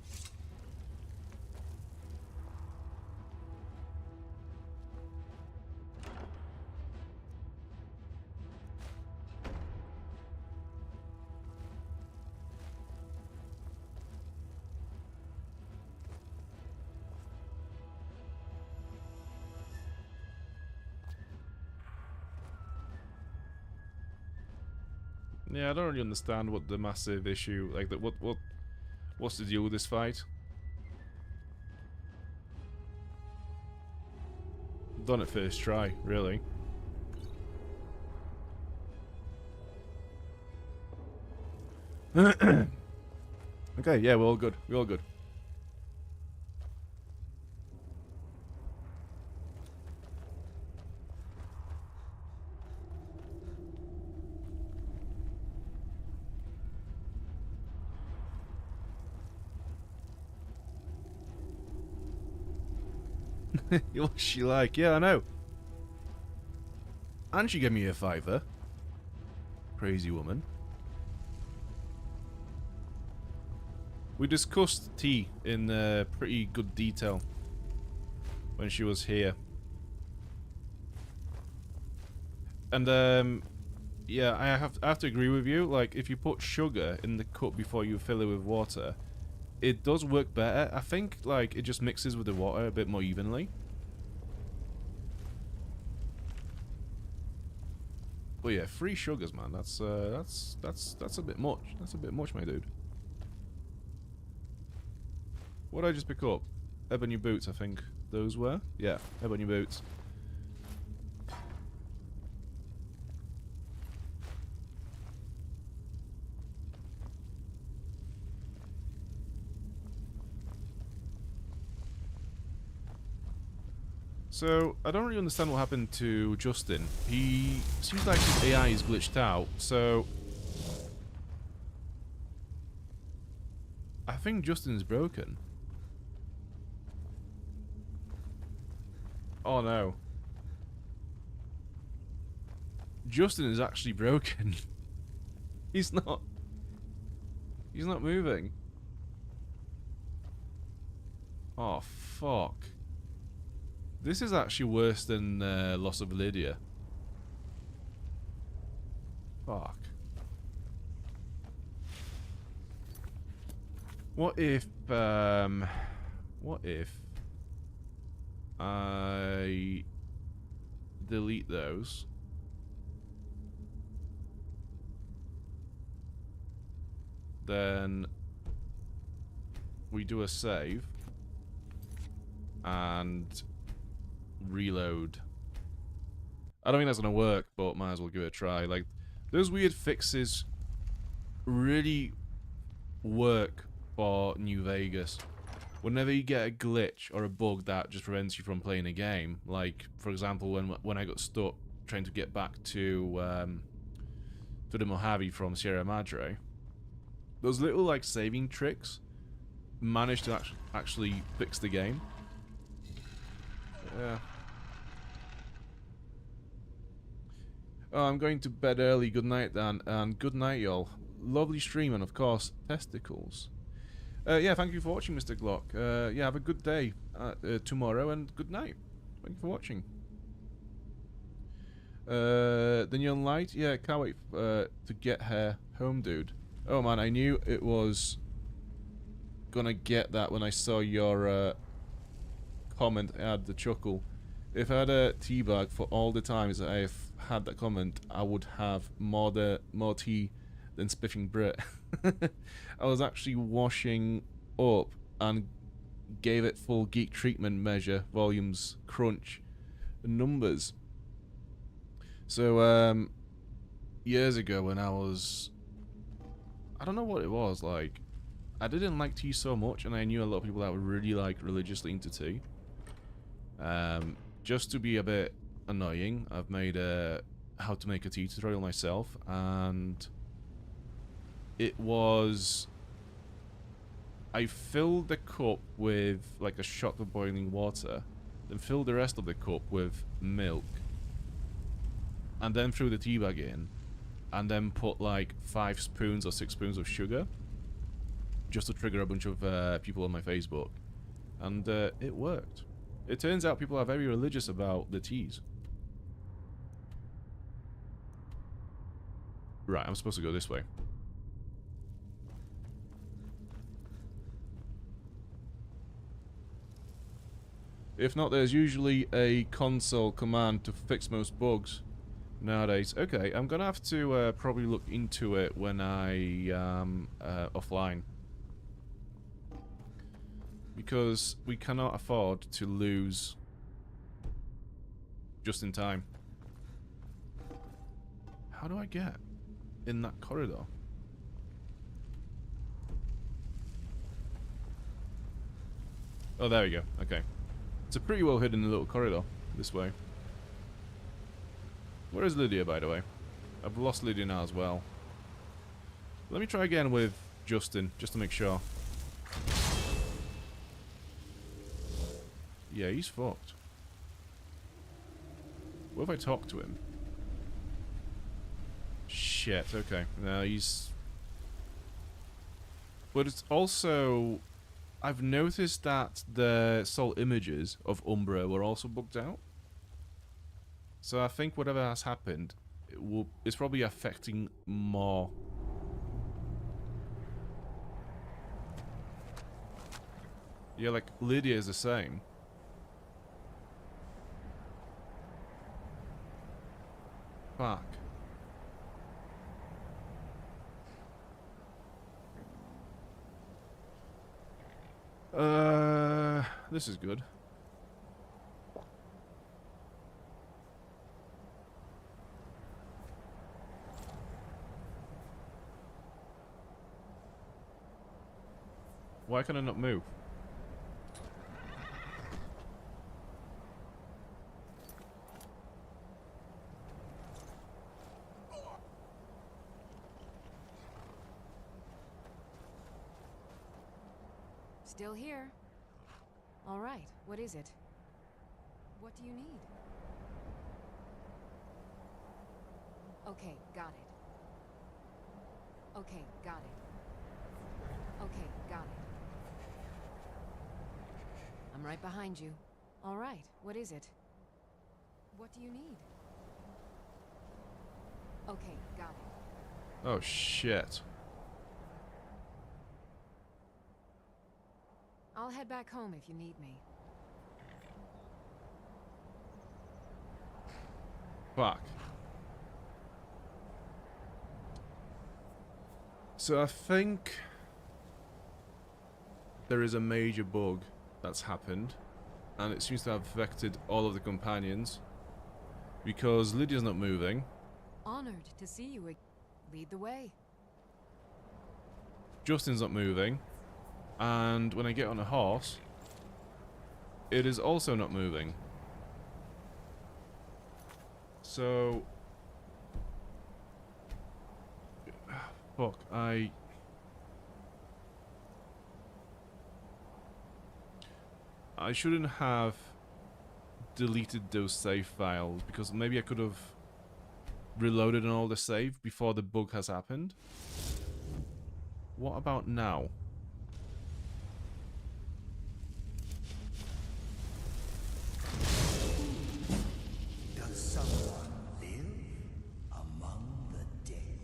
Yeah, I don't really understand what the massive issue, like, what's the deal with this fight? Done it first try, really. Okay, yeah, we're all good. We're all good. What's she like? Yeah, I know. And she gave me a $5. Crazy woman. We discussed tea in pretty good detail when she was here. And yeah, I have to agree with you. Like, if you put sugar in the cup before you fill it with water, it does work better. I think, like, it just mixes with the water a bit more evenly. But yeah, 3 sugars, man. That's a bit much. That's a bit much, my dude. What did I just pick up? Ebony boots, I think those were. Yeah, ebony boots. So, I don't really understand what happened to Justin. He seems like his AI is glitched out, so I think Justin's broken. Oh no. Justin is actually broken. He's not moving. Oh fuck. This is actually worse than loss of Lydia. Fuck. What if I delete those? Then we do a save and reload. I don't think that's gonna work, but might as well give it a try. Like, those weird fixes really work for New Vegas. Whenever you get a glitch or a bug that just prevents you from playing a game, like for example when I got stuck trying to get back to the Mojave from Sierra Madre, those little like saving tricks managed to actually fix the game. Yeah. Oh, I'm going to bed early. Good night, Dan, and good night, y'all. Lovely stream, and of course, testicles. Yeah, thank you for watching, Mr. Glock. Yeah, have a good day tomorrow, and good night. Thank you for watching. The Neon Light? Yeah, can't wait to get her home, dude. Oh man, I knew it was gonna get that when I saw your comment. I had the chuckle. If I had a tea bag for all the times that I've had that comment, I would have more tea than Spiffing Brit. I was actually washing up and gave it full geek treatment measure, volumes, crunch, and numbers. So, years ago when I don't know what it was, like, I didn't like tea so much, and I knew a lot of people that were really, like, religiously into tea. Just to be a bit annoying, I've made a how to make a tea tutorial myself, and it was... I filled the cup with, like, a shot of boiling water, then filled the rest of the cup with milk, and then threw the tea bag in, and then put, like, 5 spoons or 6 spoons of sugar, just to trigger a bunch of people on my Facebook. And it worked. It turns out people are very religious about the teas. Right, I'm supposed to go this way. If not, there's usually a console command to fix most bugs nowadays. Okay, I'm gonna have to probably look into it when I am offline. Because we cannot afford to lose just in time. How do I get in that corridor? Oh, there we go. Okay. It's a pretty well hidden little corridor this way. Where is Lydia, by the way? I've lost Lydia now as well. Let me try again with Justin, just to make sure. Yeah, he's fucked. What if I talk to him? Shit, okay. No, he's... But it's also... I've noticed that the soul images of Umbra were also booked out. So I think whatever has happened, it's probably affecting more. Yeah, like, Lydia is the same. Fuck. This is good. Why can I not move? Still here. All right, what is it? What do you need? Okay, got it. Okay, got it. Okay, got it. I'm right behind you. All right, what is it? What do you need? Okay, got it. Oh shit. I'll head back home if you need me. Fuck. So I think there is a major bug that's happened, and it seems to have affected all of the companions, because Lydia's not moving. Honored to see you. Lead the way. Justin's not moving. And when I get on a horse, it is also not moving. So... fuck, I shouldn't have deleted those save files, because maybe I could have reloaded an older save before the bug has happened. What about now? Does someone live among the dead?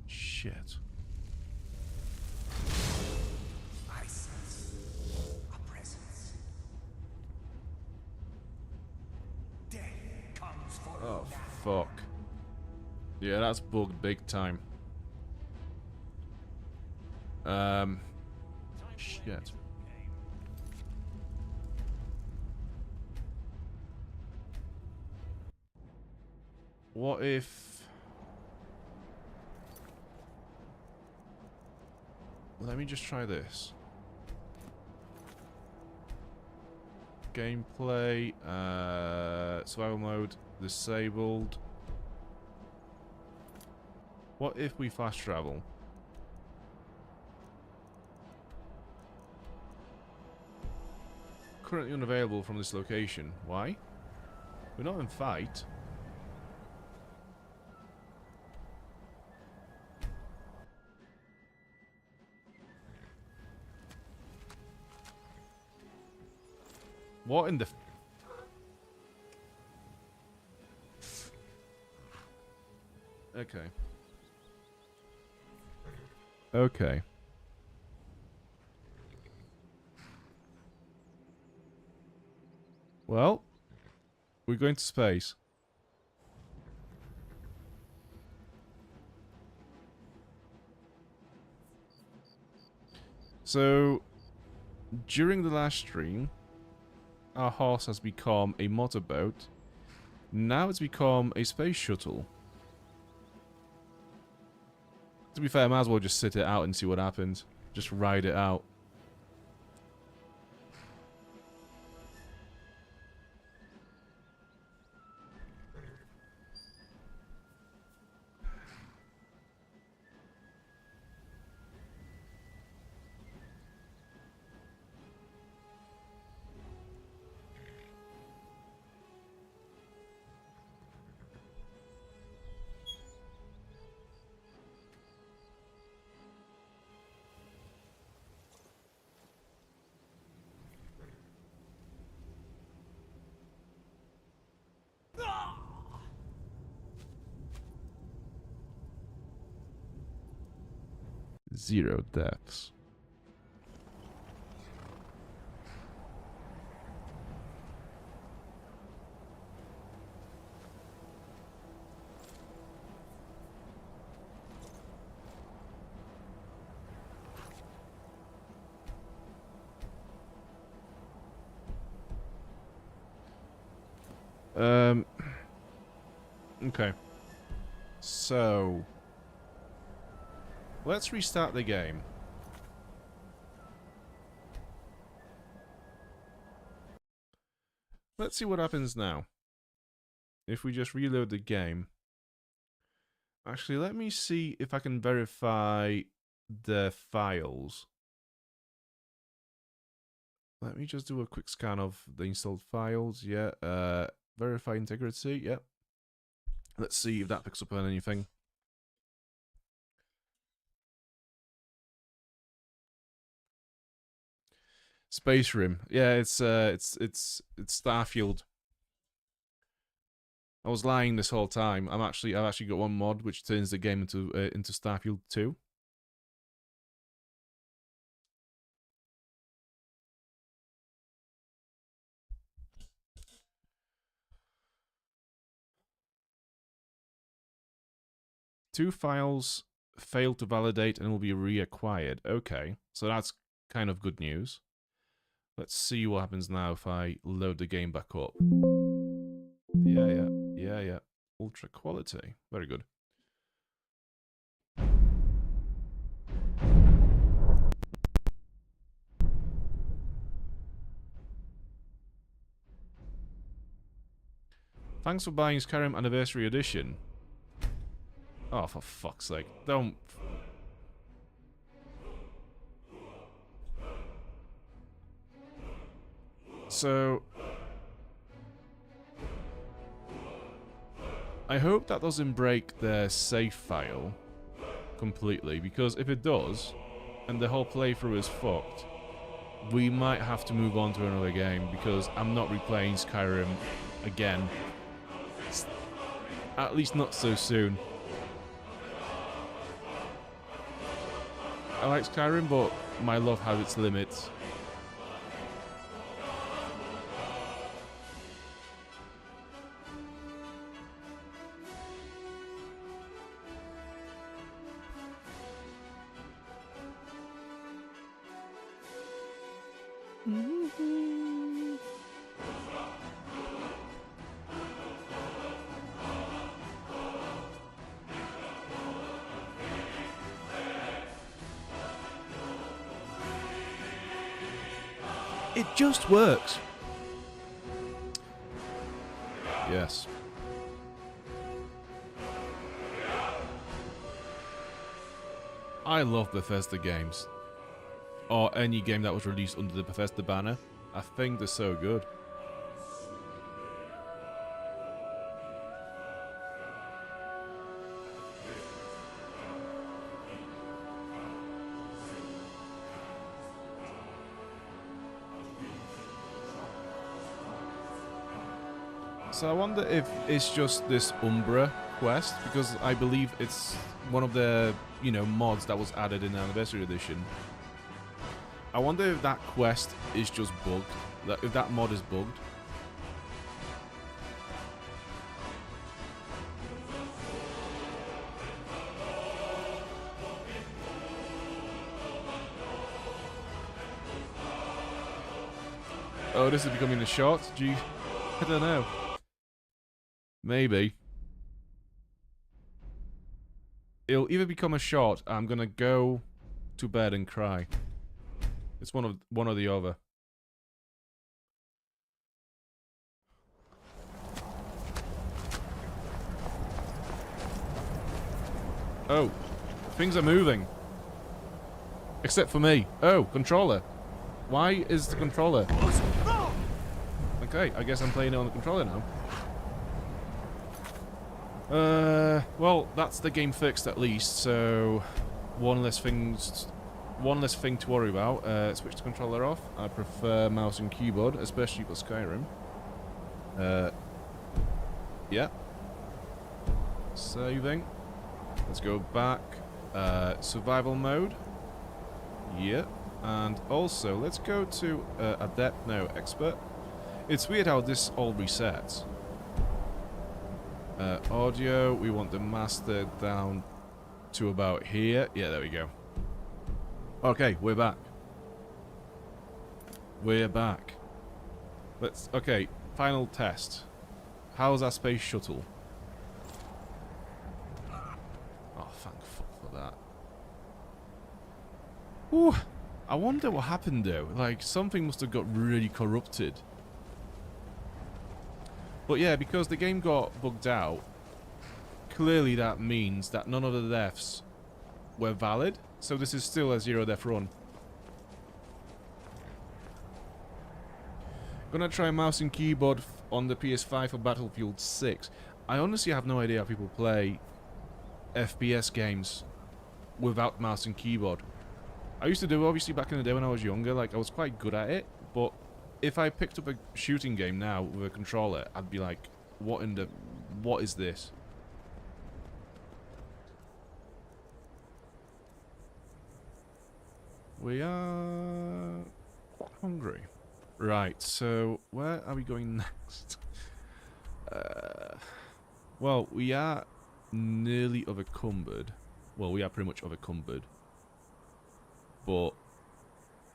Shit. I sense a presence. Death comes for Oh, you now. fuck. Yeah, that's bugged big time. Shit. What if... let me just try this. Gameplay, survival mode, disabled. What if we fast travel? Currently unavailable from this location. Why? We're not in fight. What in the... okay. Okay. Well, we're going to space. So, during the last stream, our horse has become a motorboat. Now it's become a space shuttle. To be fair, I might as well just sit it out and see what happens. Just ride it out. Zero deaths. Okay. So, let's restart the game. Let's see what happens now. If we just reload the game. Actually, let me see if I can verify the files. Let me just do a quick scan of the installed files. Yeah, verify integrity. Yep. Let's see if that picks up on anything. Space Rim. Yeah, it's Starfield. I was lying this whole time. I've actually got one mod which turns the game into Starfield 2. Two files failed to validate and will be reacquired. Okay, so that's kind of good news. Let's see what happens now if I load the game back up. Yeah. yeah. Ultra quality. Very good. Thanks for buying Skyrim Anniversary Edition. Oh, for fuck's sake. Don't... So... I hope that doesn't break their save file completely, because if it does, and the whole playthrough is fucked, we might have to move on to another game, because I'm not replaying Skyrim again. At least not so soon. I like Skyrim, but my love has its limits. It just works. Yes. I love Bethesda games. Or any game that was released under the Bethesda banner. I think they're so good. So I wonder if it's just this Umbra quest, because I believe it's one of the, you know, mods that was added in the Anniversary Edition. I wonder if that quest is just bugged, that if that mod is bugged. Oh, this is becoming a short? Gee, I don't know. Maybe. It'll either become a short, I'm gonna go to bed and cry. It's one or the other. Oh, things are moving. Except for me. Oh, controller. Why is the controller? Okay, I guess I'm playing it on the controller now. Well, that's the game fixed at least, so one less thing to worry about. Switch the controller off. I prefer mouse and keyboard, especially for Skyrim. Yeah. Saving. Let's go back. Survival mode. Yeah. And also, let's go to Adept, no, Expert. It's weird how this all resets. Audio, we want the master down to about here. Yeah, there we go. Okay, we're back. We're back. Okay, final test. How's our space shuttle? Oh, thank fuck for that. Ooh, I wonder what happened though. Like, something must have got really corrupted. But yeah, because the game got bugged out, clearly that means that none of the deaths were valid. So this is still a zero death run. Gonna try mouse and keyboard on the PS5 for Battlefield 6. I honestly have no idea how people play FPS games without mouse and keyboard. I used to do, obviously, back in the day when I was younger, like, I was quite good at it, but if I picked up a shooting game now with a controller, I'd be like, what is this? We are hungry. Right, so where are we going next? Well, we are nearly overcumbered. Well, we are pretty much overcumbered. But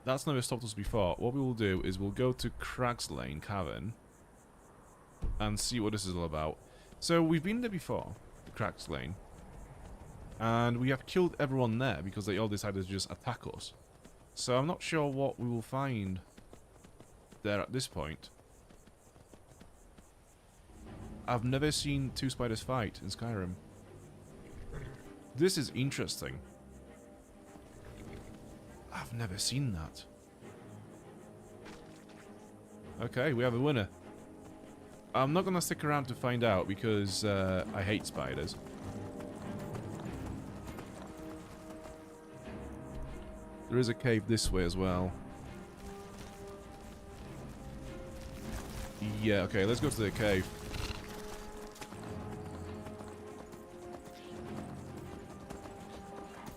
that's never stopped us before. What we will do is we'll go to Crag's Lane Cavern and see what this is all about. So we've been there before, the Cracked Lane, and we have killed everyone there because they all decided to just attack us. So I'm not sure what we will find there at this point. I've never seen two spiders fight in Skyrim. This is interesting. I've never seen that. Okay, we have a winner. I'm not gonna stick around to find out because I hate spiders. There is a cave this way as well. Yeah, okay, let's go to the cave.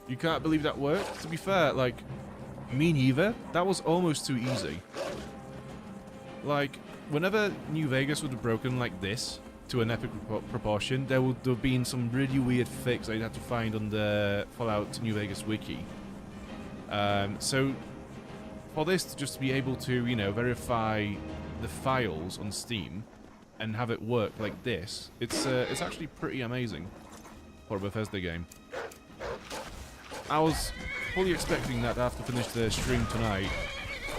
You can't believe that worked? To be fair, like, me neither. That was almost too easy. Like, whenever New Vegas would have broken like this, to an epic proportion, there would have been some really weird fix I'd have to find on the Fallout New Vegas wiki. So, for this to just be able to, you know, verify the files on Steam and have it work like this, it's actually pretty amazing for a Bethesda game. I was fully expecting that I have to finish the stream tonight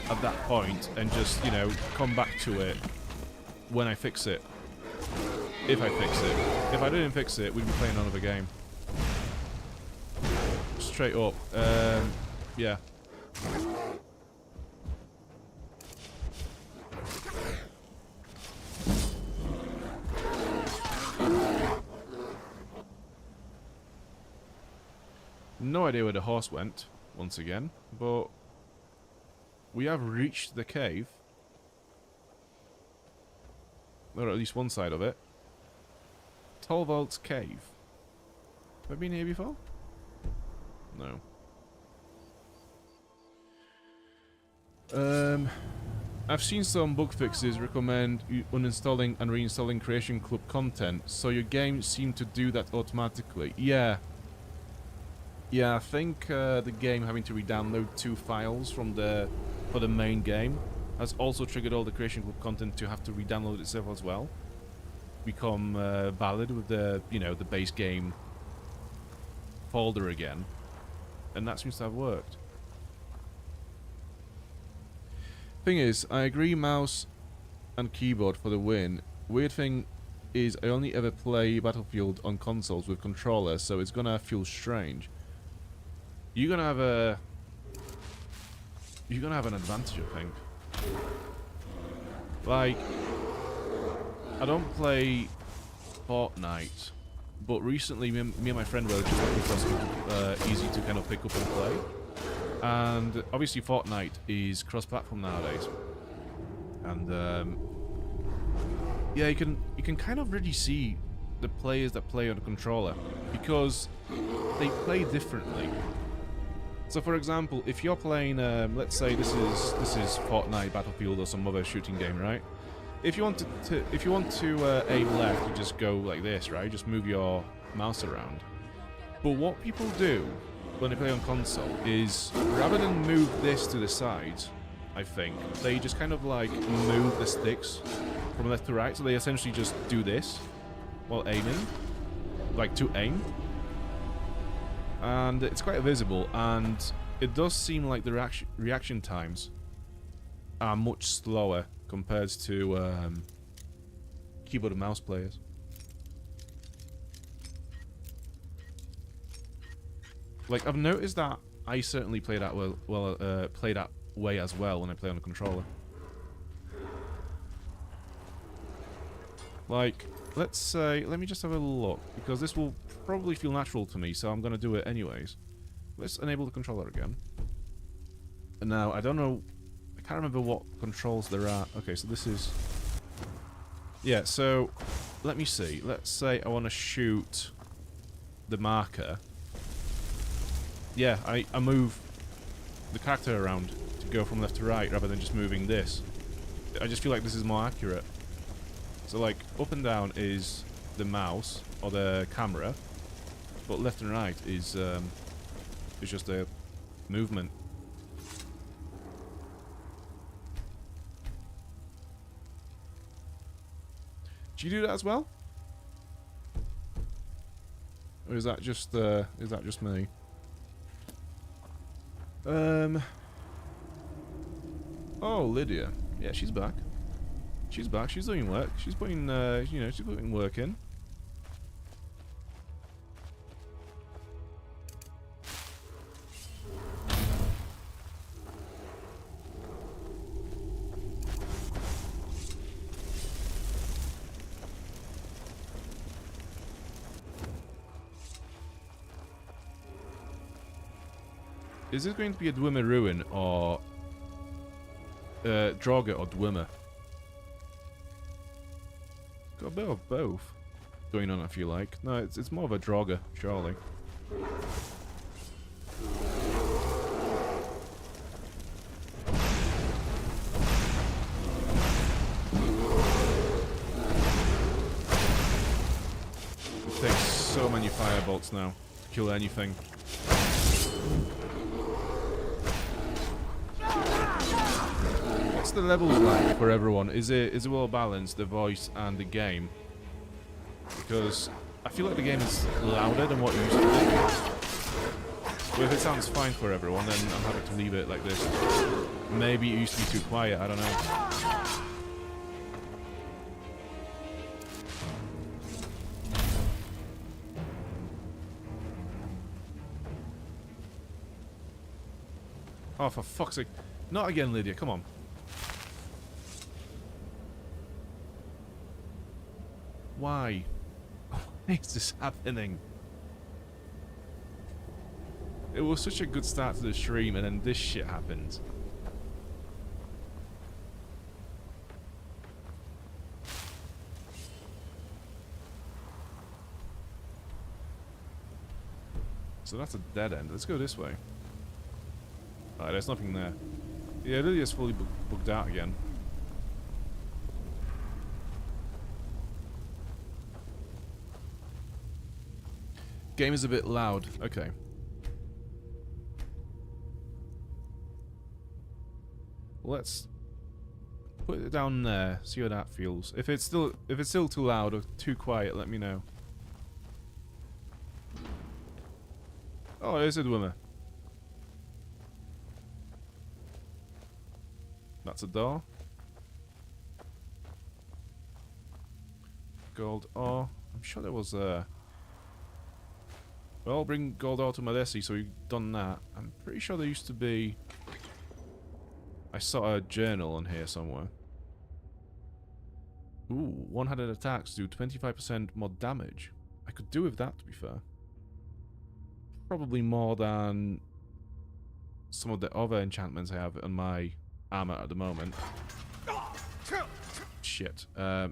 at that point and just, you know, come back to it when I fix it. If I fix it. If I didn't fix it, we'd be playing another game. Straight up. Yeah. No idea where the horse went, once again, but we have reached the cave. Or at least one side of it. Torvald's Cave. Have I been here before? No. I've seen some bug fixes recommend uninstalling and reinstalling Creation Club content, so your game seemed to do that automatically. Yeah. Yeah, I think the game having to re-download 2 files from for the main game has also triggered all the Creation Club content to have to re-download itself as well. Become valid with the, you know, the base game folder again. And that seems to have worked. Thing is, I agree mouse and keyboard for the win. Weird thing is I only ever play Battlefield on consoles with controller, so it's gonna feel strange. You're gonna have an advantage, I think. Like, I don't play Fortnite, but recently me and my friend were just looking for something easy to kind of pick up and play. And obviously Fortnite is cross-platform nowadays. And yeah, you can kind of really see the players that play on a controller because they play differently. So, for example, if you're playing, let's say this is Fortnite, Battlefield, or some other shooting game, right? If you want to aim left, you just go like this, right? Just move your mouse around. But what people do when they play on console is, rather than move this to the side, I think they just kind of like move the sticks from left to right. So they essentially just do this while aiming, like to aim. And it's quite visible, and it does seem like the reaction times are much slower compared to keyboard and mouse players. Like, I've noticed that I certainly play that play that way as well when I play on a controller. Like, let's say, let me just have a look, because this will probably feel natural to me, so I'm going to do it anyways. Let's enable the controller again. And now, I don't know, I can't remember what controls there are. Okay, so this is... Yeah, so, let me see. Let's say I want to shoot the marker. Yeah, I move the character around to go from left to right, rather than just moving this. I just feel like this is more accurate. So, like, up and down is the mouse, or the camera, but left and right is just a movement. Do you do that as well? Or is that just me? Oh, Lydia. Yeah, she's back. She's back. She's doing work. She's putting, you know, she's putting work in. Is this going to be a Dwemer ruin or Draugr or Dwemer? Got a bit of both going on, I feel like. No, it's more of a Draugr, surely. It takes so many firebolts now to kill anything. What's the levels like for everyone? Is it well balanced, the voice and the game? Because I feel like the game is louder than what it used to be. But if it sounds fine for everyone, then I'm happy to leave it like this. Maybe it used to be too quiet, I don't know. Oh, for fuck's sake. Not again, Lydia, come on. Why? Why is this happening? It was such a good start to the stream and then this shit happened. So that's a dead end. Let's go this way. Alright, there's nothing there. Yeah, Lydia's fully booked out again. Game is a bit loud. Okay. Let's put it down there. See how that feels. If it's still too loud or too quiet, let me know. Oh, there's a Dwemer. That's a door. Gold ore. I'm sure there was a. Well, bring gold ore to Malesi, so we've done that. I'm pretty sure there used to be... I saw a journal on here somewhere. Ooh, one-handed attacks do 25% more damage. I could do with that, to be fair. Probably more than some of the other enchantments I have on my armor at the moment. Shit. Or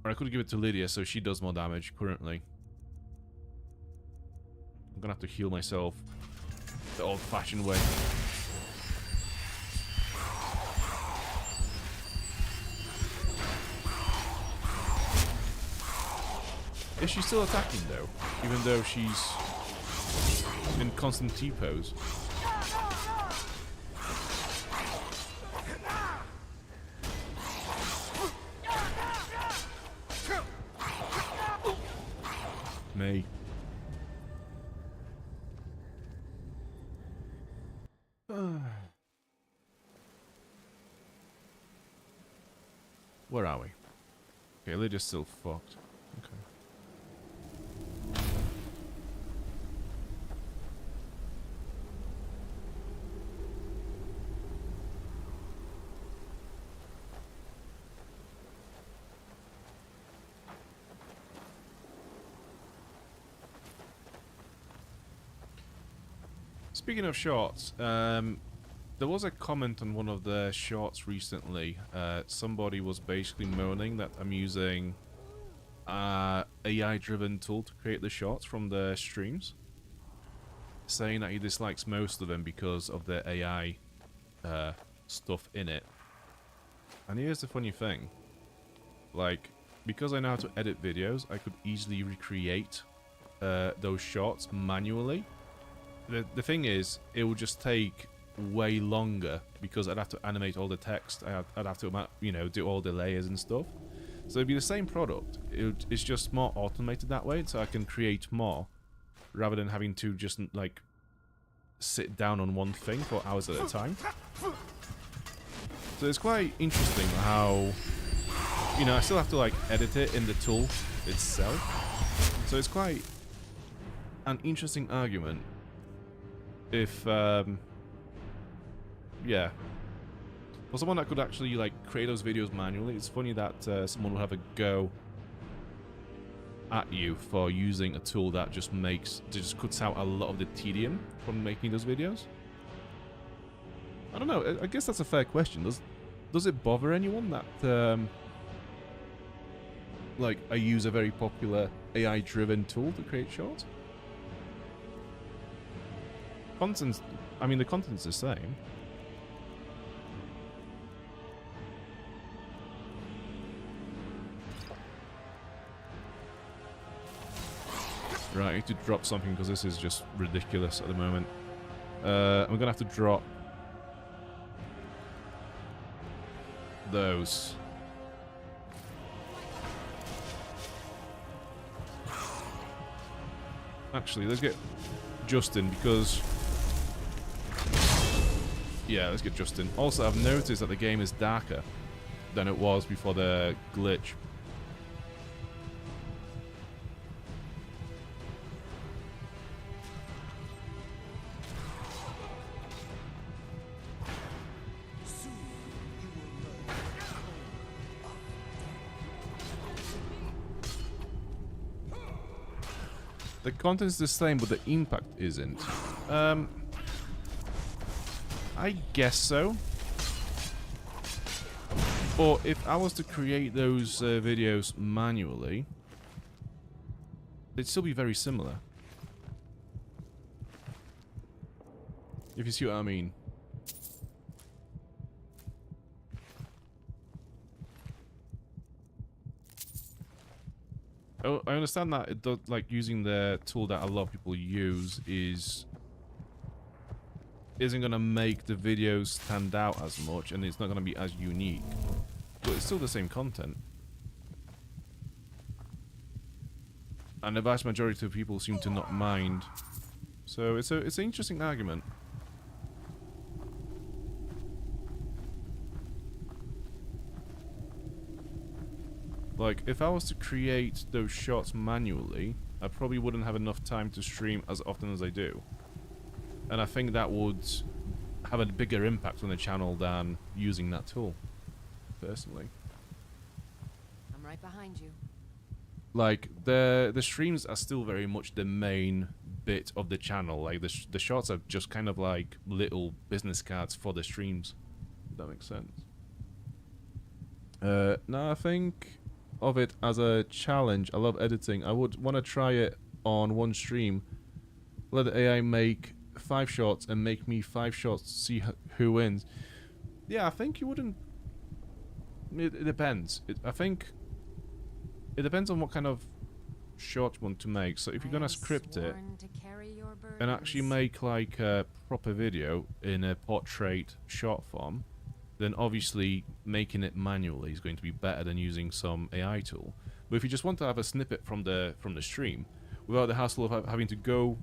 I could give it to Lydia, so she does more damage currently. I'm gonna have to heal myself the old-fashioned way. Is she still attacking though? Even though she's in constant T-pose. Me. Where are we? Okay, Lydia's still fucked. Okay. Speaking of shorts, there was a comment on one of the shorts recently. Somebody was basically moaning that I'm using AI-driven tool to create the shorts from the streams, saying that he dislikes most of them because of the AI stuff in it. And here's the funny thing, like, because I know how to edit videos, I could easily recreate those shorts manually. The thing is, it would just take way longer because I'd have to animate all the text. I'd have to, you know, do all the layers and stuff. So it'd be the same product. It's just more automated that way, so I can create more rather than having to just, like, sit down on one thing for hours at a time. So it's quite interesting how, you know, I still have to, like, edit it in the tool itself. So it's quite an interesting argument if, yeah. For someone that could actually, like, create those videos manually, it's funny that someone would have a go at you for using a tool that just cuts out a lot of the tedium from making those videos. I don't know, I guess that's a fair question. Does it bother anyone that, like, I use a very popular AI-driven tool to create shorts? I mean, the content's the same. Right, I need to drop something because this is just ridiculous at the moment. I'm gonna have to drop those. Actually, let's get Justin because... Yeah, let's get Justin. Also, I've noticed that the game is darker than it was before the glitch. The content's the same, but the impact isn't. I guess so. Or if I was to create those videos manually, they'd still be very similar. If you see what I mean. Oh, I understand that it does, like, using the tool that a lot of people use isn't gonna make the videos stand out as much, and it's not gonna be as unique. But it's still the same content. And the vast majority of people seem to not mind. So it's an interesting argument. Like, if I was to create those shots manually, I probably wouldn't have enough time to stream as often as I do. And I think that would have a bigger impact on the channel than using that tool, personally. I'm right behind you. Like, the streams are still very much the main bit of the channel. Like, the shots are just kind of like little business cards for the streams. If that makes sense. No, I think of it as a challenge. I love editing. I would want to try it on one stream. Let the AI make 5 shots and make me 5 shots to see who wins. Yeah, I think you wouldn't... It depends. I think it depends on what kind of shot you want to make. So if you're gonna script it and actually make like a proper video in a portrait shot form, then obviously making it manually is going to be better than using some AI tool. But if you just want to have a snippet from the stream without the hassle of having to go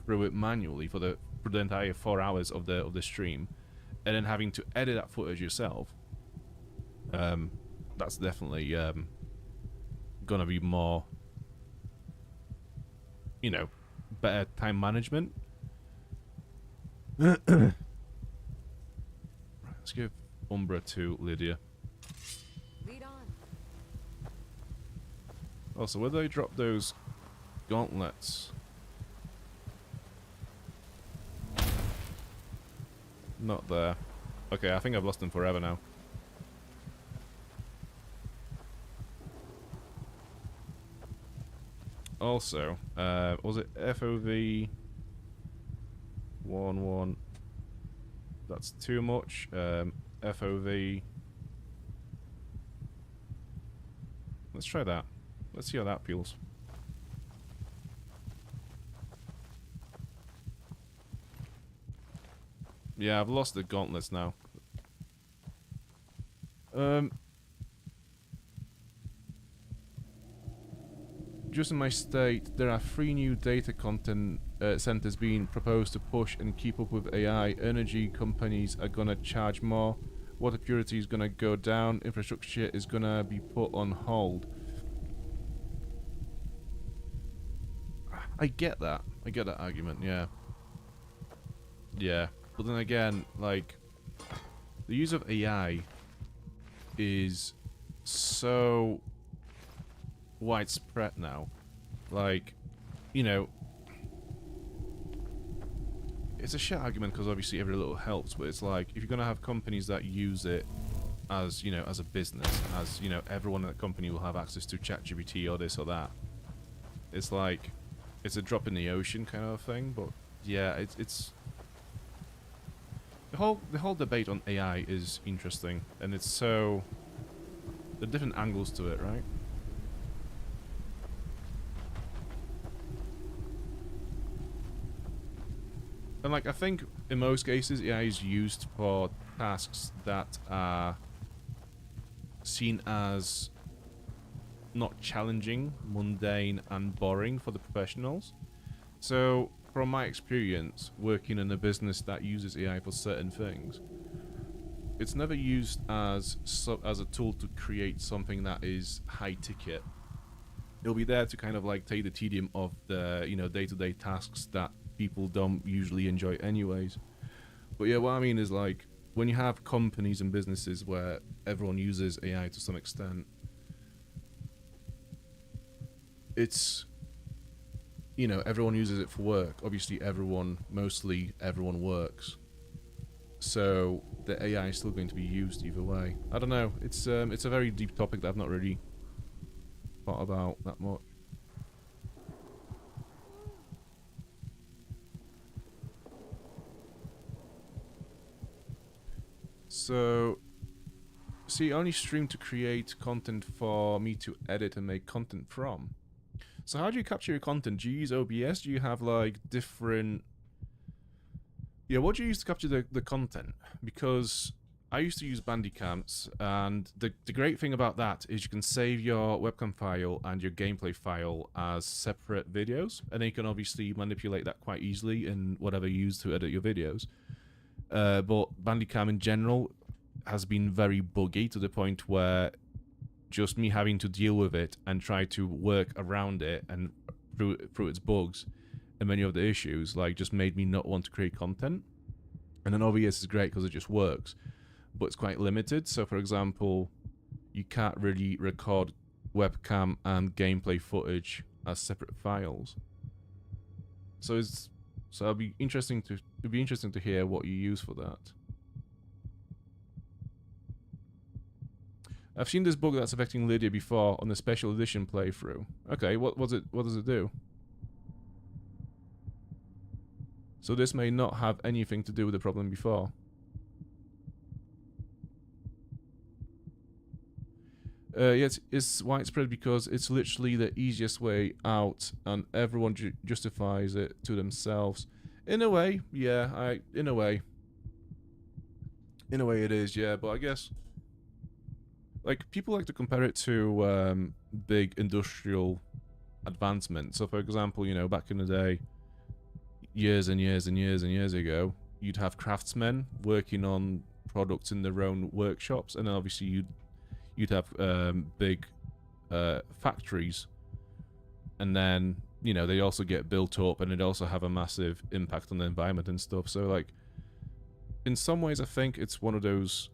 through it manually for the entire 4 hours of the stream, and then having to edit that footage yourself, that's definitely gonna be more, you know, better time management. Right, let's give Umbra to Lydia. Lead on. Also, where did I drop those gauntlets? Not there. Okay, I think I've lost them forever now. Also, was it FOV 1-1? That's too much. FOV. Let's try that. Let's see how that feels. Yeah, I've lost the gauntlets now. just in my state, there are 3 new data content centers being proposed to push and keep up with AI. Energy companies are gonna charge more. Water purity is gonna go down. Infrastructure is gonna be put on hold. I get that. I get that argument, yeah. Yeah. But then again, like, the use of AI is so widespread now. Like, you know, it's a shit argument because obviously every little helps, but it's like, if you're going to have companies that use it as, you know, as a business, as, you know, everyone in the company will have access to ChatGPT or this or that, it's like, it's a drop in the ocean kind of thing. But yeah, it's the whole debate on AI is interesting, and it's so, there are different angles to it, right? And like, I think in most cases AI is used for tasks that are seen as not challenging, mundane, and boring for the professionals. So from my experience working in a business that uses AI for certain things, it's never used as a tool to create something that is high ticket. It'll be there to kind of like take the tedium of the, you know, day-to-day tasks that people don't usually enjoy anyways. But yeah, what I mean is, like, when you have companies and businesses where everyone uses AI to some extent, it's, you know, everyone uses it for work. Obviously mostly everyone works, so the AI is still going to be used either way. I don't know, it's a very deep topic that I've not really thought about that much. So, see, only stream to create content for me to edit and make content from. So how do you capture your content? Do you use OBS? Do you have like different... Yeah, what do you use to capture the content? Because I used to use Bandicams, and the great thing about that is you can save your webcam file and your gameplay file as separate videos, and then you can obviously manipulate that quite easily in whatever you use to edit your videos. But Bandicam in general has been very buggy to the point where just me having to deal with it and try to work around it and through its bugs and many of the issues, like, just made me not want to create content. And then OBS is great because it just works, but it's quite limited. So for example, you can't really record webcam and gameplay footage as separate files. So it'd be interesting to hear what you use for that. I've seen this bug that's affecting Lydia before on the special edition playthrough. Okay, what does it do? So this may not have anything to do with the problem before. Yeah, it's widespread because it's literally the easiest way out, and everyone justifies it to themselves. In a way, yeah, in a way it is, yeah, but I guess, like, people like to compare it to big industrial advancement. So for example, you know, back in the day, years and years and years and years ago, you'd have craftsmen working on products in their own workshops, and then obviously you'd have big factories, and then, you know, they also get built up, and it also have a massive impact on the environment and stuff. So, like, in some ways I think it's one of those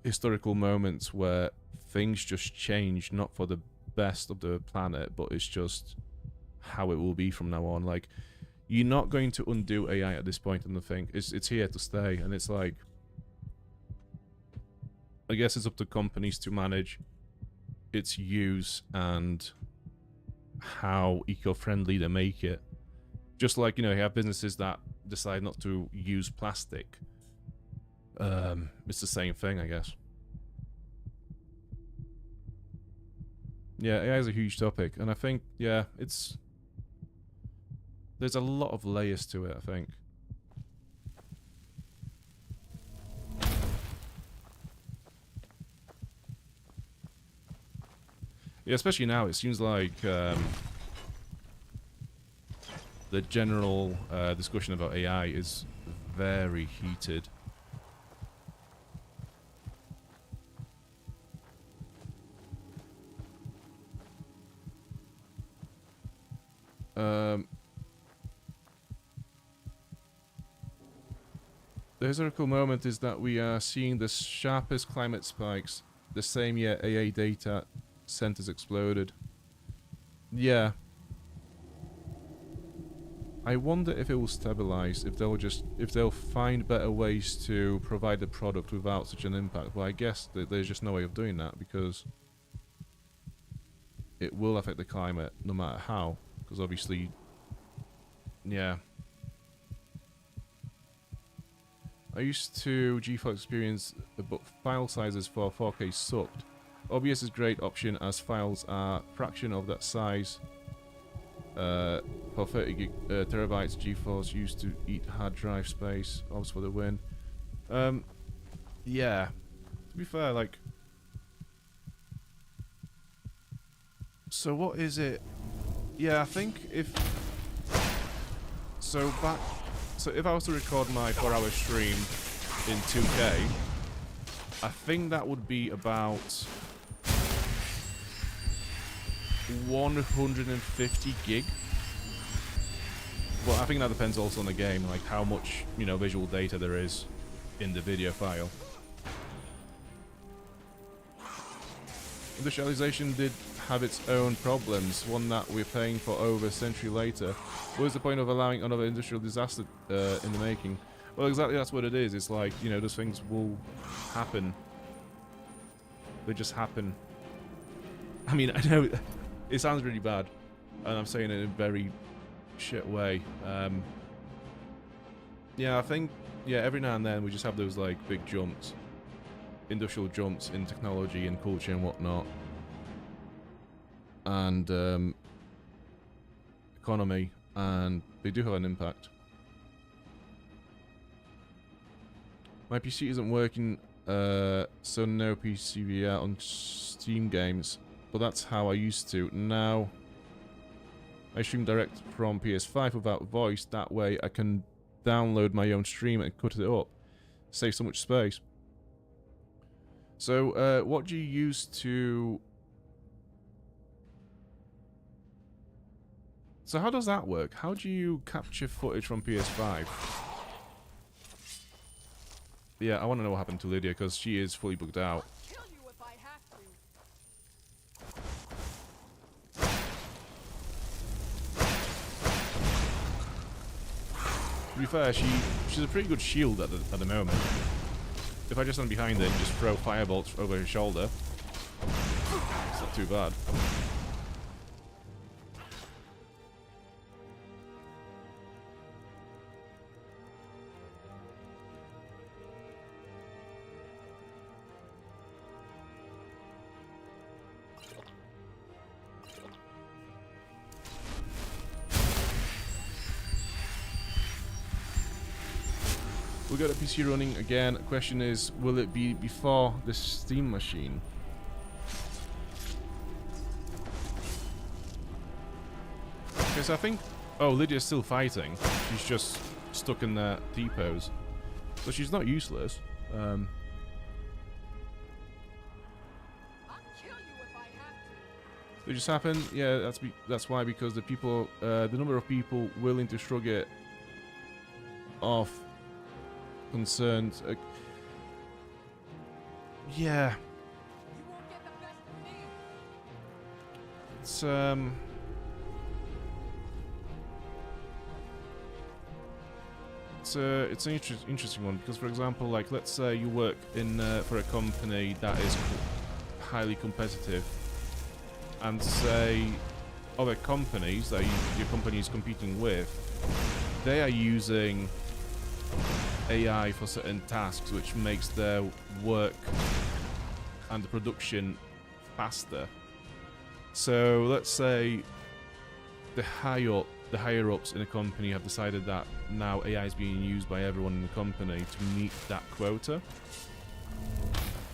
historical moments where things just change, not for the best of the planet, but it's just how it will be from now on. Like, you're not going to undo AI at this point in the thing. It's here to stay, and it's like, I guess it's up to companies to manage its use and how eco-friendly they make it. Just like, you know, you have businesses that decide not to use plastic. It's the same thing, I guess. Yeah, AI is a huge topic, and I think, yeah, there's a lot of layers to it, I think. Yeah, especially now, it seems like the general discussion about AI is very heated. The historical moment is that we are seeing the sharpest climate spikes the same year AA data centers exploded. Yeah. I wonder if it will stabilize, if they'll find better ways to provide the product without such an impact. Well, I guess that there's just no way of doing that because it will affect the climate no matter how. Because obviously, yeah. I used to GeForce experience, but file sizes for 4K sucked. OBS is a great option as files are a fraction of that size. For 30 terabytes, GeForce used to eat hard drive space. Obs for the win. Yeah. To be fair, like. So what is it? Yeah, I think if. So if I was to record my 4-hour stream in 2K, I think that would be about 150 gig. Well, I think that depends also on the game, like how much, you know, visual data there is in the video file. Industrialization did have its own problems, one that we're paying for over a century later. What is the point of allowing another industrial disaster in the making? Well, exactly that's what it is. It's like, you know, those things will happen. They just happen. I mean, I know it sounds really bad, and I'm saying it in a very shit way. Yeah, I think, yeah, every now and then we just have those, like, big jumps. Industrial jumps in technology and culture and whatnot. And economy, and they do have an impact. My PC isn't working, so no PCVR on Steam games, but that's how I used to. Now I stream direct from PS5 without voice, that way I can download my own stream and cut it up. Save so much space. So, what do you use to... So how does that work? How do you capture footage from PS5? Yeah, I want to know what happened to Lydia, because she is fully booked out. To be fair, she's a pretty good shield at the moment. If I just stand behind her and just throw firebolts over her shoulder, it's not too bad. We got a PC running again. Question is, will it be before the Steam machine? Because I think... Oh, Lydia's still fighting. She's just stuck in the depots. So she's not useless. It just happened? Yeah, that's why, because the people... the number of people willing to shrug it off... concerned. Yeah. It's it's an interesting one, because for example, like, let's say you work in for a company that is highly competitive, and say other companies that your company is competing with, they are using AI for certain tasks, which makes their work and the production faster. So let's say the higher ups in a company have decided that now AI is being used by everyone in the company to meet that quota.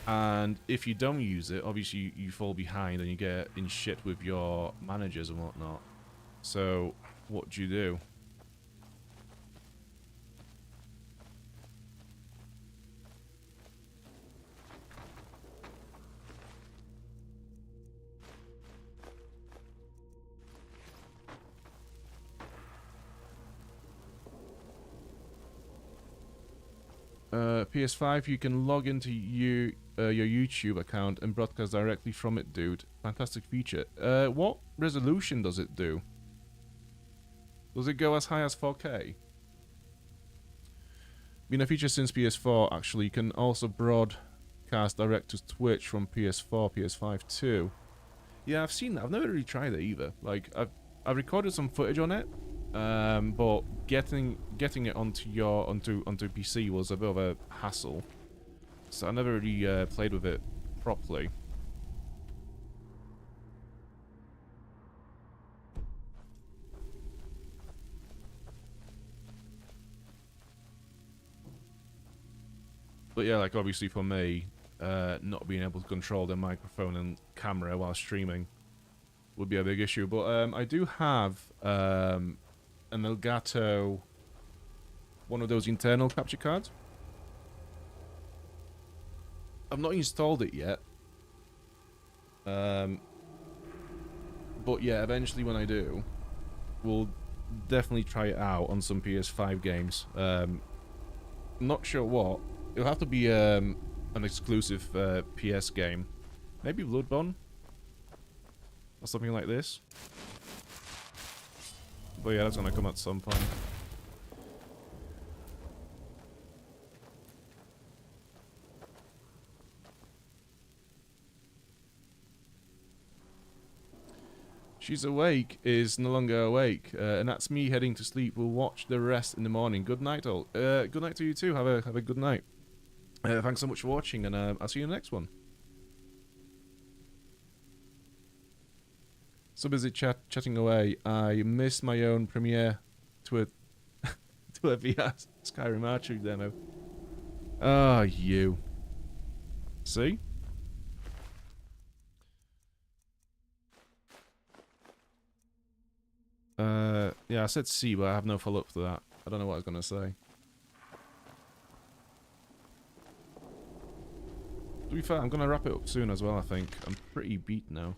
And if you don't use it, obviously you fall behind and you get in shit with your managers and whatnot. So, what do you do? PS5, you can log into your YouTube account and broadcast directly from it, dude. Fantastic feature. What resolution does it do? Does it go as high as 4K? Been a feature since PS4, actually. You can also broadcast direct to Twitch from PS4, PS5 too. Yeah, I've seen that. I've never really tried it either. Like, I've recorded some footage on it. But getting it onto PC was a bit of a hassle, so I never really played with it properly. But yeah, like obviously for me, not being able to control the microphone and camera while streaming would be a big issue. But I do have an Elgato, one of those internal capture cards. I've not installed it yet. But yeah, eventually when I do, we'll definitely try it out on some PS5 games. Not sure what. It'll have to be an exclusive PS game. Maybe Bloodborne? Or something like this. But yeah, that's gonna come at some point. She's awake is no longer awake, and that's me heading to sleep. We'll watch the rest in the morning. Good night, all. Good night to you too. Have a good night. Thanks so much for watching, and I'll see you in the next one. So busy chatting away. I missed my own premiere to a to a VR Skyrim Archery demo. Ah, you. See? Yeah, I said C, but I have no follow-up to that. I don't know what I was gonna say. To be fair, I'm gonna wrap it up soon as well, I think. I'm pretty beat now.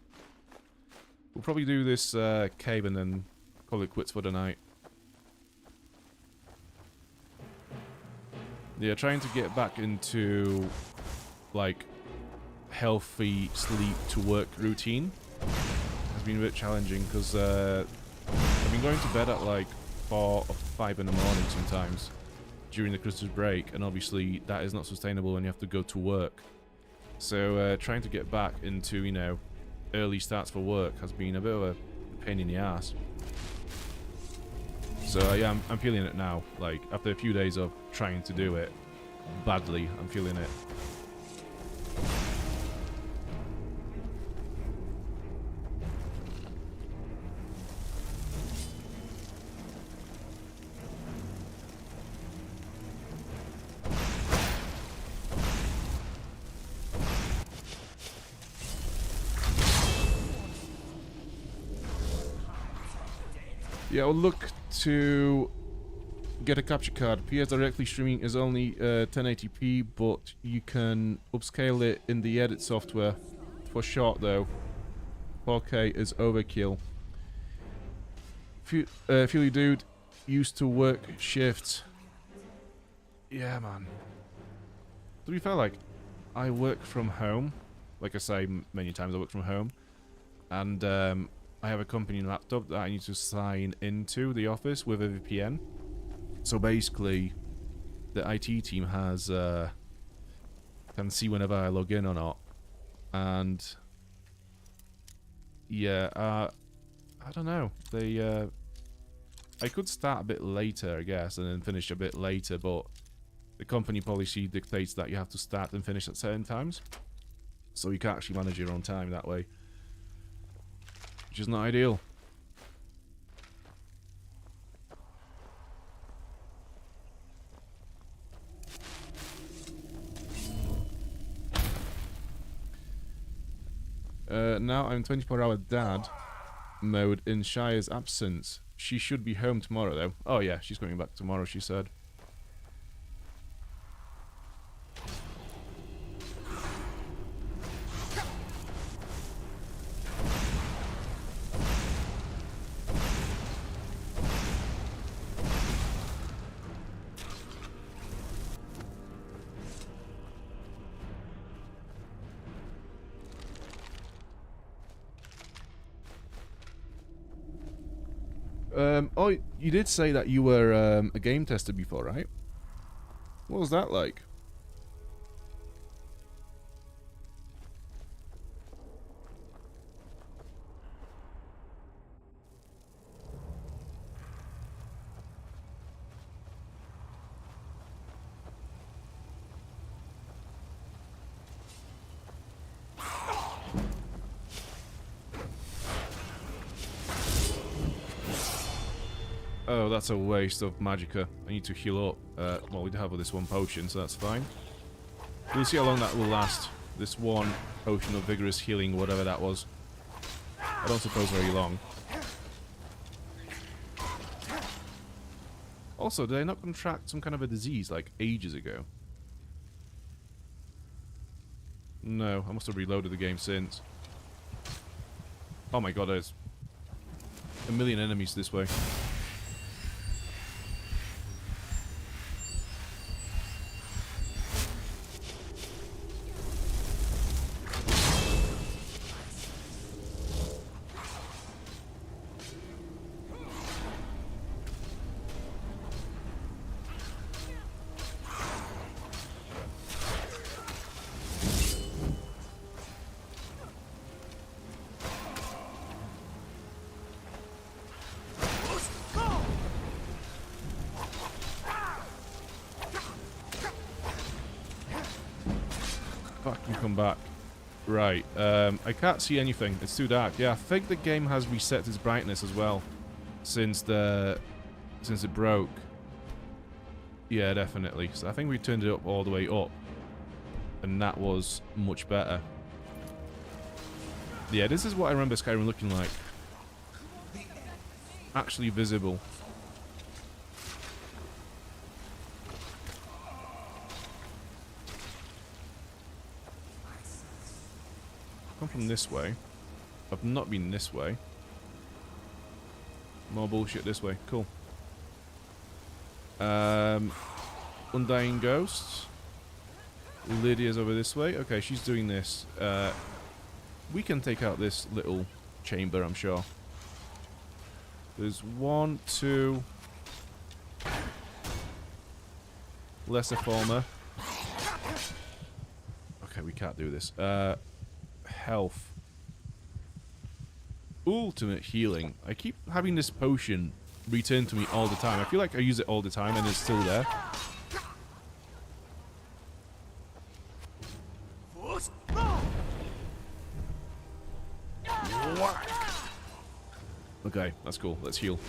We'll probably do this cave and then call it quits for the night. Yeah, trying to get back into, like, healthy sleep to work routine has been a bit challenging, because I've been going to bed at like 4 or 5 in the morning sometimes during the Christmas break, and obviously that is not sustainable when you have to go to work. So trying to get back into, you know, early starts for work has been a bit of a pain in the ass. So yeah, I'm feeling it now. Like, after a few days of trying to do it badly, I'm feeling it. Yeah, I'll look to get a capture card. PS directly streaming is only 1080p, but you can upscale it in the edit software. For short though, 4K is overkill. Feely dude used to work shifts. Yeah, man. To be fair, like, I work from home. Like I say many times, I work from home. And I have a company laptop that I need to sign into the office with a VPN. So basically, the IT team has can see whenever I log in or not. And yeah, I don't know. They I could start a bit later, I guess, and then finish a bit later, but the company policy dictates that you have to start and finish at certain times. So you can't actually manage your own time that way, which is not ideal. Now I'm 24-hour dad mode in Shire's absence. She should be home tomorrow, though. Oh, yeah, she's coming back tomorrow, she said. Oh, you did say that you were a game tester before, right? What was that like? Oh, that's a waste of magicka. I need to heal up. Well, we do have this one potion, so that's fine. We'll see how long that will last. This one potion of vigorous healing, whatever that was. I don't suppose very long. Also, did I not contract some kind of a disease, like, ages ago? No, I must have reloaded the game since. Oh my god, there's a million enemies this way. Fucking come back. Right, I can't see anything. It's too dark. Yeah, I think the game has reset its brightness as well since it broke. Yeah, definitely. So I think we turned it up all the way up, and that was much better. Yeah, this is what I remember Skyrim looking like. Actually visible. Come from this way. I've not been this way. More bullshit this way. Cool. Undying Ghosts. Lydia's over this way. Okay, she's doing this. We can take out this little chamber, I'm sure. There's 1, 2... Lesser Former. Okay, we can't do this. Health. Ultimate healing. I keep having this potion return to me all the time. I feel like I use it all the time and it's still there. Okay, that's cool. Let's heal.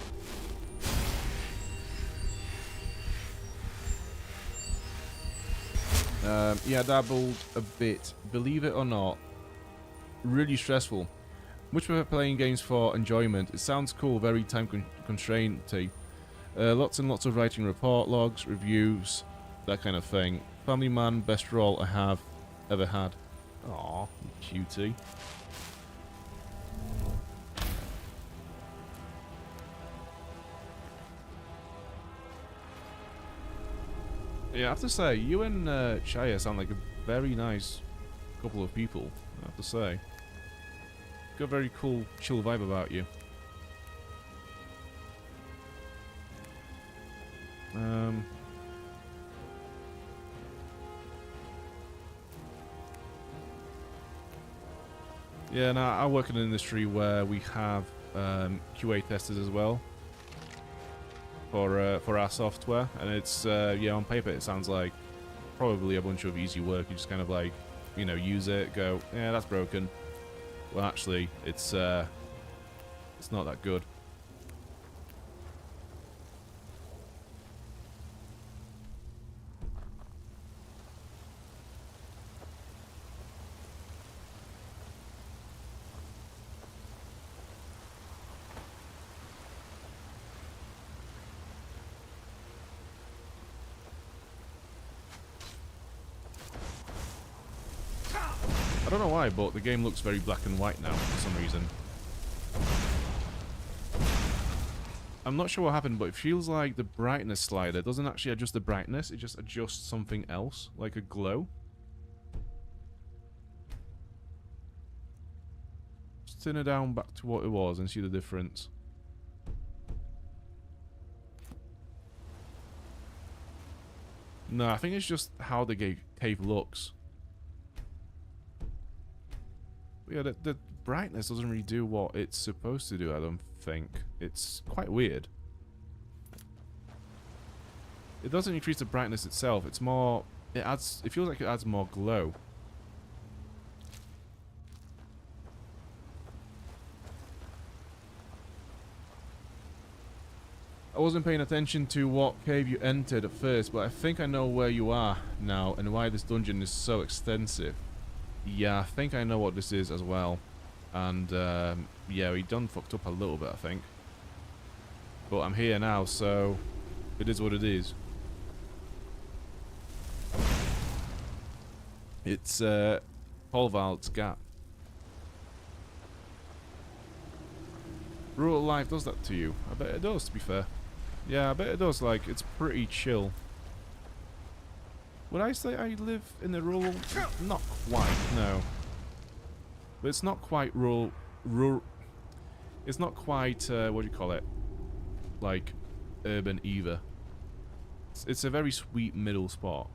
Yeah, dabbled a bit. Believe it or not, really stressful. Much prefer playing games for enjoyment. It sounds cool, very time constrainty. Lots and lots of writing report logs, reviews, that kind of thing. Family man, best role I have ever had. Aw, cutie. Yeah, I have to say, you and Shia sound like a very nice couple of people, I have to say. Got a very cool, chill vibe about you. Yeah, now I work in an industry where we have QA testers as well for our software, and it's yeah, on paper it sounds like probably a bunch of easy work. You just kind of like, you know, use it, go, yeah, that's broken. Well, actually, it's not that good. I don't know why, but the game looks very black and white now for some reason. I'm not sure what happened, but it feels like the brightness slider doesn't actually adjust the brightness, it just adjusts something else, like a glow. Just turn it down back to what it was and see the difference. No, I think it's just how the cave looks. But yeah, the brightness doesn't really do what it's supposed to do, I don't think. It's quite weird. It doesn't increase the brightness itself, it's more... It feels like it adds more glow. I wasn't paying attention to what cave you entered at first, but I think I know where you are now and why this dungeon is so extensive. Yeah, I think I know what this is as well. And, yeah, we done fucked up a little bit, I think. But I'm here now, so it is what it is. It's, Polvald's Gap. Rural life does that to you. I bet it does, to be fair. Yeah, I bet it does, like, it's pretty chill. Would I say I live in the rural? Not quite, no. But it's not quite rural... It's not quite, what do you call it? Like, urban either. It's a very sweet middle spot.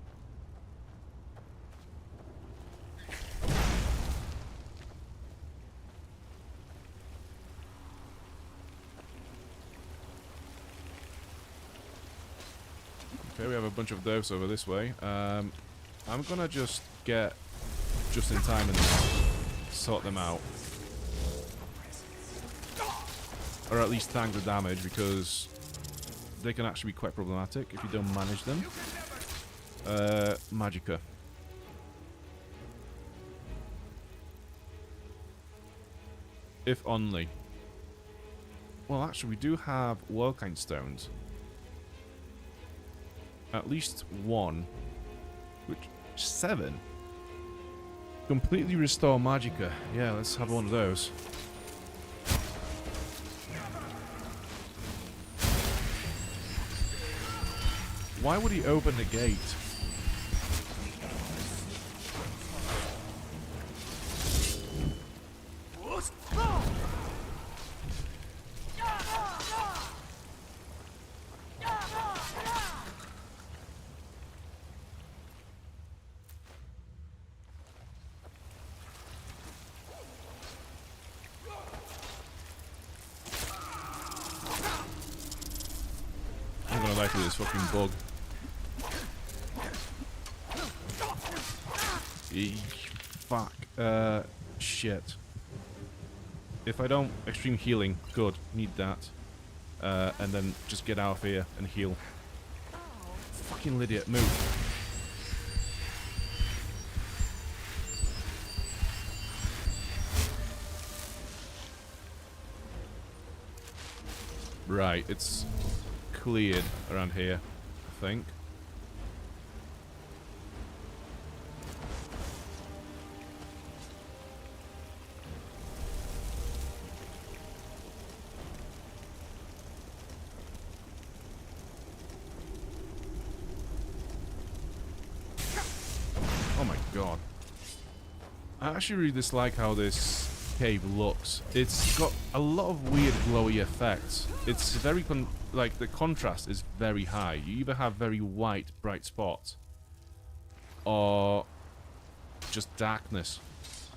Okay, we have a bunch of those over this way. I'm gonna just get just in time and sort them out. Or at least tank the damage, because they can actually be quite problematic if you don't manage them. Magicka. If only. Well, actually, we do have Worldkind stones. At least one. Which 7? Completely restore Magicka. Yeah, let's have one of those. Why would he open the gate? I'm gonna like this fucking bug. Fuck. Shit. If I don't extreme healing, good. Need that. And then just get out of here and heal. Fucking Lydia, move. Right, it's cleared around here, I think. Oh my god. I actually really dislike how this cave looks. It's got a lot of weird glowy effects. It's very like the contrast is very high. You either have very white bright spots or just darkness.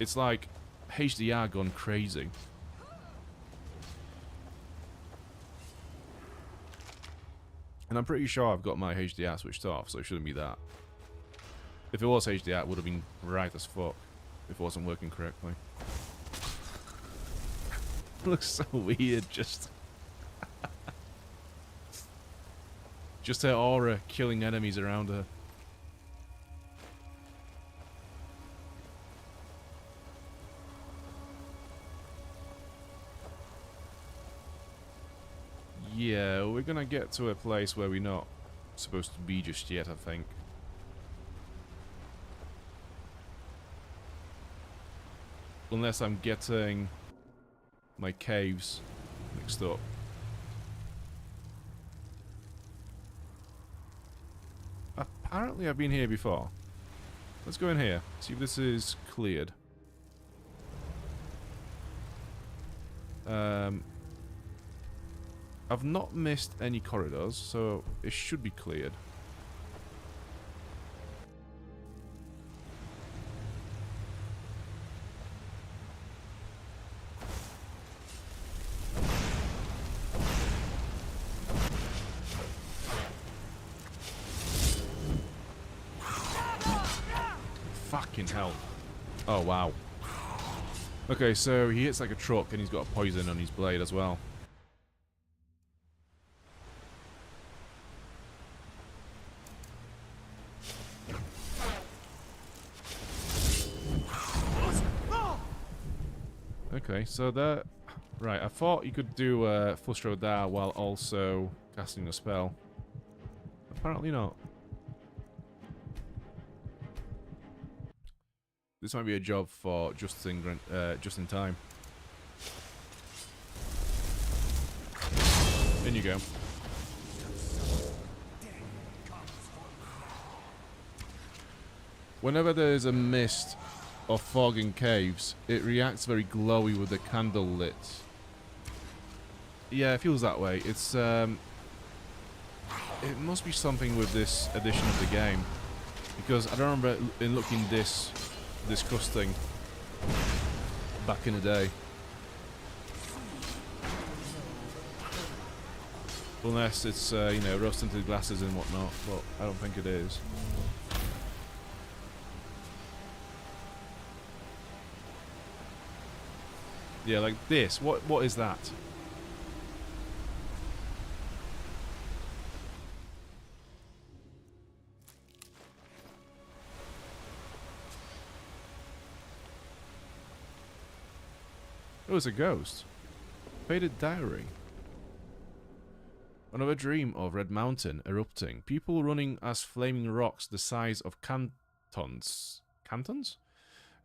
It's like HDR gone crazy. And I'm pretty sure I've got my HDR switched off, so it shouldn't be that. If it was HDR, it would have been bright as fuck if it wasn't working correctly. It looks so weird, just her aura killing enemies around her. Yeah, we're gonna get to a place where we're not supposed to be just yet, I think. Unless I'm getting my caves mixed up. Apparently I've been here before. Let's go in here, see if this is cleared. I've not missed any corridors, so it should be cleared. Fucking hell. Oh, wow. Okay, so he hits like a truck and he's got a poison on his blade as well. Okay, so that... Right, I thought you could do a Flush there while also casting a spell. Apparently not. This might be a job for just in time. In you go. Whenever there's a mist or fog in caves, it reacts very glowy with the candle lit. Yeah, it feels that way. It's it must be something with this edition of the game, because I don't remember it looking this disgusting back in the day. Unless it's you know, rust tinted glasses and whatnot, but I don't think it is. Yeah, like this. What is that? Oh, it's a ghost. Faded diary. Another dream of Red Mountain erupting. People running as flaming rocks the size of cantons. Cantons?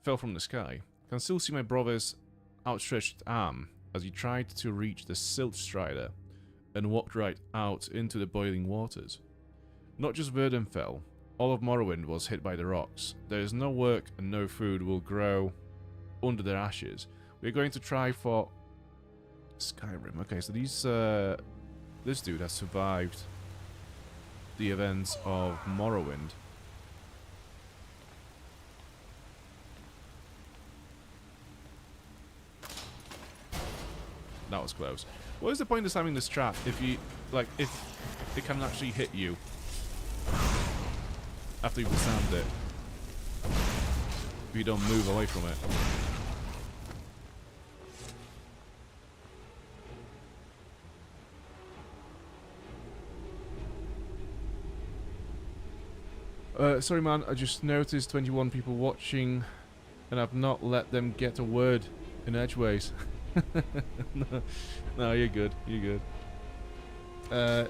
Fell from the sky. Can still see my brother's outstretched arm as he tried to reach the silt strider and walked right out into the boiling waters. Not just Verdun fell. All of Morrowind was hit by the rocks. There is no work and no food will grow under their ashes. We're going to try for Skyrim. Okay, so these this dude has survived the events of Morrowind. That was close. What is the point of slamming this trap if you if it can actually hit you after you've disarmed it? If you don't move away from it. Sorry man, I just noticed 21 people watching and I've not let them get a word in edgeways. No, you're good, you're good.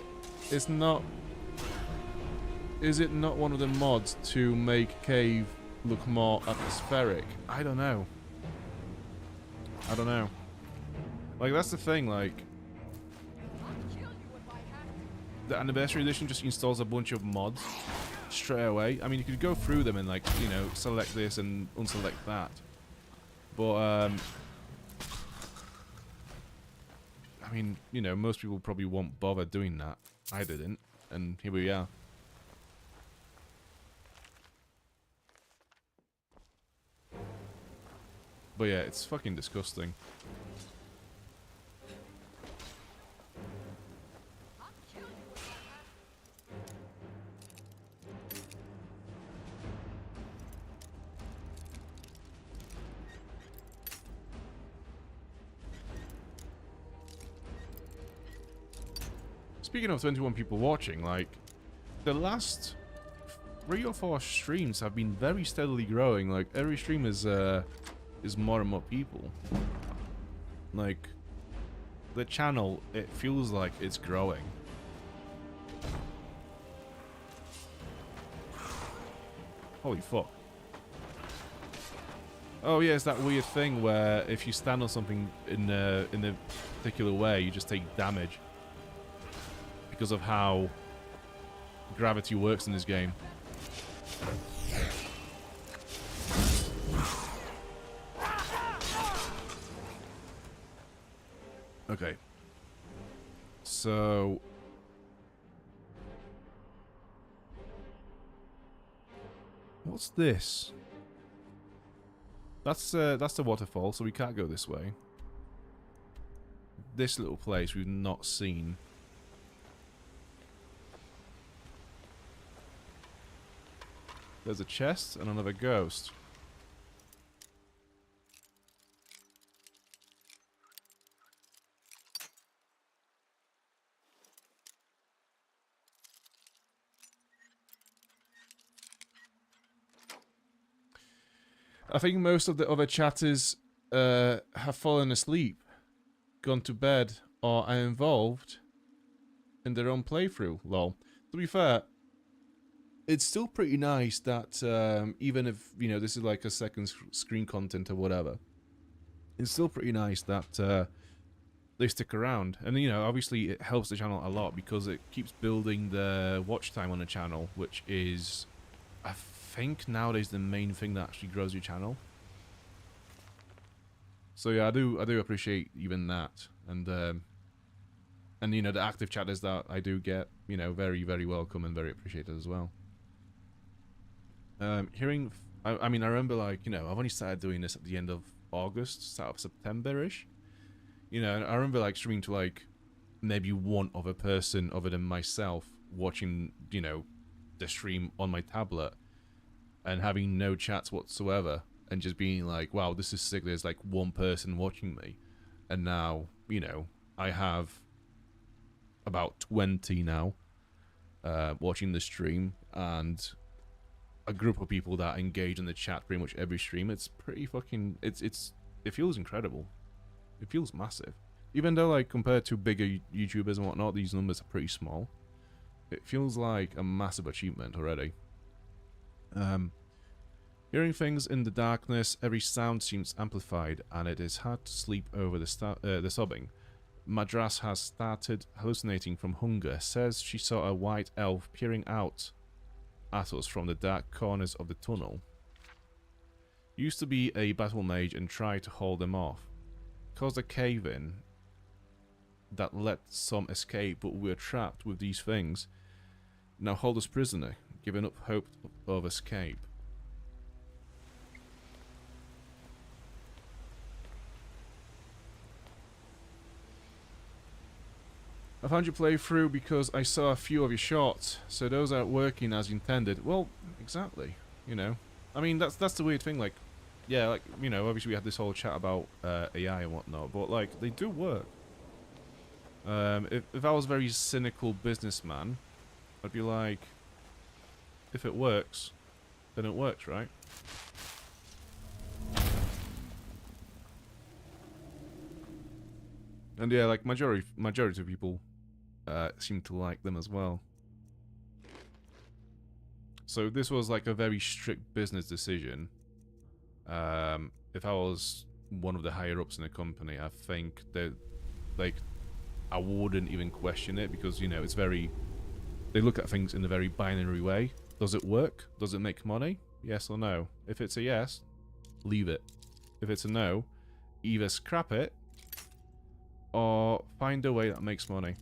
It's not... Is it not one of the mods to make cave look more atmospheric? I don't know. I don't know. Like, that's the thing, like... The Anniversary Edition just installs a bunch of mods straight away. I mean, you could go through them and, like, you know, select this and unselect that. But, I mean, you know, most people probably won't bother doing that. I didn't, and here we are. But yeah, it's fucking disgusting. Speaking of 21 people watching, like, the last 3 or 4 streams have been very steadily growing. Like, every stream is more and more people. Like, the channel, it feels like it's growing. Holy fuck. Oh yeah, it's that weird thing where if you stand on something in a particular way, you just take damage because of how gravity works in this game. Okay. So what's this? That's the waterfall, so we can't go this way. This little place we've not seen. There's a chest and another ghost. I think most of the other chatters have fallen asleep, gone to bed, or are involved in their own playthrough. Lol. To be fair, it's still pretty nice that even if, you know, this is like a second screen content or whatever, it's still pretty nice that they stick around. And, you know, obviously it helps the channel a lot because it keeps building the watch time on the channel, which is, I think, nowadays the main thing that actually grows your channel. So yeah, I do appreciate even that. And you know, the active chatters that I do get, you know, very, very welcome and very appreciated as well. I mean, I remember, like, you know, I've only started doing this at the end of August, start of September-ish. You know, and I remember, like, streaming to, like, maybe one other person other than myself watching, you know, the stream on my tablet and having no chats whatsoever and just being like, wow, this is sick, there's, like, one person watching me. And now, you know, I have about 20 now watching the stream and a group of people that engage in the chat pretty much every stream. It's pretty fucking, it feels incredible. It feels massive. Even though, like, compared to bigger YouTubers and whatnot, these numbers are pretty small. It feels like a massive achievement already. Hearing things in the darkness, every sound seems amplified, and it is hard to sleep over the sobbing. Madras has started hallucinating from hunger. Says she saw a white elf peering out at us from the dark corners of the tunnel. Used to be a battle mage and tried to hold them off. Caused a cave-in that let some escape, but we were trapped with these things. Now hold us prisoner, giving up hope of escape. I found your playthrough because I saw a few of your shorts, so those aren't working as intended. Well, exactly, you know. I mean, that's the weird thing, like, yeah, like, you know, obviously we had this whole chat about AI and whatnot, but, like, they do work. If I was a very cynical businessman, I'd be like, if it works, then it works, right? And yeah, like, majority of people seem to like them as well. So this was like a very strict business decision. If I was one of the higher ups in the company, I think that, like, I wouldn't even question it because, you know, it's very, they look at things in a very binary way. Does it work? Does it make money? Yes or no? If it's a yes, leave it. If it's a no, either scrap it or find a way that makes money.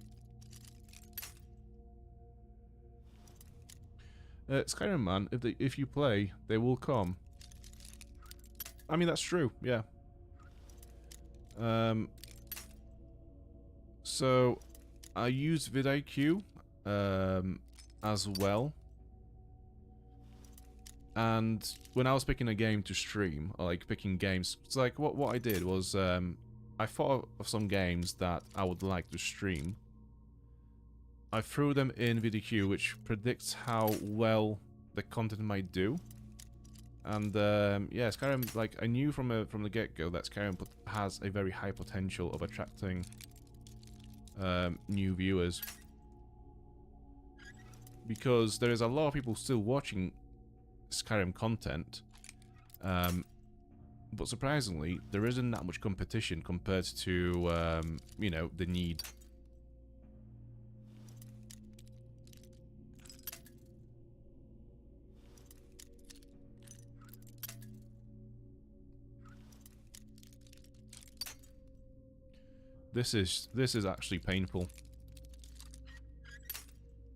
Skyrim, man, if you play, they will come. I mean, that's true, yeah. So, I use vidIQ as well. And when I was picking a game to stream, or like picking games, it's like what I did was I thought of some games that I would like to stream. I threw them in vidIQ, which predicts how well the content might do. And yeah, Skyrim, like, I knew from the get-go that Skyrim has a very high potential of attracting new viewers. Because there is a lot of people still watching Skyrim content. But surprisingly, there isn't that much competition compared to, you know, the need. This is actually painful.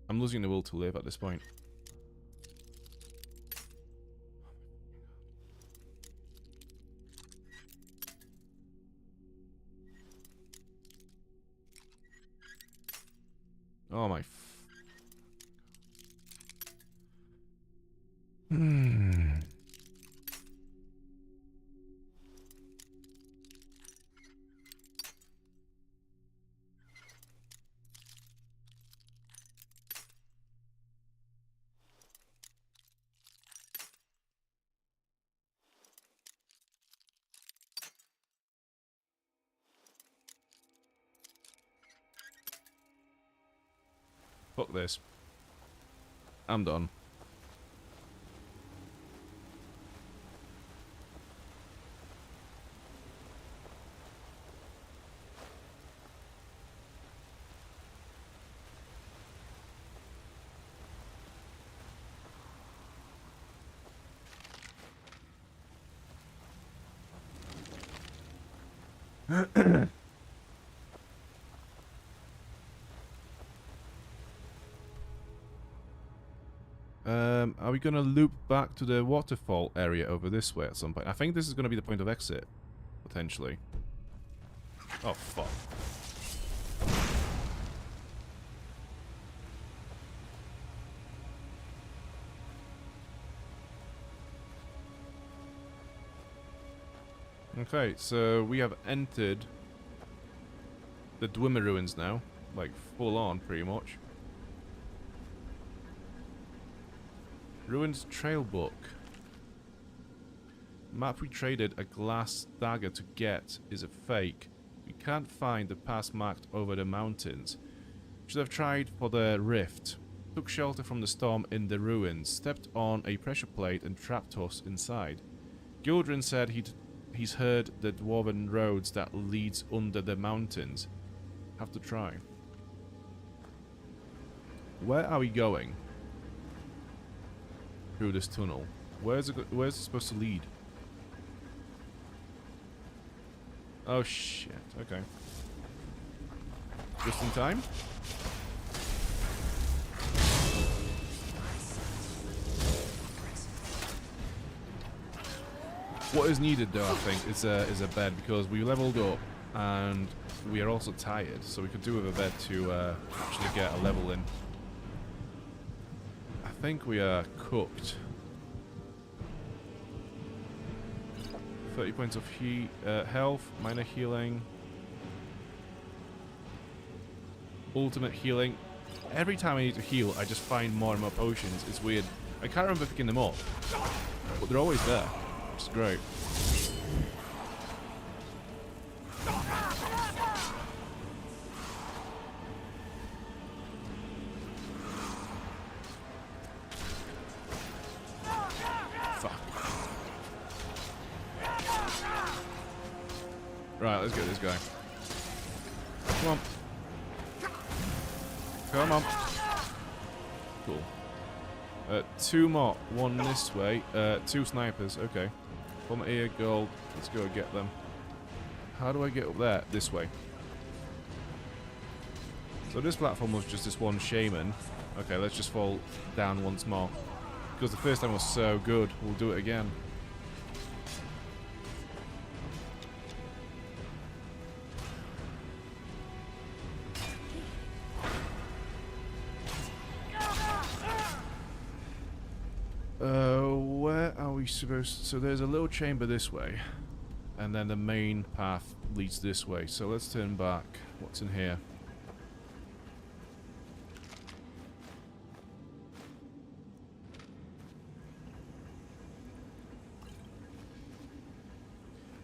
I'm losing the will to live at this point. Oh my. Fuck this. I'm done. Are we gonna loop back to the waterfall area over this way at some point? I think this is gonna be the point of exit, potentially. Oh fuck. Okay, so we have entered the Dwemer ruins now, like full on pretty much. Ruins Trail Book. Map we traded a glass dagger to get is a fake. We can't find the pass marked over the mountains. Should have tried for the rift. Took shelter from the storm in the ruins. Stepped on a pressure plate and trapped us inside. Gildren said he's heard the dwarven roads that leads under the mountains. Have to try. Where are we going? Through this tunnel. Where's it supposed to lead? Oh shit, okay. Just in time? What is needed though, I think, is a bed, because we leveled up and we are also tired, so we could do with a bed to actually get a level in. I think we are cooked. 30 points of health, minor healing, ultimate healing. Every time I need to heal, I just find more and more potions. It's weird. I can't remember picking them up, but they're always there, which is great. Right, let's get this guy. Come on. Come on. Cool. Two more. One this way. Two snipers. Okay. Come here, gold. Let's go get them. How do I get up there? This way. So this platform was just this one shaman. Okay, let's just fall down once more. Because the first time was so good. We'll do it again. Where are we supposed to... So there's a little chamber this way. And then the main path leads this way. So let's turn back. What's in here?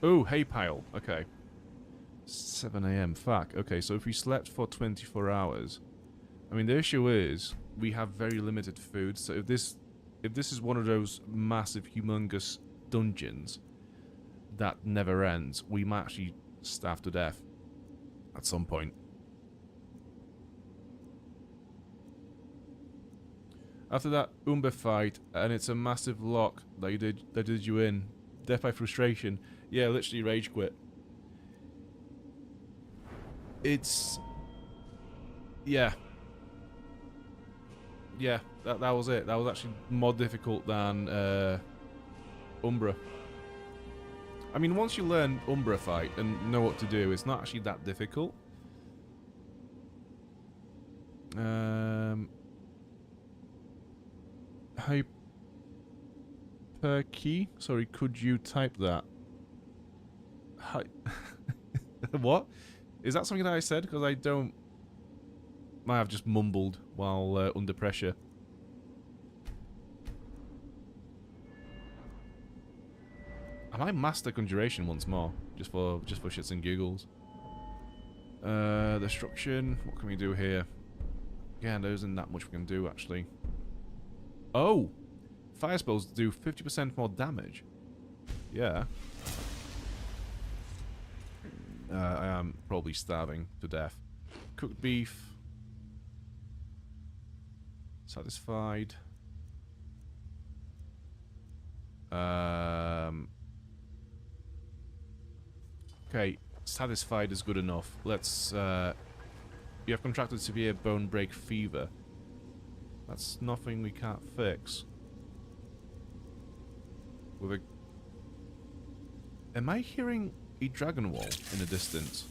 Oh, hay pile. Okay. 7 AM. Fuck. Okay, so if we slept for 24 hours... I mean, the issue is we have very limited food. So if this is one of those massive, humongous dungeons, that never ends, we might actually starve to death at some point. After that Umbra fight, and it's a massive lock that did you in. Death by frustration. Yeah, literally rage quit. It's... Yeah. Yeah, that was it. That was actually more difficult than Umbra. I mean, once you learn Umbra fight and know what to do, it's not actually that difficult. Hyperkey? Sorry, could you type that? What? Is that something that I said? Because I don't... Might have just mumbled while under pressure. I might master conjuration once more, just for shits and giggles. Destruction. What can we do here? Yeah, there isn't that much we can do actually. Oh, fire spells do 50% more damage. Yeah. I am probably starving to death. Cooked beef. Satisfied. Okay, satisfied is good enough. Let's, you have contracted severe bone break fever. That's nothing we can't fix. With a... Am I hearing a dragon wall in the distance?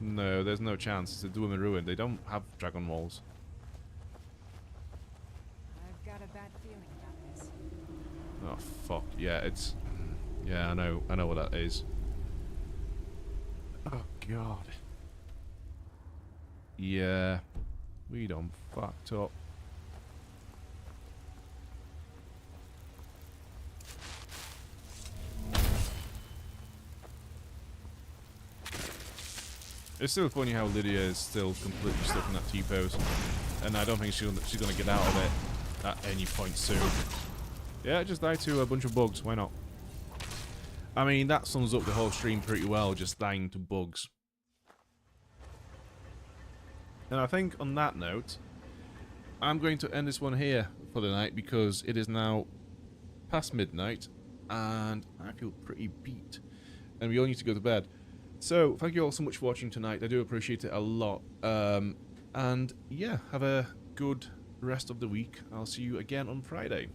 No, there's no chance. It's a Doom and Ruin. They don't have dragon walls. I've got a bad feeling about this. Oh fuck, yeah, it's... Yeah, I know what that is. Oh god. Yeah, we done fucked up. It's still funny how Lydia is still completely stuck in that T-pose, and I don't think she's gonna get out of it at any point soon. Yeah, just die to a bunch of bugs. Why not? I mean, that sums up the whole stream pretty well. Just dying to bugs. And I think on that note, I'm going to end this one here for the night because it is now past midnight, and I feel pretty beat, and we all need to go to bed. So, thank you all so much for watching tonight. I do appreciate it a lot. And yeah, have a good rest of the week. I'll see you again on Friday.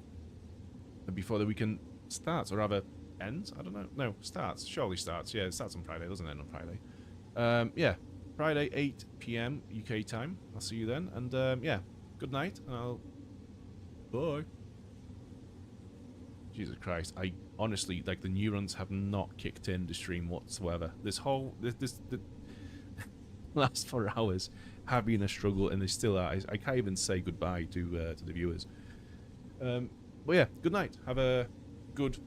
Before the weekend starts, or rather ends? I don't know. No, starts. Surely starts. Yeah, it starts on Friday. It doesn't end on Friday. Yeah, Friday, 8 PM UK time. I'll see you then. And yeah, good night. And I'll... Bye. Jesus Christ, I honestly, like, the neurons have not kicked in the stream whatsoever. This whole, the last 4 hours have been a struggle, and they still are. I can't even say goodbye to the viewers. But yeah, good night. Have a good